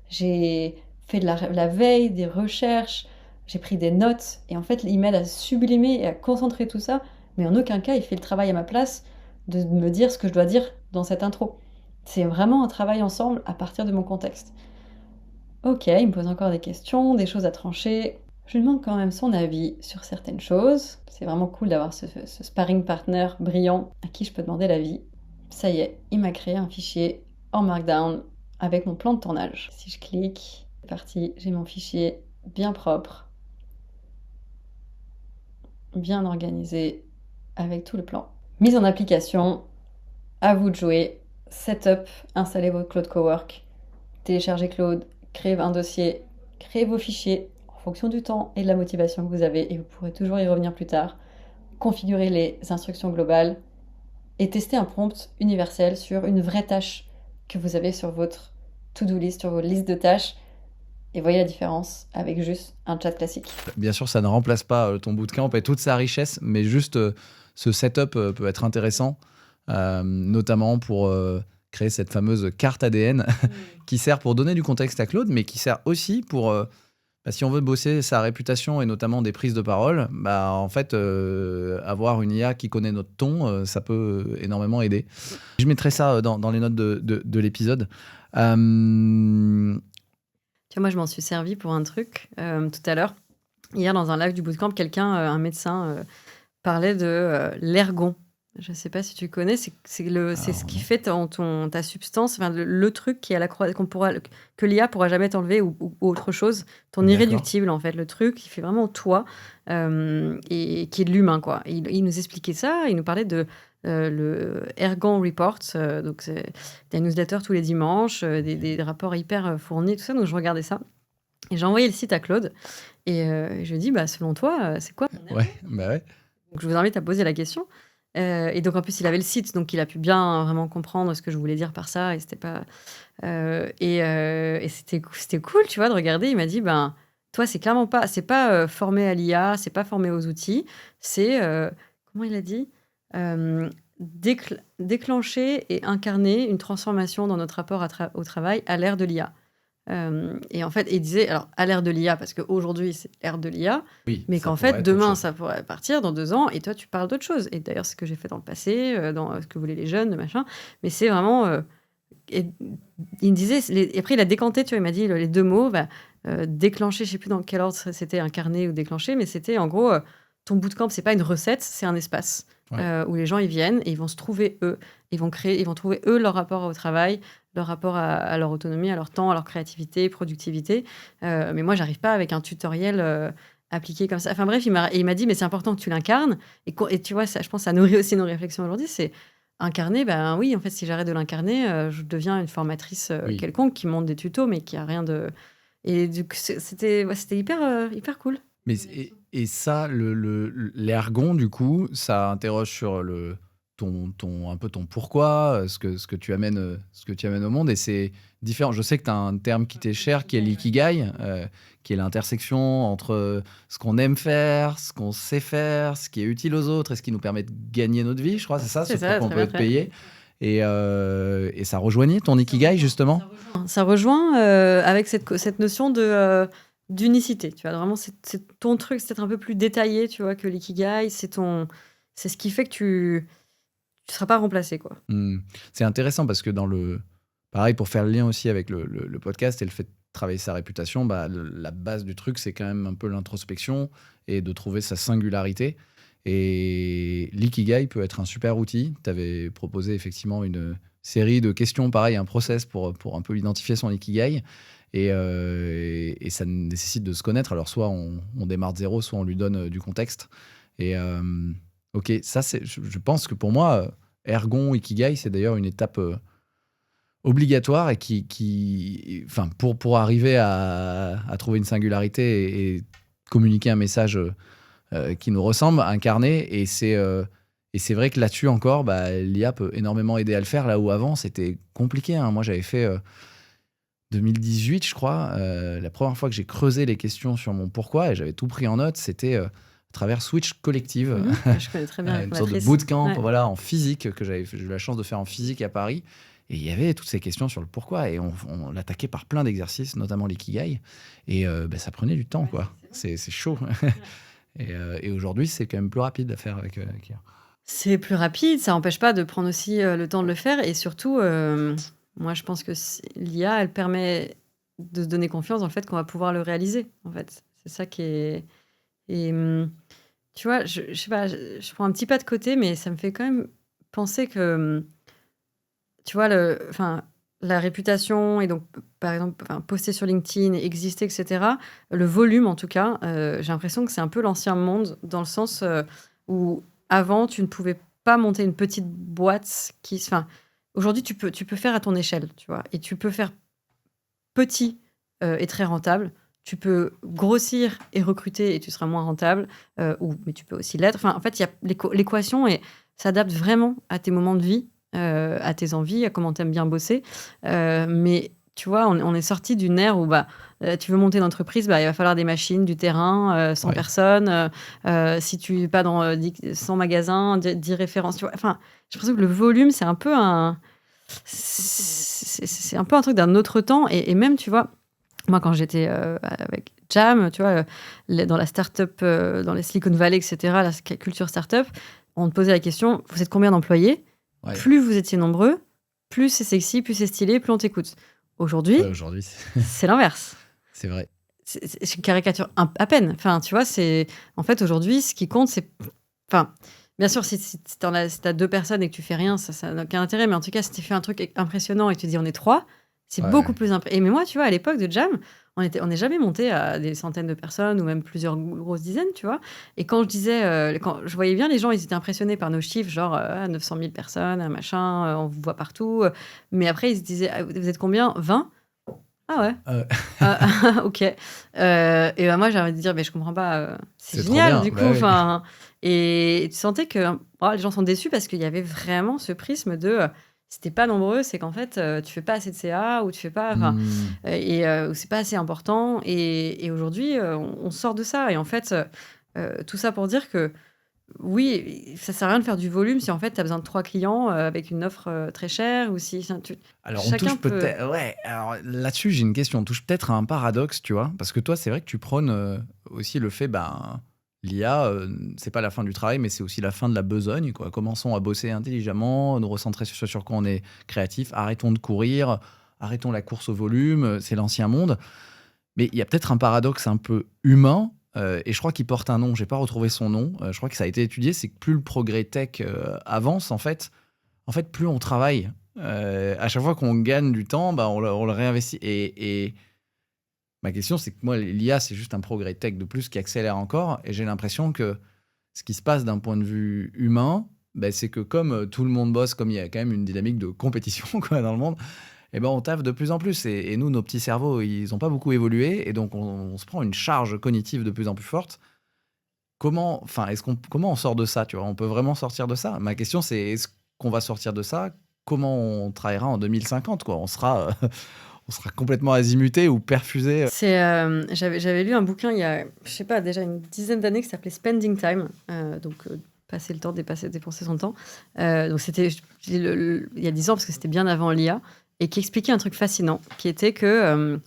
j'ai fait de la veille, des recherches, j'ai pris des notes et en fait il m'aide à sublimer et à concentrer tout ça, mais en aucun cas il fait le travail à ma place de me dire ce que je dois dire dans cette intro. C'est vraiment un travail ensemble à partir de mon contexte. Ok, il me pose encore des questions, des choses à trancher. Je lui demande quand même son avis sur certaines choses. C'est vraiment cool d'avoir ce sparring partner brillant à qui je peux demander l'avis. Ça y est, il m'a créé un fichier en Markdown avec mon plan de tournage. Si je clique, c'est parti, j'ai mon fichier bien propre, bien organisé, avec tout le plan. Mise en application, à vous de jouer. Setup, installez votre Claude Cowork, téléchargez Claude, créez un dossier, créez vos fichiers en fonction du temps et de la motivation que vous avez et vous pourrez toujours y revenir plus tard. Configurez les instructions globales et testez un prompt universel sur une vraie tâche que vous avez sur votre to-do list, sur vos listes de tâches et voyez la différence avec juste un chat classique.
Bien sûr, ça ne remplace pas ton bootcamp et toute sa richesse, mais juste ce setup peut être intéressant, notamment pour créer cette fameuse carte ADN qui sert pour donner du contexte à Claude, mais qui sert aussi pour, si on veut bosser sa réputation et notamment des prises de parole, en fait, avoir une IA qui connaît notre ton, ça peut énormément aider. Je mettrai ça dans les notes de l'épisode.
Tu vois, moi, je m'en suis servi pour un truc tout à l'heure. Hier, dans un live du bootcamp, un médecin, parlait de l'ergon. Je ne sais pas si tu connais, c'est ce qui fait ta substance, enfin, le truc qui est à la que l'IA pourra jamais t'enlever ou autre chose, ton irréductible en fait, le truc qui fait vraiment toi et qui est de l'humain quoi. Il nous expliquait ça, il nous parlait de le Ergon Report, donc c'est des newsletters tous les dimanches, des rapports hyper fournis, tout ça, donc je regardais ça. Et j'ai envoyé le site à Claude et je lui ai dit, selon toi, c'est quoi ton ergon ?
Ouais.
Donc je vous invite à poser la question. Et donc en plus il avait le site, donc il a pu bien vraiment comprendre ce que je voulais dire par ça, et c'était pas et c'était cool, tu vois, de regarder. Il m'a dit toi c'est clairement pas, c'est pas formé à l'IA, c'est pas formé aux outils, c'est comment il a dit, déclencher et incarner une transformation dans notre rapport au travail à l'ère de l'IA. Et en fait, il disait, alors à l'ère de l'IA, parce qu'aujourd'hui c'est l'ère de l'IA, mais qu'en fait demain ça pourrait partir dans 2 ans, et toi tu parles d'autre chose. Et d'ailleurs, c'est ce que j'ai fait dans le passé, dans ce que voulaient les jeunes, machin. Mais c'est vraiment. Il me disait, et après il a décanté, tu vois, il m'a dit les 2 mots, déclencher, je sais plus dans quel ordre c'était, incarner ou déclencher, mais c'était en gros, ton bootcamp, c'est pas une recette, c'est un espace. où les gens ils viennent et ils vont se trouver eux, ils vont trouver eux leur rapport au travail, leur rapport à leur autonomie, à leur temps, à leur créativité, productivité. Mais moi, j'arrive pas avec un tutoriel appliqué comme ça. Enfin bref, il m'a dit, mais c'est important que tu l'incarnes. Et tu vois, ça, je pense que ça nourrit aussi nos réflexions aujourd'hui. C'est incarner, ben oui, en fait, si j'arrête de l'incarner, je deviens une formatrice quelconque qui monte des tutos, mais qui a rien de... Et du coup, c'était hyper cool.
Mais, et ça, l'ergon, du coup, ça interroge sur un peu ton pourquoi, ce que tu amènes au monde. Et c'est différent. Je sais que tu as un terme qui t'est cher, qui est l'ikigai, qui est l'intersection entre ce qu'on aime faire, ce qu'on sait faire, ce qui est utile aux autres et ce qui nous permet de gagner notre vie, je crois. C'est ça,
C'est
ce
ça,
qu'on
très
peut
bien,
être
très
payé. Et ça rejoignait ton ikigai, justement?
Ça rejoint avec cette notion d'unicité. Tu vois, vraiment, c'est ton truc, c'est peut-être un peu plus détaillé, tu vois, que l'ikigai. C'est ce qui fait que tu seras pas remplacé, quoi.
C'est intéressant parce que pareil, pour faire le lien aussi avec le podcast et le fait de travailler sa réputation, bah, la base du truc, c'est quand même un peu l'introspection et de trouver sa singularité. Et l'ikigai peut être un super outil. Tu avais proposé effectivement une série de questions, pareil, un process pour un peu identifier son ikigai. Et ça nécessite de se connaître. Alors, soit on démarre de zéro, soit on lui donne du contexte. Et ok, ça, je pense que pour moi, ergon, ikigai, c'est d'ailleurs une étape obligatoire et enfin, pour arriver à trouver une singularité et communiquer un message qui nous ressemble, incarné. Et c'est vrai que là-dessus encore, bah, l'IA peut énormément aider à le faire, là où avant, c'était compliqué. Hein. Moi, j'avais fait 2018, je crois, la première fois que j'ai creusé les questions sur mon pourquoi, et j'avais tout pris en note, c'était à travers Switch Collective.
Je connais très bien.
Une sorte de bootcamp voilà, en physique, que j'ai eu la chance de faire en physique à Paris. Et il y avait toutes ces questions sur le pourquoi. Et on l'attaquait par plein d'exercices, notamment l'ikigai. Et ça prenait du temps, quoi. C'est chaud. Et aujourd'hui, c'est quand même plus rapide à faire avec IA.
C'est plus rapide, ça n'empêche pas de prendre aussi le temps de le faire. Et surtout, moi, je pense que l'IA, elle permet de se donner confiance dans le fait qu'on va pouvoir le réaliser, en fait. C'est ça qui est... Et tu vois, je sais pas, je prends un petit pas de côté, mais ça me fait quand même penser que, tu vois, la réputation et donc, par exemple, poster sur LinkedIn, exister, etc., le volume, en tout cas, j'ai l'impression que c'est un peu l'ancien monde, dans le sens où avant, tu ne pouvais pas monter une petite boîte qui... Enfin, aujourd'hui, tu peux faire à ton échelle, tu vois, et tu peux faire petit et très rentable. Tu peux grossir et recruter et tu seras moins rentable, mais tu peux aussi l'être. Enfin, en fait, il y a l'équation et s'adapte vraiment à tes moments de vie, à tes envies, à comment tu aimes bien bosser. Mais tu vois, on est sorti d'une ère où tu veux monter une entreprise, il va falloir des machines, du terrain, 100 personnes. Si tu n'es pas dans 100 magasins, 10 références. Tu vois. Enfin, j'ai l'impression que le volume, c'est un peu c'est un peu un truc d'un autre temps. Et même, tu vois, moi, quand j'étais avec Jam, tu vois, dans la start-up, dans les Silicon Valley, etc., la culture start-up, on te posait la question, vous êtes combien d'employés ? Plus vous étiez nombreux, plus c'est sexy, plus c'est stylé, plus on t'écoute. Aujourd'hui, c'est l'inverse.
C'est vrai.
C'est une caricature à peine. Enfin, tu vois, en fait, aujourd'hui, ce qui compte, c'est... Enfin, bien sûr, si t'as 2 personnes et que tu fais rien, ça n'a aucun intérêt. Mais en tout cas, si tu fais un truc impressionnant et que tu dis on est 3, c'est beaucoup plus impressionnant. Mais moi, tu vois, à l'époque de Jam, on n'est jamais monté à des centaines de personnes ou même plusieurs grosses dizaines, tu vois. Et quand je disais, quand je voyais bien les gens, ils étaient impressionnés par nos chiffres, genre 900 000 personnes, machin, on vous voit partout. Mais après, ils se disaient, vous êtes combien ? 20 ? Ah ouais. Ok. Et moi, j'ai envie de dire, mais je comprends pas. C'est génial, du coup. Oui. Et tu sentais que les gens sont déçus parce qu'il y avait vraiment ce prisme de si t'es pas nombreux, c'est qu'en fait, tu fais pas assez de CA ou tu fais pas. Ou c'est pas assez important. Et aujourd'hui, on sort de ça. Et en fait, tout ça pour dire que oui, ça sert à rien de faire du volume si en fait tu as besoin de 3 clients avec une offre très chère ou si
alors on touche peut-être alors là-dessus j'ai une question, on touche peut-être à un paradoxe, tu vois, parce que toi c'est vrai que tu prônes aussi le fait l'IA c'est pas la fin du travail mais c'est aussi la fin de la besogne, quoi. Commençons à bosser intelligemment, nous recentrer sur ce sur quoi on est créatif, arrêtons de courir, arrêtons la course au volume, c'est l'ancien monde. Mais il y a peut-être un paradoxe un peu humain et je crois qu'il porte un nom, j'ai pas retrouvé son nom, je crois que ça a été étudié, c'est que plus le progrès tech avance, en fait, plus on travaille. À chaque fois qu'on gagne du temps, bah, on le réinvestit. Et ma question, c'est que moi, l'IA, c'est juste un progrès tech de plus qui accélère encore. Et j'ai l'impression que ce qui se passe d'un point de vue humain, bah, c'est que comme tout le monde bosse, comme il y a quand même une dynamique de compétition quoi, dans le monde, et ben on taffe de plus en plus. Et nous, nos petits cerveaux, ils n'ont pas beaucoup évolué. Et donc, on se prend une charge cognitive de plus en plus forte. Comment on sort de ça, tu vois? On peut vraiment sortir de ça? Ma question, c'est est-ce qu'on va sortir de ça? Comment on travaillera en 2050, quoi? On sera complètement azimuté ou perfusé.
J'avais lu un bouquin il y a, je sais pas, déjà une dizaine d'années qui s'appelait Spending Time. Passer le temps, dépenser son temps. Donc c'était il y a 10 ans, parce que c'était bien avant l'IA, et qui expliquait un truc fascinant, qui était que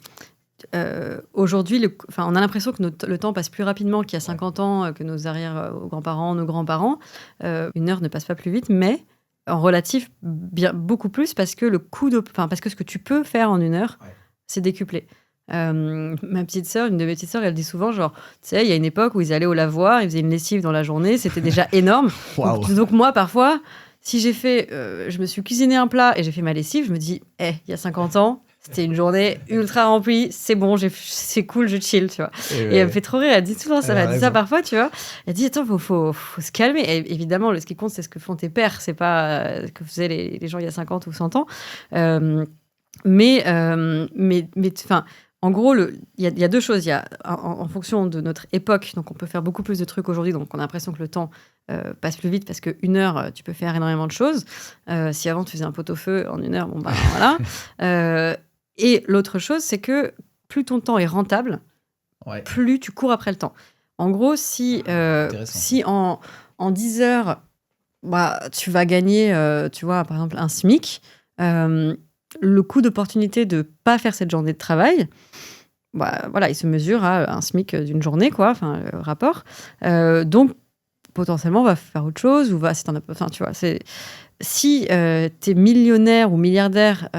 aujourd'hui, on a l'impression que le temps passe plus rapidement qu'il y a 50 ans, que nos grands-parents, nos grands-parents. Une heure ne passe pas plus vite, mais en relatif, beaucoup plus, parce que parce que ce que tu peux faire en une heure, c'est décuplé. Une de mes petites sœurs, elle dit souvent, genre, tu sais, il y a une époque où ils allaient au lavoir, ils faisaient une lessive dans la journée, c'était déjà énorme.
Wow.
Donc moi, parfois, si je me suis cuisiné un plat et j'ai fait ma lessive, je me dis, il y a 50 ans, c'était une journée ultra remplie, c'est bon, c'est cool, je chill, tu vois. Et elle me fait trop rire, elle dit souvent ça, elle dit ça parfois, tu vois. Elle dit, attends, faut se calmer. Et évidemment, ce qui compte, c'est ce que font tes pères, c'est pas ce que faisaient les gens il y a 50 ou 100 ans. Mais en gros, il y a deux choses. Il y a, en fonction de notre époque, donc on peut faire beaucoup plus de trucs aujourd'hui, donc on a l'impression que le temps passe plus vite, parce qu'une heure, tu peux faire énormément de choses. Si avant, tu faisais un pot-au-feu en une heure, bon, bah voilà. Et l'autre chose, c'est que plus ton temps est rentable, plus tu cours après le temps. En gros, si en 10 heures, bah, tu vas gagner, tu vois, par exemple, un SMIC, le coût d'opportunité de ne pas faire cette journée de travail, bah, voilà, il se mesure à un SMIC d'une journée, quoi, enfin, le rapport. Donc, potentiellement, on va faire autre chose, ou si t'en as pas, enfin, tu vois, si tu es millionnaire ou milliardaire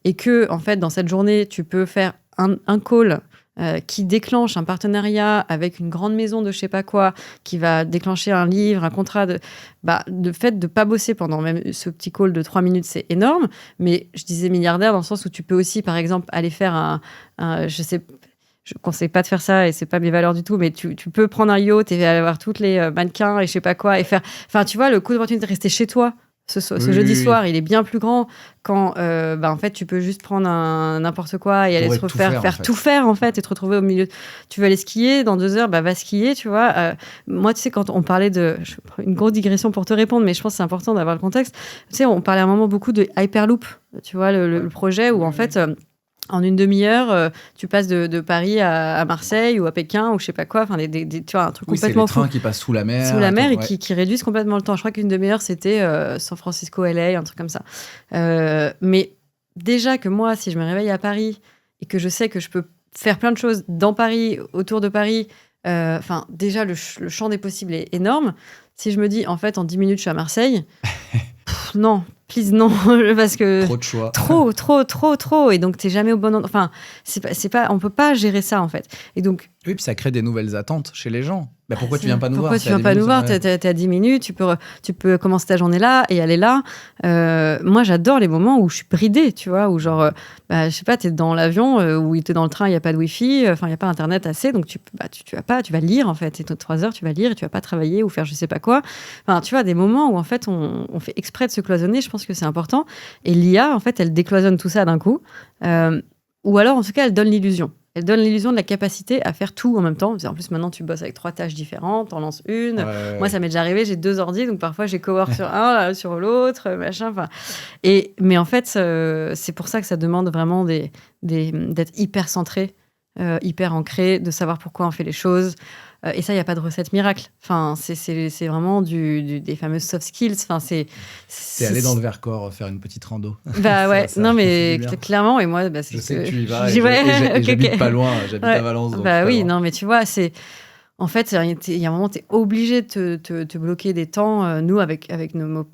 et que, en fait, dans cette journée, tu peux faire un call qui déclenche un partenariat avec une grande maison de je sais pas quoi, qui va déclencher un livre, un contrat, le fait de pas bosser pendant même ce petit call de 3 minutes, c'est énorme. Mais je disais milliardaire dans le sens où tu peux aussi, par exemple, aller faire je conseille pas de faire ça et c'est pas mes valeurs du tout, mais tu peux prendre un yacht et aller voir toutes les mannequins et je sais pas quoi et faire, enfin, tu vois, le coup d'opportunité de rester chez toi. Ce jeudi soir, il est bien plus grand quand en fait, tu peux juste prendre n'importe quoi et aller se refaire, tout faire en fait, et te retrouver au milieu. Tu veux aller skier, dans 2 heures, va skier, tu vois. Moi, tu sais, quand on parlait je prends une grosse digression pour te répondre, mais je pense que c'est important d'avoir le contexte. Tu sais, on parlait à un moment beaucoup de Hyperloop, tu vois, le projet où en fait... en une demi-heure, tu passes de Paris à Marseille ou à Pékin ou je sais pas quoi. Enfin, tu vois, un truc complètement fou.
C'est les trains qui passent sous la mer.
Sous la mer et qui réduisent complètement le temps. Je crois qu'une demi-heure, c'était San Francisco, LA, un truc comme ça. Mais déjà que moi, si je me réveille à Paris et que je sais que je peux faire plein de choses dans Paris, autour de Paris, déjà, le champ des possibles est énorme. Si je me dis, en fait, en 10 minutes, je suis à Marseille, non. Please, non, parce que...
Trop de choix.
Trop. Et donc, t'es jamais au bon endroit. Enfin, on peut pas gérer ça, en fait. Et donc...
Oui, puis ça crée des nouvelles attentes chez les gens. Pourquoi tu viens pas nous voir?
Pourquoi tu viens pas nous voir? T'es à 10 minutes, tu peux commencer ta journée là et aller là. Moi, j'adore les moments où je suis bridée, tu vois, où genre, je sais pas, t'es dans l'avion, ou t'es dans le train, il n'y a pas de Wi-Fi, il n'y a pas Internet assez, donc tu vas lire, en fait. Et 3 heures, tu vas lire et tu vas pas travailler ou faire je sais pas quoi. Enfin, tu vois, des moments où, en fait, on fait exprès de se cloisonner, je pense que c'est important. Et l'IA, en fait, elle décloisonne tout ça d'un coup. Ou alors, en tout cas, elle donne l'illusion. Elle donne l'illusion de la capacité à faire tout en même temps. En plus, maintenant, tu bosses avec 3 tâches différentes, t'en lances une. Ouais. Moi, ça m'est déjà arrivé, j'ai 2 ordi, donc parfois, j'ai cowork sur un, sur l'autre, machin. Mais en fait, c'est pour ça que ça demande vraiment d'être hyper centré, hyper ancré, de savoir pourquoi on fait les choses. Et ça, il n'y a pas de recette miracle. Enfin, c'est vraiment des fameuses soft skills. Enfin,
c'est aller dans le Vercors, faire une petite rando.
Bah ouais, non mais clairement. Et moi, c'est
je sais que tu y vas. J'habite pas loin, j'habite à Valence. Donc
bah oui, non mais tu vois, En fait, il y a un moment, tu es obligé de te bloquer des temps. Nous, avec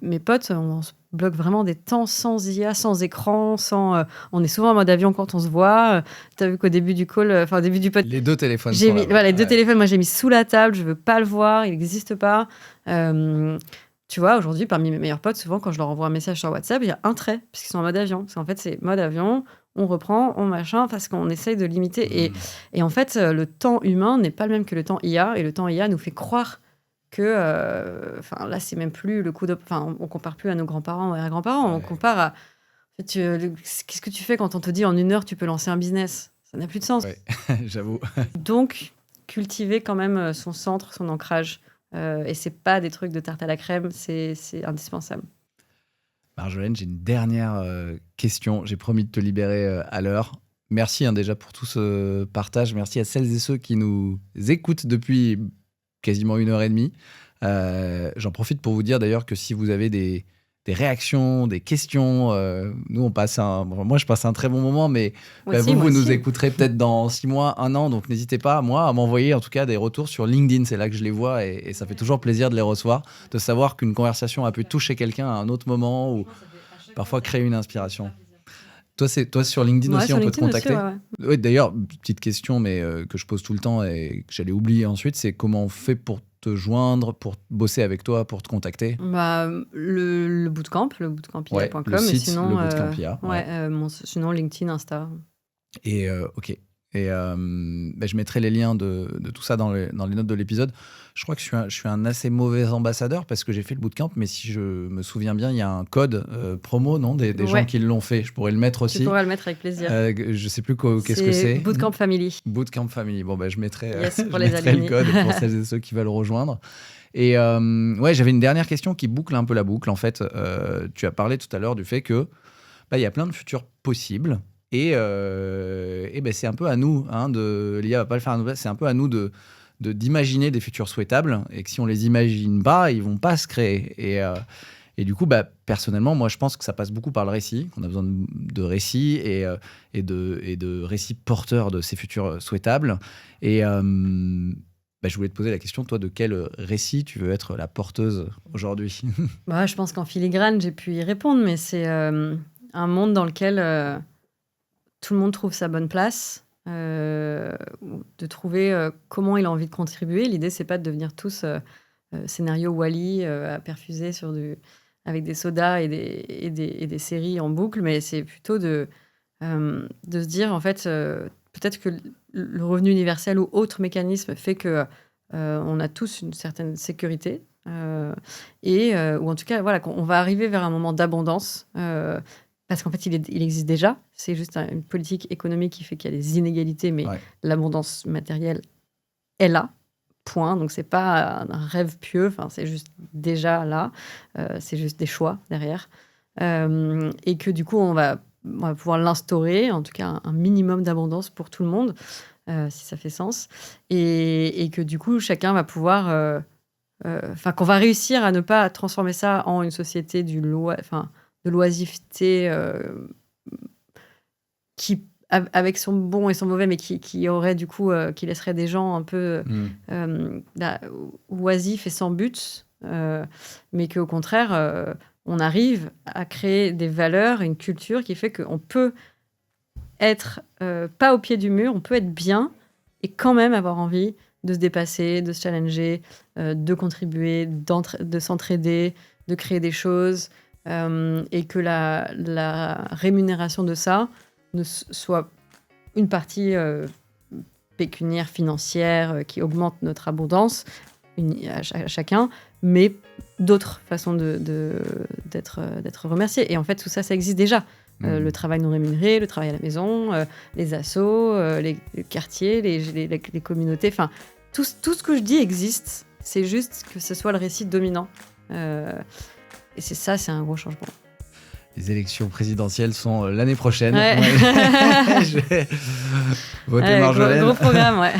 mes potes, on se bloque vraiment des temps sans IA, sans écran, on est souvent en mode avion quand on se voit. Tu as vu qu'au début du call, au début du podcast,
Les 2 téléphones
j'ai
sont
mis,
là.
les 2 téléphones, moi j'ai mis sous la table, je veux pas le voir, il n'existe pas. Tu vois, aujourd'hui, parmi mes meilleurs potes, souvent quand je leur envoie un message sur WhatsApp, il y a un trait, parce qu'ils sont en mode avion. Parce qu'en fait, c'est mode avion, on reprend, on machin, parce qu'on essaye de limiter. Et en fait, le temps humain n'est pas le même que le temps IA, et le temps IA nous fait croire que, là, c'est même plus le coup de... on compare plus à nos grands-parents ou à grands-parents, on compare à... En fait, qu'est-ce que tu fais quand on te dit en 1 heure, tu peux lancer un business? Ça n'a plus de sens.
Ouais, j'avoue.
Donc, cultiver quand même son centre, son ancrage. Et c'est pas des trucs de tarte à la crème, c'est indispensable.
Marjolaine, j'ai une dernière question. J'ai promis de te libérer à l'heure. Merci déjà pour tout ce partage. Merci à celles et ceux qui nous écoutent depuis quasiment 1h30. J'en profite pour vous dire d'ailleurs que si vous avez des réactions, des questions, nous moi je passe un très bon moment, mais vous nous écouterez peut-être dans 6 mois, 1 an, donc n'hésitez pas à m'envoyer en tout cas des retours sur LinkedIn, c'est là que je les vois et ça fait toujours plaisir de les recevoir, de savoir qu'une conversation a pu toucher quelqu'un à un autre moment ou parfois créer une inspiration. Toi sur LinkedIn aussi, on peut te contacter.
Aussi,
Ouais, d'ailleurs, petite question, mais que je pose tout le temps et que j'allais oublier ensuite, c'est comment on fait pour te joindre, pour bosser avec toi, pour te contacter?
Le bootcamp, lebootcampia.com.
Le site,
et sinon,
le bootcampia.
Sinon, LinkedIn, Insta.
Et ok. Et je mettrai les liens de tout ça dans les notes de l'épisode. Je crois que je suis un assez mauvais ambassadeur parce que j'ai fait le bootcamp, mais si je me souviens bien, il y a un code promo, non, des gens qui l'ont fait. Je pourrais le mettre aussi.
Tu pourrais le mettre avec plaisir.
Je sais plus qu'est-ce que c'est.
Bootcamp Family.
Bootcamp Family. Bon, je mettrai,
pour
je
les
mettrai le code pour celles et ceux qui veulent rejoindre. Et j'avais une dernière question qui boucle un peu la boucle. En fait, tu as parlé tout à l'heure du fait que il y a plein de futurs possibles. Et c'est un peu à nous, l'IA va pas le faire à nous, c'est un peu à nous d'imaginer des futurs souhaitables, et que si on les imagine pas, ils vont pas se créer. Et du coup, personnellement, moi, je pense que ça passe beaucoup par le récit, qu'on a besoin de récits et de récits porteurs de ces futurs souhaitables. Et je voulais te poser la question, toi, de quel récit tu veux être la porteuse aujourd'hui?
Je pense qu'en filigrane, j'ai pu y répondre, mais c'est un monde dans lequel tout le monde trouve sa bonne place, de trouver comment il a envie de contribuer. L'idée, c'est pas de devenir tous scénario Wall-E à perfuser avec des sodas et des séries en boucle, mais c'est plutôt de se dire, en fait, peut-être que le revenu universel ou autre mécanisme fait que on a tous une certaine sécurité, ou en tout cas, voilà, qu'on va arriver vers un moment d'abondance, parce qu'en fait, il existe déjà. C'est juste une politique économique qui fait qu'il y a des inégalités, mais l'abondance matérielle est là, point. Donc, c'est pas un rêve pieux, c'est juste déjà là. C'est juste des choix derrière. Et que du coup, on va pouvoir l'instaurer, en tout cas un minimum d'abondance pour tout le monde, si ça fait sens. Et que du coup, chacun va pouvoir... qu'on va réussir à ne pas transformer ça en une société de l'oisiveté qui, avec son bon et son mauvais, mais qui aurait du coup, qui laisserait des gens un peu oisifs et sans but, mais qu'au contraire, on arrive à créer des valeurs, une culture qui fait qu'on peut être pas au pied du mur, on peut être bien et quand même avoir envie de se dépasser, de se challenger, de contribuer, de s'entraider, de créer des choses, et que la rémunération de ça ne soit une partie pécuniaire, financière, qui augmente notre abondance à chacun, mais d'autres façons d'être remercié. Et en fait, tout ça, ça existe déjà. Le travail non rémunéré, le travail à la maison, les assos, les quartiers, les communautés, enfin, tout ce que je dis existe. C'est juste que ce soit le récit dominant. Et c'est un gros changement.
Les élections présidentielles sont l'année prochaine.
Ouais.
Je vais voter Marjolaine.
Gros programme, ouais.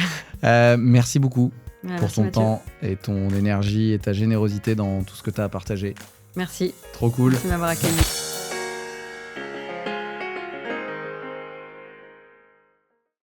Merci beaucoup pour ton
Mathieu.
temps et ton énergie et ta générosité dans tout ce que tu as à partager.
Merci.
Trop cool.
Merci de m'avoir accueilli.